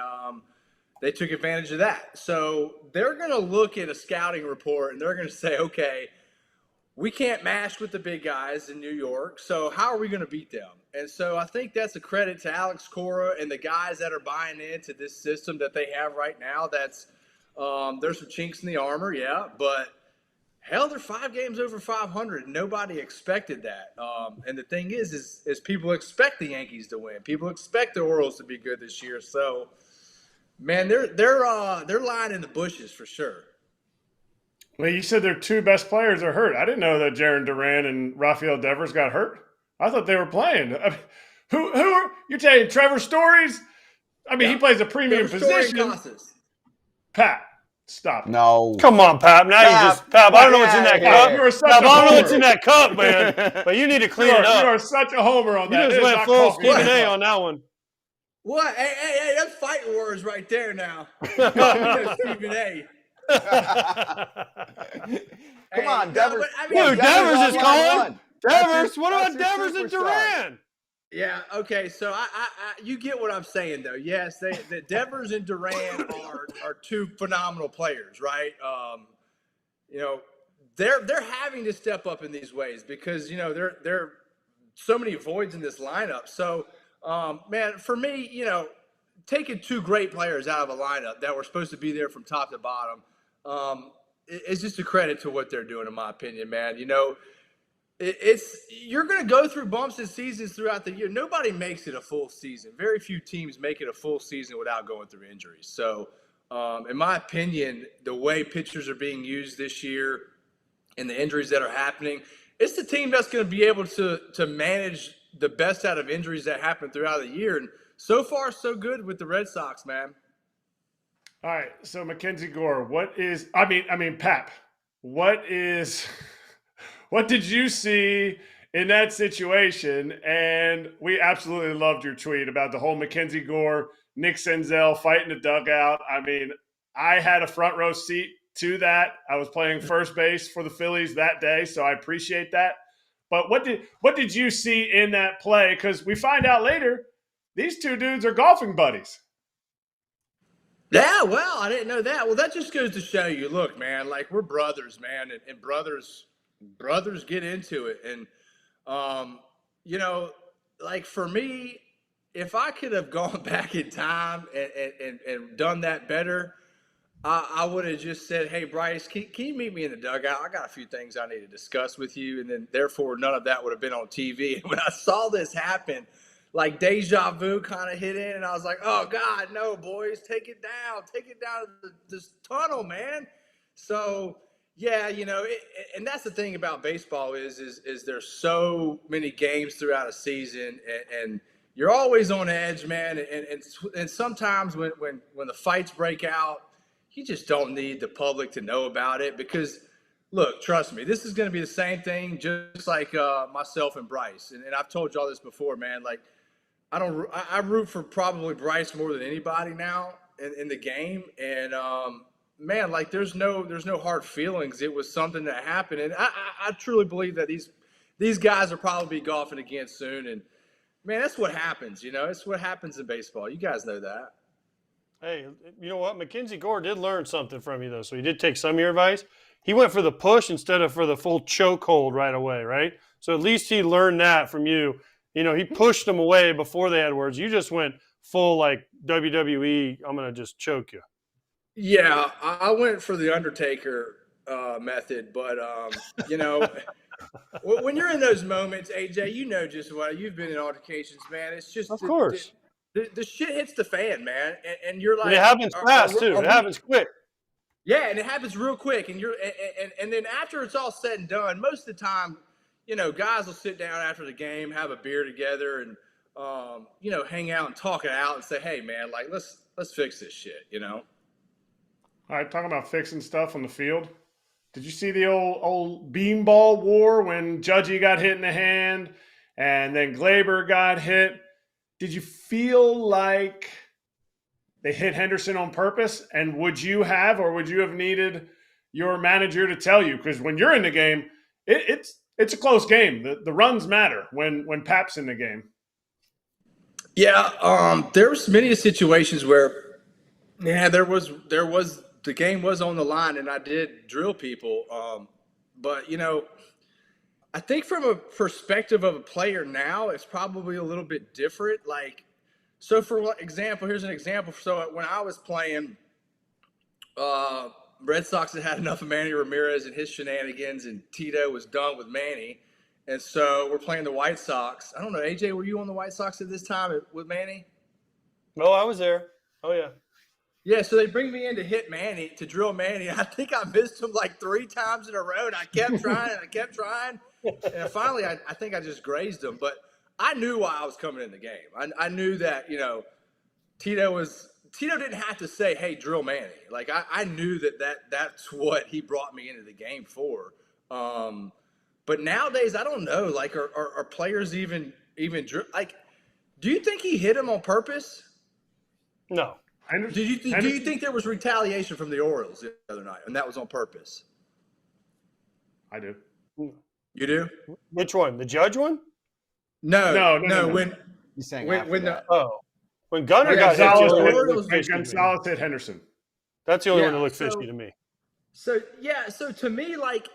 they took advantage of that. So they're going to look at a scouting report, and they're going to say, okay, we can't match with the big guys in New York, so how are we going to beat them? And so I think that's a credit to Alex Cora and the guys that are buying into this system that they have right now. That's there's some chinks in the armor, yeah, but hell, they're 5 games over 500. Nobody expected that. And the thing is people expect the Yankees to win. People expect the Orioles to be good this year. So, man, they're lying in the bushes for sure.
Well, you said their two best players are hurt. I didn't know that Jarren Duran and Rafael Devers got hurt. I thought they were playing. I mean, who are you telling Trevor Stories? I mean, he plays a premium position. Pat, stop it.
No.
Come on, Pap. Now you just Pap. I don't know what's in that cup.
You are such
Pap,
a
I don't know
homer.
what's in that cup, man. But you need to clean it up.
You are such a homer on
You
that.
just went full Stephen A on that one.
What? Hey, that's fighting words right there now. Stephen A.
Come on, Devers.
Dude, Devers is calling. Devers. What
that's
about
your
Devers and
superstar.
Duran?
Yeah. Okay. So I you get what I'm saying though. Yes, the Devers and Duran are two phenomenal players, right? You know, they're having to step up in these ways because you know they're so many voids in this lineup. So, man, for me, you know, taking two great players out of a lineup that were supposed to be there from top to bottom, it's just a credit to what they're doing, in my opinion, man. You know, you're going to go through bumps and seasons throughout the year. Nobody makes it a full season. Very few teams make it a full season without going through injuries. So, in my opinion, the way pitchers are being used this year and the injuries that are happening, it's the team that's going to be able to manage the best out of injuries that happen throughout the year. And so far, so good with the Red Sox, man.
All right. So Mackenzie Gore, Pap, what did you see in that situation? And we absolutely loved your tweet about the whole Mackenzie Gore, Nick Senzel fight in the dugout. I mean, I had a front row seat to that. I was playing first base for the Phillies that day, so I appreciate that. But what did you see in that play? Because we find out later, these two dudes are golfing buddies.
Yeah, well, I didn't know that. Well, that just goes to show you, look, man, like we're brothers, man, and brothers get into it. And, you know, like for me, if I could have gone back in time and done that better, I would have just said, hey, Bryce, can you meet me in the dugout? I got a few things I need to discuss with you. And then therefore, none of that would have been on TV. And when I saw this happen, like deja vu kind of hit in, and I was like, oh, God, no, boys, take it down to this tunnel, man. So, yeah, you know, and that's the thing about baseball is there's so many games throughout a season, and you're always on edge, man. And sometimes when the fights break out, you just don't need the public to know about it because, look, trust me, this is going to be the same thing just like myself and Bryce. And I've told y'all this before, man. Like, I root for probably Bryce more than anybody now in the game. And, man, like there's no hard feelings. It was something that happened. And I truly believe that these guys will probably be golfing again soon. And, man, that's what happens, you know. It's what happens in baseball. You guys know that.
Hey, you know what? Mackenzie Gore did learn something from you, though. So he did take some of your advice. He went for the push instead of for the full chokehold right away, right? So at least he learned that from you. You know, he pushed them away before they had words. You just went full, like, WWE, I'm going to just choke you.
Yeah, I went for the Undertaker method. But, you know, when you're in those moments, AJ, you know just what. You've been in altercations, man. It's just –
Of course.
The shit hits the fan, man, and you're like,
and it happens fast too. It happens quick.
Yeah, and it happens real quick, and then after it's all said and done, most of the time, guys will sit down after the game, have a beer together, and hang out and talk it out and say, hey, man, like let's fix this shit,
All right, talking about fixing stuff on the field. Did you see the old beanball war when Judgy got hit in the hand and then Glaber got hit? Did you feel like they hit Henderson on purpose? And would you have needed your manager to tell you? Because when you're in the game, it's a close game. The runs matter when Pap's in the game.
Yeah, there was many situations where, there was the game was on the line, and I did drill people. But I think from a perspective of a player now, it's probably a little bit different. Like, so for example, here's an example. So when I was playing, Red Sox had enough of Manny Ramirez and his shenanigans, and Tito was done with Manny. And so we're playing the White Sox. I don't know, AJ, were you on the White Sox at this time with Manny?
No, I was there. Oh, yeah.
Yeah, so they bring me in to hit Manny, to drill Manny. I think I missed him like 3 times in a row, and I kept trying and I kept trying. And finally, I think I just grazed him. But I knew why I was coming in the game. I knew that, Tito didn't have to say, hey, drill Manny. Like, I knew that's what he brought me into the game for. But nowadays, I don't know. Like, are players even like? Do you think he hit him on purpose?
No.
Do you think there was retaliation from the Orioles the other night, and that was on purpose?
I do.
You do?
Which one? The Judge one?
No.
When he's saying
when Gunnar got hit,
Gonzalez hit Henderson.
That's the only one that looked fishy to me.
So to me, like,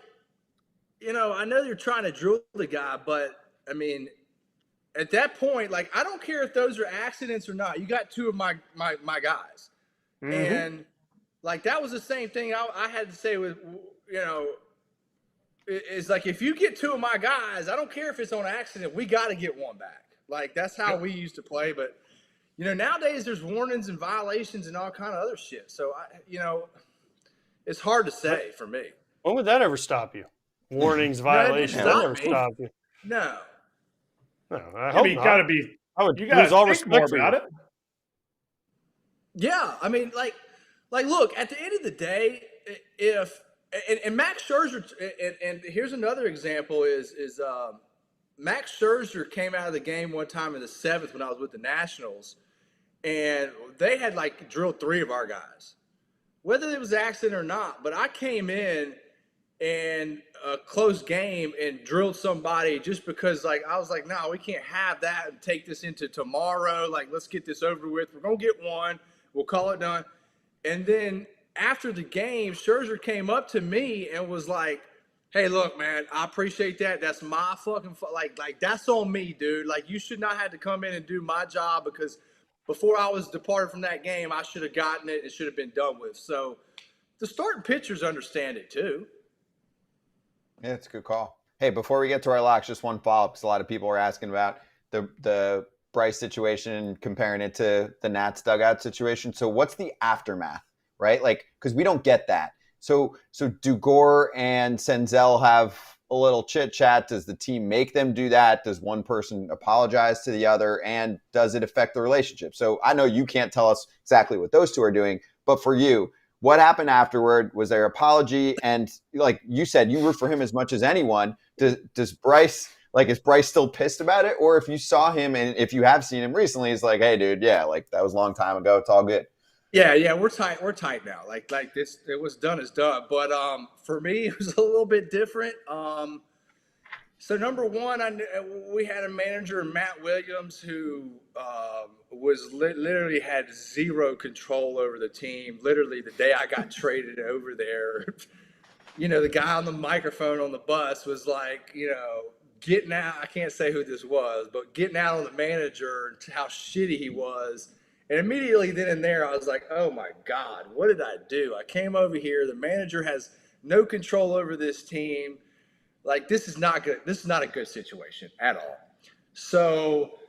I know you're trying to drill the guy, but I mean, at that point, like, I don't care if those are accidents or not. You got 2 of my guys. Mm-hmm. And, like, that was the same thing I had to say with, it's like, if you get 2 of my guys, I don't care if it's on accident, we got to get 1 back. Like, that's how we used to play. But, nowadays there's warnings and violations and all kind of other shit. So, it's hard to say for me.
When would that ever stop you? Warnings, violations, that never stop you.
No.
No, I hope not. I would
lose all respect for it.
Yeah, I mean, like, look, at the end of the day, if Max Scherzer, and here's another example is Max Scherzer came out of the game one time in the 7th when I was with the Nationals, and they had like drilled 3 of our guys, whether it was an accident or not. But I came in and a close game and drilled somebody just because, like, I was like, no, we can't have that and take this into tomorrow. Like, let's get this over with. We're going to get 1. We'll call it done. And then after the game, Scherzer came up to me and was like, hey, look, man, I appreciate that. That's my fucking like that's on me, dude. Like, you should not have to come in and do my job, because before I was departed from that game, I should have gotten it. It should have been done with. So the starting pitchers understand it too.
Yeah, it's a good call. Hey, before we get to our locks, just one follow-up, because a lot of people are asking about the Bryce situation, comparing it to the Nats dugout situation. So what's the aftermath, right? Like, because we don't get that. So do Gore and Senzel have a little chit-chat? Does the team make them do that? Does one person apologize to the other? And does it affect the relationship? So I know you can't tell us exactly what those 2 are doing, but for you, what happened afterward? Was there apology? And like you said, you root for him as much as anyone. Does Bryce, like, is Bryce still pissed about it? Or if you saw him, and if you have seen him recently, it's like, hey, dude, yeah, like, that was a long time ago. It's all good.
Yeah, we're tight. We're tight now. Like this, it was done is done. But for me, it was a little bit different. So number one, we had a manager, Matt Williams, who was literally had zero control over the team. Literally, the day I got traded over there, the guy on the microphone on the bus was like, getting out. I can't say who this was, but getting out on the manager and how shitty he was. And immediately then and there, I was like, oh my God, what did I do? I came over here. The manager has no control over this team. Like, this is not good. This is not a good situation at all. So,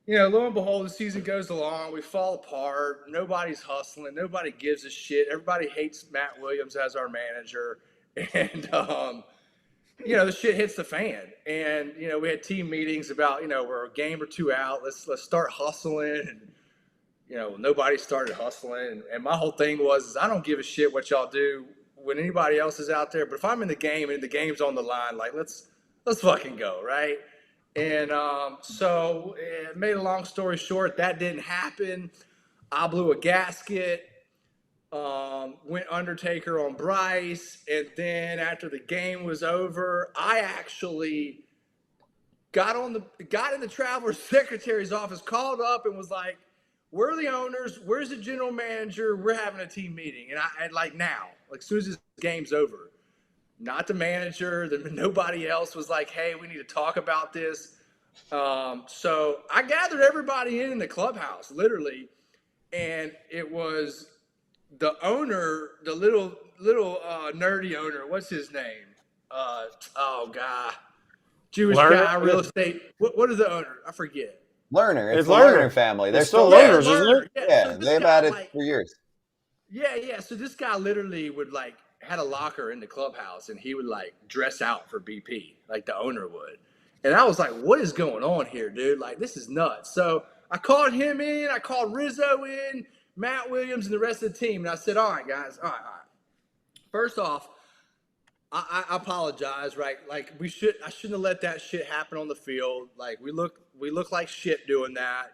lo and behold, the season goes along. We fall apart. Nobody's hustling. Nobody gives a shit. Everybody hates Matt Williams as our manager. And the shit hits the fan. And, we had team meetings about, we're a game or two out. Let's start hustling. And, nobody started hustling. And my whole thing was I don't give a shit what y'all do when anybody else is out there. But if I'm in the game and the game's on the line, like, let's fucking go, right? And so, made a long story short, that didn't happen. I blew a gasket. Went Undertaker on Bryce, and then after the game was over, I actually got in the Traveler's secretary's office, called up, and was like, "Where are the owners? Where's the general manager? We're having a team meeting." And I like now, like as soon as this game's over, not the manager, nobody else was like, "Hey, we need to talk about this." So I gathered everybody in the clubhouse, literally, and it was the owner, the little nerdy owner. What's his name? Jewish
Lerner?
guy, real estate. What is the owner? I forget.
Lerner. It's
It's
the
Lerner.
Lerner family. They're
It's still
still there.
Lerners, isn't it?
Yeah,
so this
they've
guy,
had it for years.
Yeah. So this guy literally would had a locker in the clubhouse, and he would dress out for BP, like the owner would. And I was like, what is going on here, dude? Like, this is nuts. So I called him in. I called Rizzo in, Matt Williams, and the rest of the team. And I said, all right, guys. All right. First off, I apologize, right? Like, I shouldn't have let that shit happen on the field. Like, we look like shit doing that,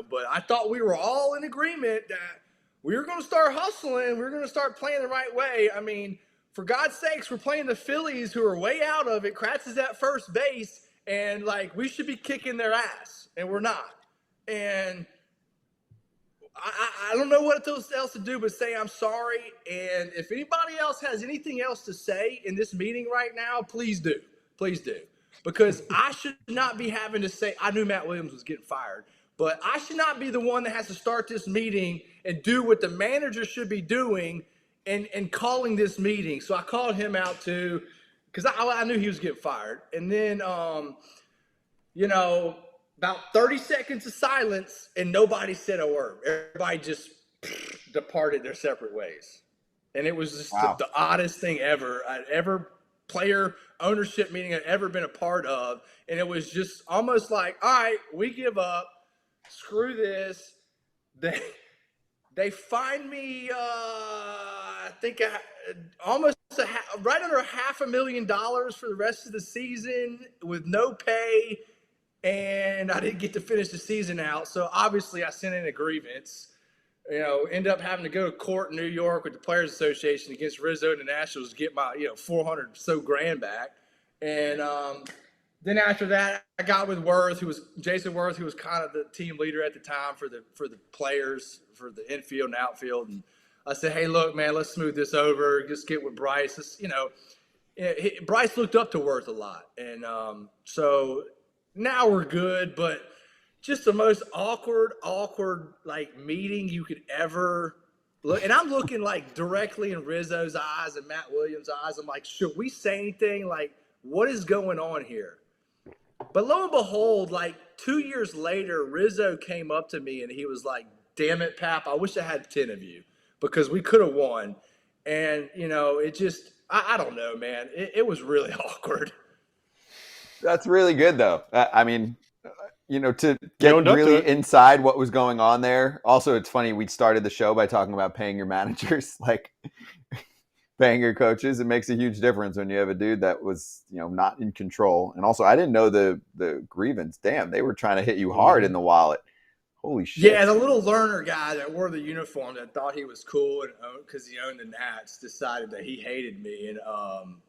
But I thought we were all in agreement that we were going to start hustling. We were going to start playing the right way. I mean, for God's sakes, we're playing the Phillies, who are way out of it. Kratz is at first base, and we should be kicking their ass, and we're not. And I don't know what else to do but say I'm sorry. And if anybody else has anything else to say in this meeting right now, please do. Please do. Because I should not be having to say, I knew Matt Williams was getting fired, but I should not be the one that has to start this meeting and do what the manager should be doing and calling this meeting. So I called him out too, because I knew he was getting fired. And then, about 30 seconds of silence, and nobody said a word. Everybody just departed their separate ways. And it was just the oddest thing ever. Player ownership meeting I've ever been a part of. And it was just almost like, all right, we give up. Screw this. They fined me, I think, almost right under $500,000 for the rest of the season with no pay. And I didn't get to finish the season out. So obviously I sent in a grievance, end up having to go to court in New York with the Players Association against Rizzo and the Nationals to get my, $400 so grand back. And then after that, I got with Jason Worth, who was kind of the team leader at the time for the players, for the infield and outfield. And I said, hey, look, man, let's smooth this over. Just get with Bryce. Bryce looked up to Worth a lot. And so now we're good, but just the most awkward meeting you could ever look. And I'm looking directly in Rizzo's eyes and Matt Williams' eyes. I'm like, should we say anything? What is going on here? But lo and behold, 2 years later, Rizzo came up to me and he was like, damn it, Pap, I wish I had 10 of you because we could have won. And, it just, I don't know, man. It was really awkward.
That's really good, though. I mean, to get really inside what was going on there. Also, it's funny, we started the show by talking about paying your managers, paying your coaches. It makes a huge difference when you have a dude that was, not in control. And also, I didn't know the grievance. Damn, they were trying to hit you hard in the wallet. Holy shit.
Yeah, the little learner guy that wore the uniform that thought he was cool and because he owned the Nats decided that he hated me and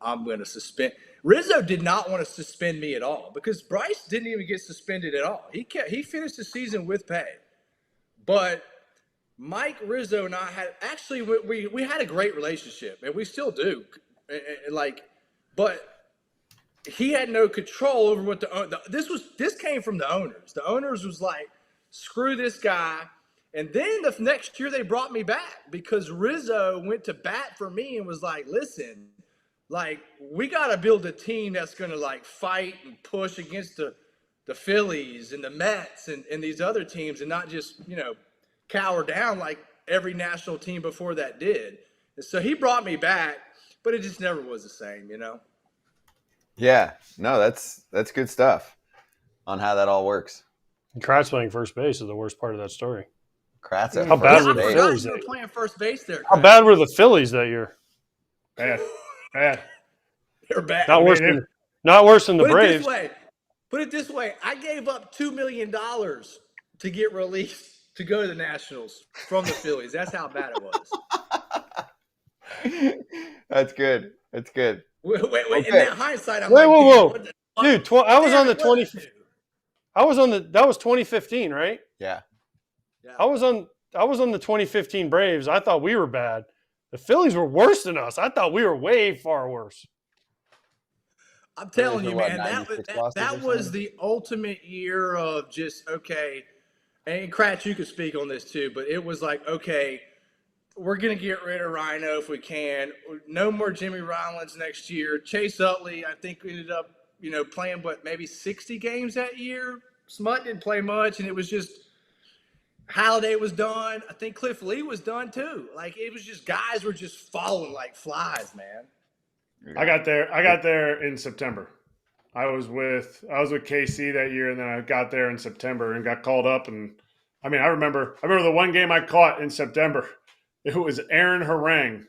I'm going to suspend. Rizzo did not want to suspend me at all because Bryce didn't even get suspended at all. He finished the season with pay. But Mike Rizzo and I we had a great relationship and we still do. But he had no control over what this came from the owners. The owners was like, screw this guy. And then the next year they brought me back because Rizzo went to bat for me and was like, listen, we got to build a team that's going to fight and push against the Phillies and the Mets and these other teams and not just, cower down like every national team before that did. And so he brought me back, but it just never was the same,
Yeah, no, that's good stuff on how that all works.
Kratz playing first base is the worst part of that story.
Kratz at
How bad
first
were the
base.
Phillies
You were
that year?
playing first base there.
How bad were the Phillies that year?
Bad.
They're bad.
Not worse than the
Put it
Braves.
this way. Put it this way. I gave up $2 million to get released to go to the Nationals from the Phillies. That's how bad it was.
That's good. That's good.
Wait.
Okay.
In that hindsight, I'm
Wait,
like,
whoa.
what the
Dude, I was on the
Damn it,
20. That was 2015, right?
Yeah.
I was on the 2015 Braves. I thought we were bad. The Phillies were worse than us. I thought we were way far worse.
I'm telling you,
What,
man,
96 losses
that
or
was
something?
the ultimate year of just, okay, and Kratz, you could speak on this too, but it was like, okay, we're going to get rid of Rhino if we can. No more Jimmy Rollins next year. Chase Utley, I think we ended up, playing, maybe 60 games that year. Smut didn't play much, and it was just Halliday was done. I think Cliff Lee was done too. Like, it was just guys were just falling like flies, man.
I got there in September. I was with KC that year, and then I got there in September and got called up. And I mean, I remember the one game I caught in September. It was Aaron Harang.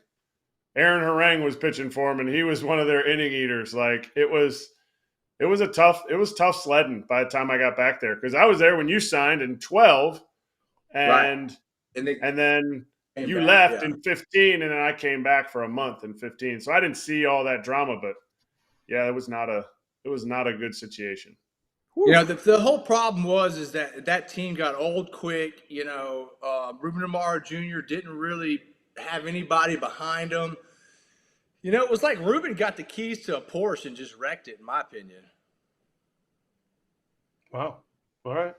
Aaron Harang was pitching for him, and he was one of their inning eaters. Like, it was tough sledding by the time I got back there, because I was there when you signed in 12, and then you left in 15, and then I came back for a month in 15. So I didn't see all that drama, but yeah, it was not a good situation.
The whole problem was that team got old quick. Ruben Amaro Jr. didn't really have anybody behind him. It was like Ruben got the keys to a Porsche and just wrecked it, in my opinion.
Wow. All right.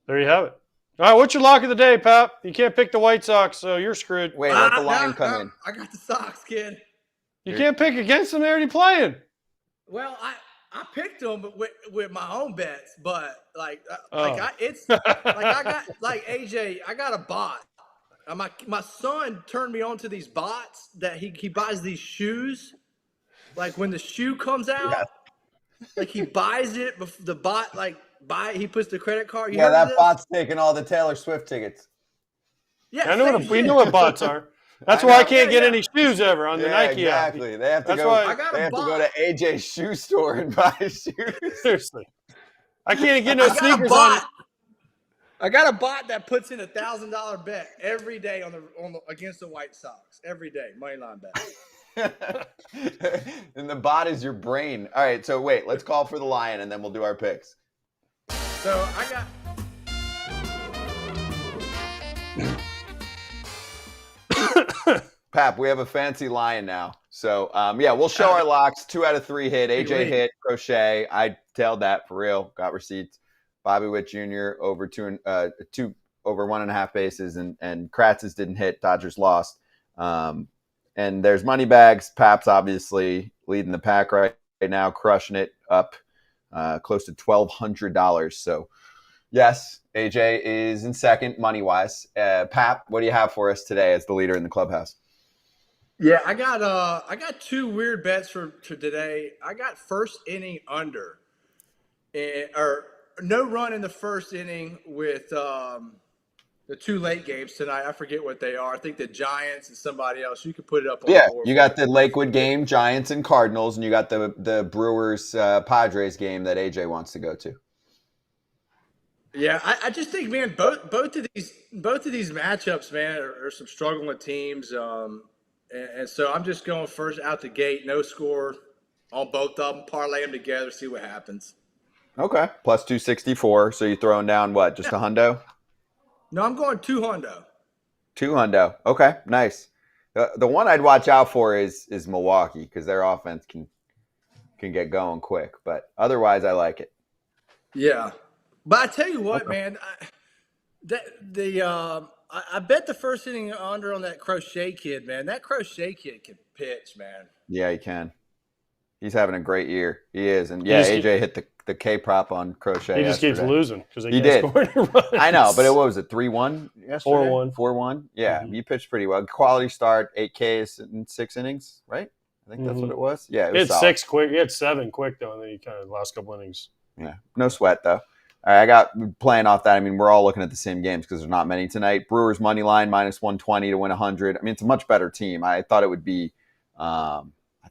There you have it. All right, what's your lock of the day, Pap? You can't pick the White Sox, so you're screwed.
Wait, let the line come in.
I got the Sox, kid.
You can't pick against them. They're already playing.
Well, I picked them with my own bets, but I got AJ. I got a bot. My son turned me on to these bots that he buys these shoes. Like, when the shoe comes out, like, he buys it. The bot he puts the credit card.
That bot's taking all the Taylor Swift tickets.
Yeah,
we know what bots are. That's why I can't get any shoes ever on the Nike app.
Exactly. They have to
That's
go.
why
They have to go to AJ's shoe store and buy shoes.
Seriously, I can't get no sneakers on.
I got a bot that puts in $1,000 bet every day on the against the White Sox every day, moneyline bet.
And the bot is your brain. All right, so wait, let's call for the Lion, and then we'll do our picks.
So I got.
Pap, we have a fancy Lion now. So, we'll show our locks. 2 out of 3 hit. AJ hit. Crochet. I tailed that for real. Got receipts. Bobby Witt Jr. over 2 over 1.5 bases, and Kratz's didn't hit. Dodgers lost. And there's money bags. Pap's obviously leading the pack right now, crushing it up close to $1,200. So, yes, AJ is in second money-wise. Pap, what do you have for us today as the leader in the clubhouse?
Yeah, I got 2 weird bets for today. I got first inning under, or no run in the first inning with the 2 late games tonight. I forget what they are. I think the Giants and somebody else. You could put it up on the board.
You got the Lakewood game, Giants and Cardinals, and you got the Brewers Padres game that AJ wants to go to.
Yeah, I just think, man, both of these matchups, man, are some struggling teams. And so I'm just going first out the gate, no score on both of them, parlay them together, see what happens.
Okay, plus 264. So you're throwing down what? Just a hundo?
No, I'm going 2 hundo.
2 hundo. Okay, nice. The one I'd watch out for is Milwaukee, because their offense can get going quick. But otherwise, I like it.
Yeah, but I tell you what, man, I bet the first inning under on that Crochet kid, man. That Crochet kid can pitch, man.
Yeah, he can. He's having a great year. He is. And AJ hit the K prop on Crochet.
He just keeps losing because
he did. I know, but what was it, 3-1 yesterday?
4-1.
4-1. Yeah, You pitched pretty well. Quality start, 8 Ks in 6 innings, right? I think that's what it was. Yeah, it
He
was
had
solid.
6 quick. He had 7 quick though, and then he kind of last couple innings.
Yeah, no sweat though. All right, I got playing off that. I mean, we're all looking at the same games because there's not many tonight. Brewers money line -120 to win 100. I mean, it's a much better team. I thought it would be. I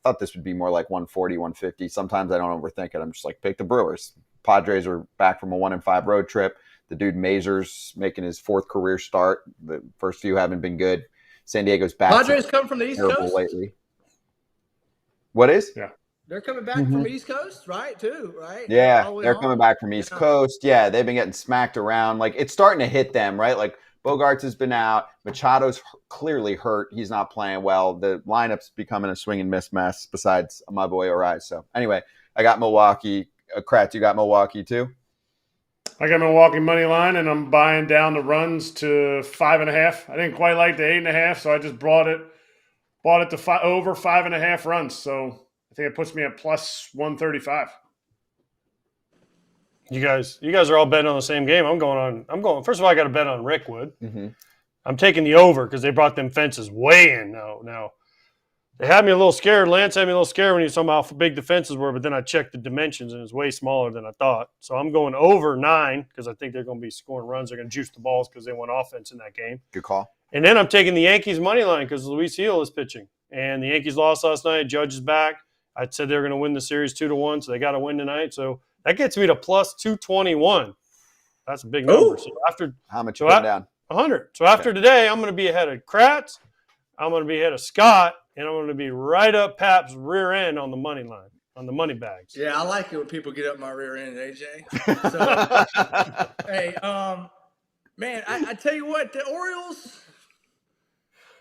thought this would be more like 140, 150. Sometimes I don't overthink it. I'm just like, pick the Brewers. Padres are back from a 1-5 road trip. The dude Mazur's making his 4th career start. The first few haven't been good. San Diego's back.
Padres come from the East Coast
lately. What is?
Yeah.
They're coming back from East Coast, right? Too, right?
Yeah, they're coming back from East Coast. Yeah, they've been getting smacked around. Like, it's starting to hit them, right? Like, Bogarts has been out. Machado's clearly hurt. He's not playing well. The lineup's becoming a swing and miss mess besides my boy Arise. So, anyway, I got Milwaukee. Kratz, you got Milwaukee too?
I got Milwaukee money line, and I'm buying down the runs to 5.5. I didn't quite like the 8.5, so I just bought it to over 5.5 runs. So I think it puts me at +135.
You guys are all betting on the same game. I'm going. First of all, I got to bet on Rickwood.
Mm-hmm.
I'm taking the over because they brought them fences way in now. They had me a little scared. Lance had me a little scared when he saw how big the fences were, but then I checked the dimensions and it's way smaller than I thought. So I'm going over 9 because I think they're going to be scoring runs. They're going to juice the balls because they want offense in that game.
Good call.
And then I'm taking the Yankees money line because Luis Gil is pitching. And the Yankees lost last night. Judge is back. I said they were going to win the series 2-1, so they got to win tonight. So that gets me to +221. That's a big number. So
how much you putting down?
100. So after today, I'm going to be ahead of Kratz. I'm going to be ahead of Scott. And I'm going to be right up Pap's rear end on the money line, on the money bags.
Yeah, I like it when people get up my rear end, AJ. So, hey, man, I tell you what, the Orioles,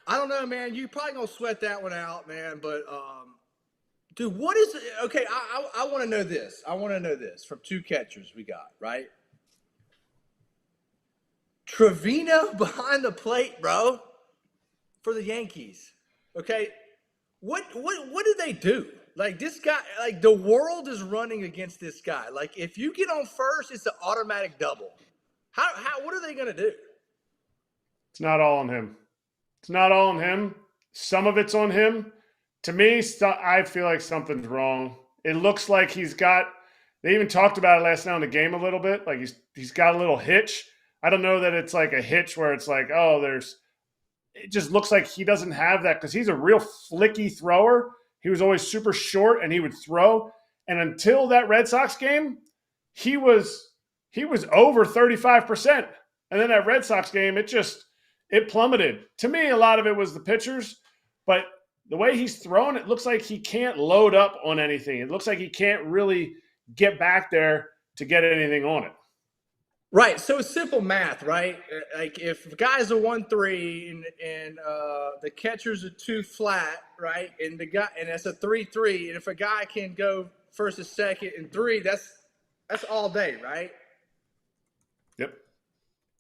I don't know, man. You probably going to sweat that one out, man. But, dude, what is it? Okay, I want to know this. I want to know this from 2 catchers we got, right? Trevino behind the plate, bro, for the Yankees. Okay, what do they do? Like, this guy, like, the world is running against this guy. Like, if you get on first, it's an automatic double. What are they gonna do?
It's not all on him. It's not all on him. Some of it's on him. To me, I feel like something's wrong. It looks like he's got. They even talked about it last night in the game a little bit. Like he's got a little hitch. I don't know that it's like a hitch where it's like, oh, it just looks like he doesn't have that because he's a real flicky thrower. He was always super short and he would throw. And until that Red Sox game, he was over 35%. And then that Red Sox game, it plummeted. To me, a lot of it was the pitchers, but the way he's thrown, it looks like he can't load up on anything. It looks like he can't really get back there to get anything on it.
Right, so it's simple math, right? Like if a guy's a 1-3 and the catcher's a 2 flat, right? And that's a 3-3. And if a guy can go first and second and 3, that's all day, right?
Yep.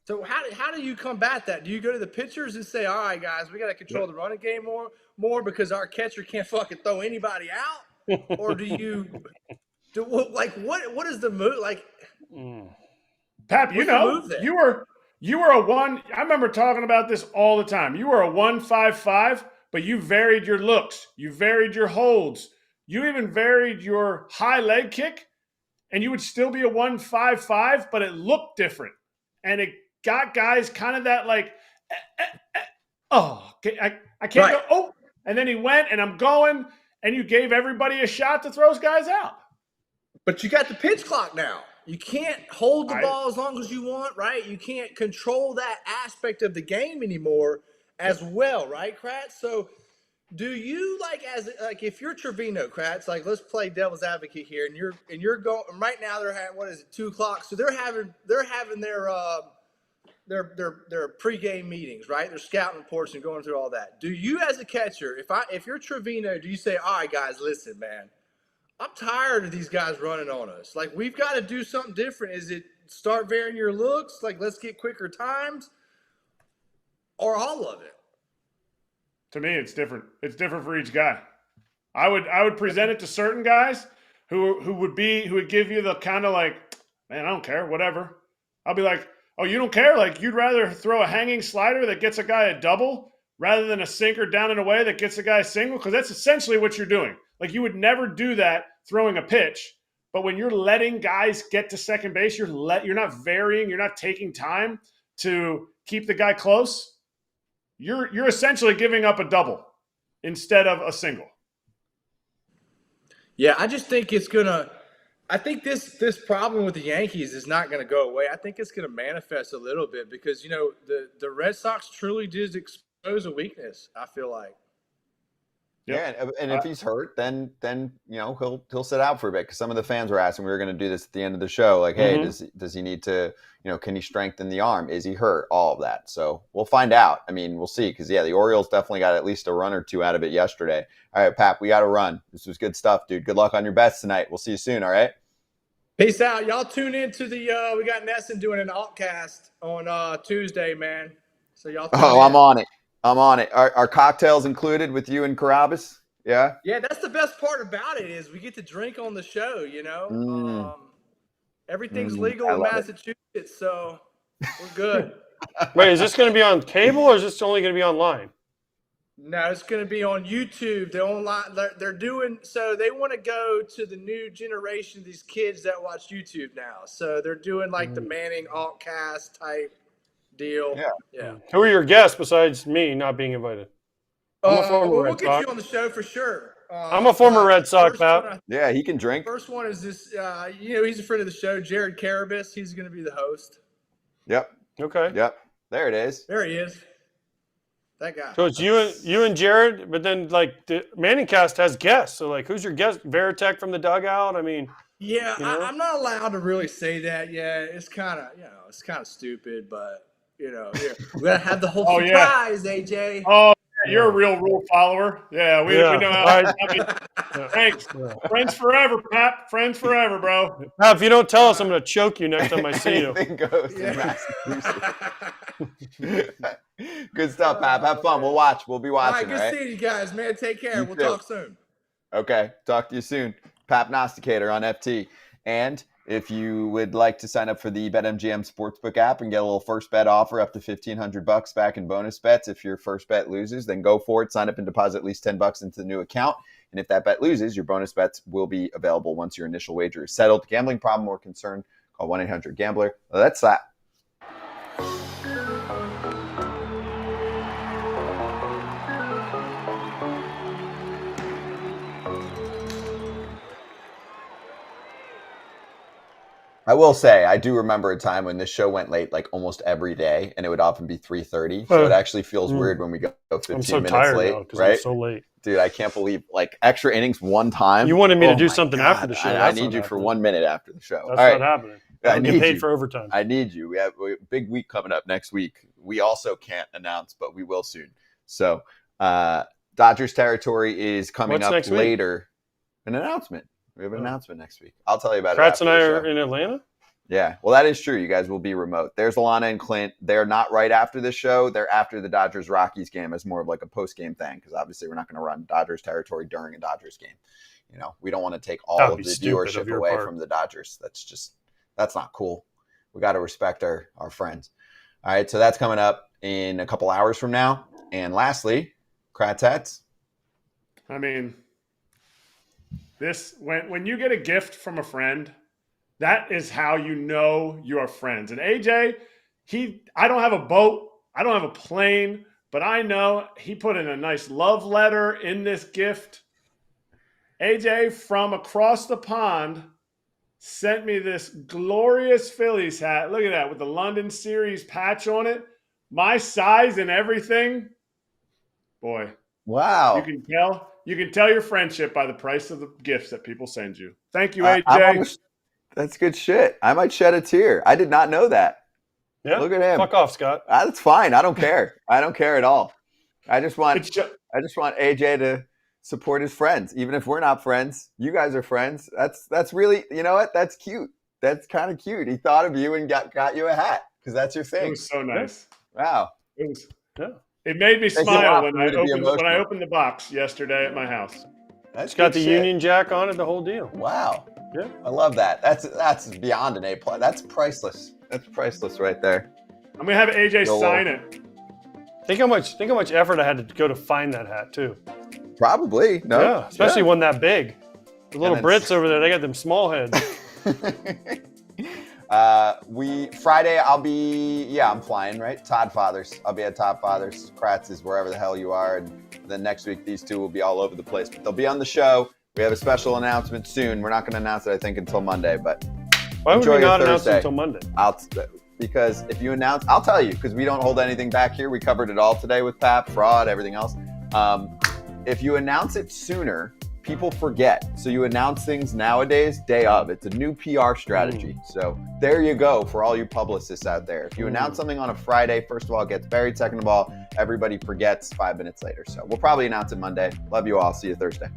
So how do you combat that? Do you go to the pitchers and say, all right, guys, we got to control the running game more because our catcher can't fucking throw anybody out? Or do you what is the move? Like.
Pap, you were a 1. I remember talking about this all the time. You were a 1-5-5, but you varied your looks. You varied your holds. You even varied your high leg kick, and you would still be a 1-5-5, but it looked different. And it got guys kind of that like, I can't go, oh. And then he went, and I'm going, and you gave everybody a shot to throw those guys out.
But you got the pitch clock now. You can't hold the ball as long as you want, right? You can't control that aspect of the game anymore as well, right, Kratz? So do you if you're Trevino, Kratz, like let's play devil's advocate here, and you're going right now they're having 2:00, so they're having their pregame meetings, right? Their scouting reports and going through all that. Do you as a catcher, if you're Trevino, do you say, all right, guys, listen, man, I'm tired of these guys running on us. Like, we've got to do something different. Is it start varying your looks? Like, let's get quicker times? Or all of it?
To me, it's different. It's different for each guy. I would present it to certain guys who would give you the kind of like, man, I don't care, whatever. I'll be like, oh, you don't care? Like, you'd rather throw a hanging slider that gets a guy a double rather than a sinker down and away that gets the guy a single, because that's essentially what you're doing. Like, you would never do that throwing a pitch, but when you're letting guys get to second base, you're not varying, you're not taking time to keep the guy close. You're essentially giving up a double instead of a single.
Yeah, I just think it's gonna. I think this problem with the Yankees is not going to go away. I think it's going to manifest a little bit because the Red Sox truly did expose a weakness. I feel like.
Yep. Yeah, and if he's hurt, then he'll sit out for a bit, because some of the fans were asking. We were going to do this at the end of the show, like, hey, does he need to, can he strengthen the arm? Is he hurt? All of that. So we'll find out. I mean, we'll see, because the Orioles definitely got at least a run or two out of it yesterday. All right, Pap, we got to run. This was good stuff, dude. Good luck on your bets tonight. We'll see you soon. All right.
Peace out. Y'all tune in to we got Nesson doing an altcast on Tuesday, man. So y'all tune in.
I'm on it. Are cocktails included with you and Carabas? Yeah?
Yeah, that's the best part about it is we get to drink on the show, Everything's legal in Massachusetts, so we're good.
Wait, is this going to be on cable or is this only going to be online?
No, it's going to be on YouTube. They're online. They're doing so. They want to go to the new generation, these kids that watch YouTube now. So they're doing like the Manning altcast type deal. Yeah.
Who are your guests besides me not being invited?
We'll get you on the show for sure.
I'm a former Red Sox, Pat.
Yeah, he can drink.
First one is this. He's a friend of the show, Jared Carabas. He's going to be the host.
Yep.
Okay.
Yep. There it is.
There he is. That guy.
So it's you and Jared, but then like the Manningcast has guests. So like, who's your guest? Veritek from the dugout. I mean.
Yeah, I'm not allowed to really say that yet. It's kind of stupid, but we're gonna have the whole surprise, AJ.
Oh, you're a real rule follower. Yeah, we know how. I mean, thanks. Friends forever, Pat. Friends forever, bro.
Now, if you don't tell us, I'm going to choke you next time I see you.
Anything goes in Massachusetts. Good stuff, Pat. Have fun. We'll watch. We'll be watching.
All right, good seeing you guys, man. Take care. We'll talk soon.
Okay. Talk to you soon. Papnosticator on FT. And if you would like to sign up for the BetMGM Sportsbook app and get a little first bet offer up to $1,500 back in bonus bets, if your first bet loses, then go for it. Sign up and deposit at least $10 into the new account. And if that bet loses, your bonus bets will be available once your initial wager is settled. Gambling problem or concern, call 1-800-GAMBLER. Well, that's that. I will say, I do remember a time when this show went late like almost every day, and it would often be 3:30. So it actually feels weird when we go 15 minutes late, right?
I'm so late.
Dude, I can't believe like extra innings one time.
You wanted me to do something after the show.
I need you for 1 minute after the show.
That's not happening. I get paid for overtime.
I need you. We have a big week coming up next week. We also can't announce, but we will soon. So Dodgers territory is coming up later. An announcement. We have an announcement next week. I'll tell you about it.
Kratz and I are in Atlanta?
Yeah. Well, that is true. You guys will be remote. There's Alana and Clint. They're not right after the show. They're after the Dodgers-Rockies game as more of like a post-game thing, because obviously we're not going to run Dodgers territory during a Dodgers game. We don't want to take all of the viewership away from the Dodgers. That's not cool. We got to respect our friends. All right. So that's coming up in a couple hours from now. And lastly, Kratz.
I mean, when you get a gift from a friend, that is how you know you are friends. And AJ, I don't have a boat, I don't have a plane, but I know he put in a nice love letter in this gift. AJ from across the pond sent me this glorious Phillies hat. Look at that, with the London Series patch on it. My size and everything. Boy.
Wow.
You can tell your friendship by the price of the gifts that people send you. Thank you, AJ.
That's good shit. I might shed a tear. I did not know that.
Yeah.
Look at him.
Fuck off, Scott.
That's fine. I don't care. I don't care at all. I just want AJ to support his friends. Even if we're not friends, you guys are friends. That's really, you know what? That's cute. That's kind of cute. He thought of you and got you a hat because that's your thing.
It was so nice.
Wow.
It made me smile when I opened the box yesterday at my house.
It's got the Union Jack on it, the whole deal.
Wow.
Yeah.
I love that. That's beyond an A+. That's priceless. That's priceless right there.
I'm going to have AJ sign it.
Think how much effort I had to go to find that hat too.
Probably. No.
Yeah, especially one that big. The little
then-
Brits over there, they got them small heads.
Friday I'm flying, right? Todd Fathers. I'll be at Todd Fathers. Kratz is wherever the hell you are. And then next week, these two will be all over the place. But they'll be on the show. We have a special announcement soon. We're not going to announce it, I think, until Monday. But
Why would
enjoy
we
your
not announce it
Thursday.
until Monday?
Because if you announce, I'll tell you, because we don't hold anything back here. We covered it all today with Pap, fraud, everything else. If you announce it sooner, people forget. So you announce things nowadays, day of. It's a new PR strategy. So there you go for all you publicists out there. If you announce something on a Friday, first of all, it gets buried. Second of all, everybody forgets 5 minutes later. So we'll probably announce it Monday. Love you all. See you Thursday.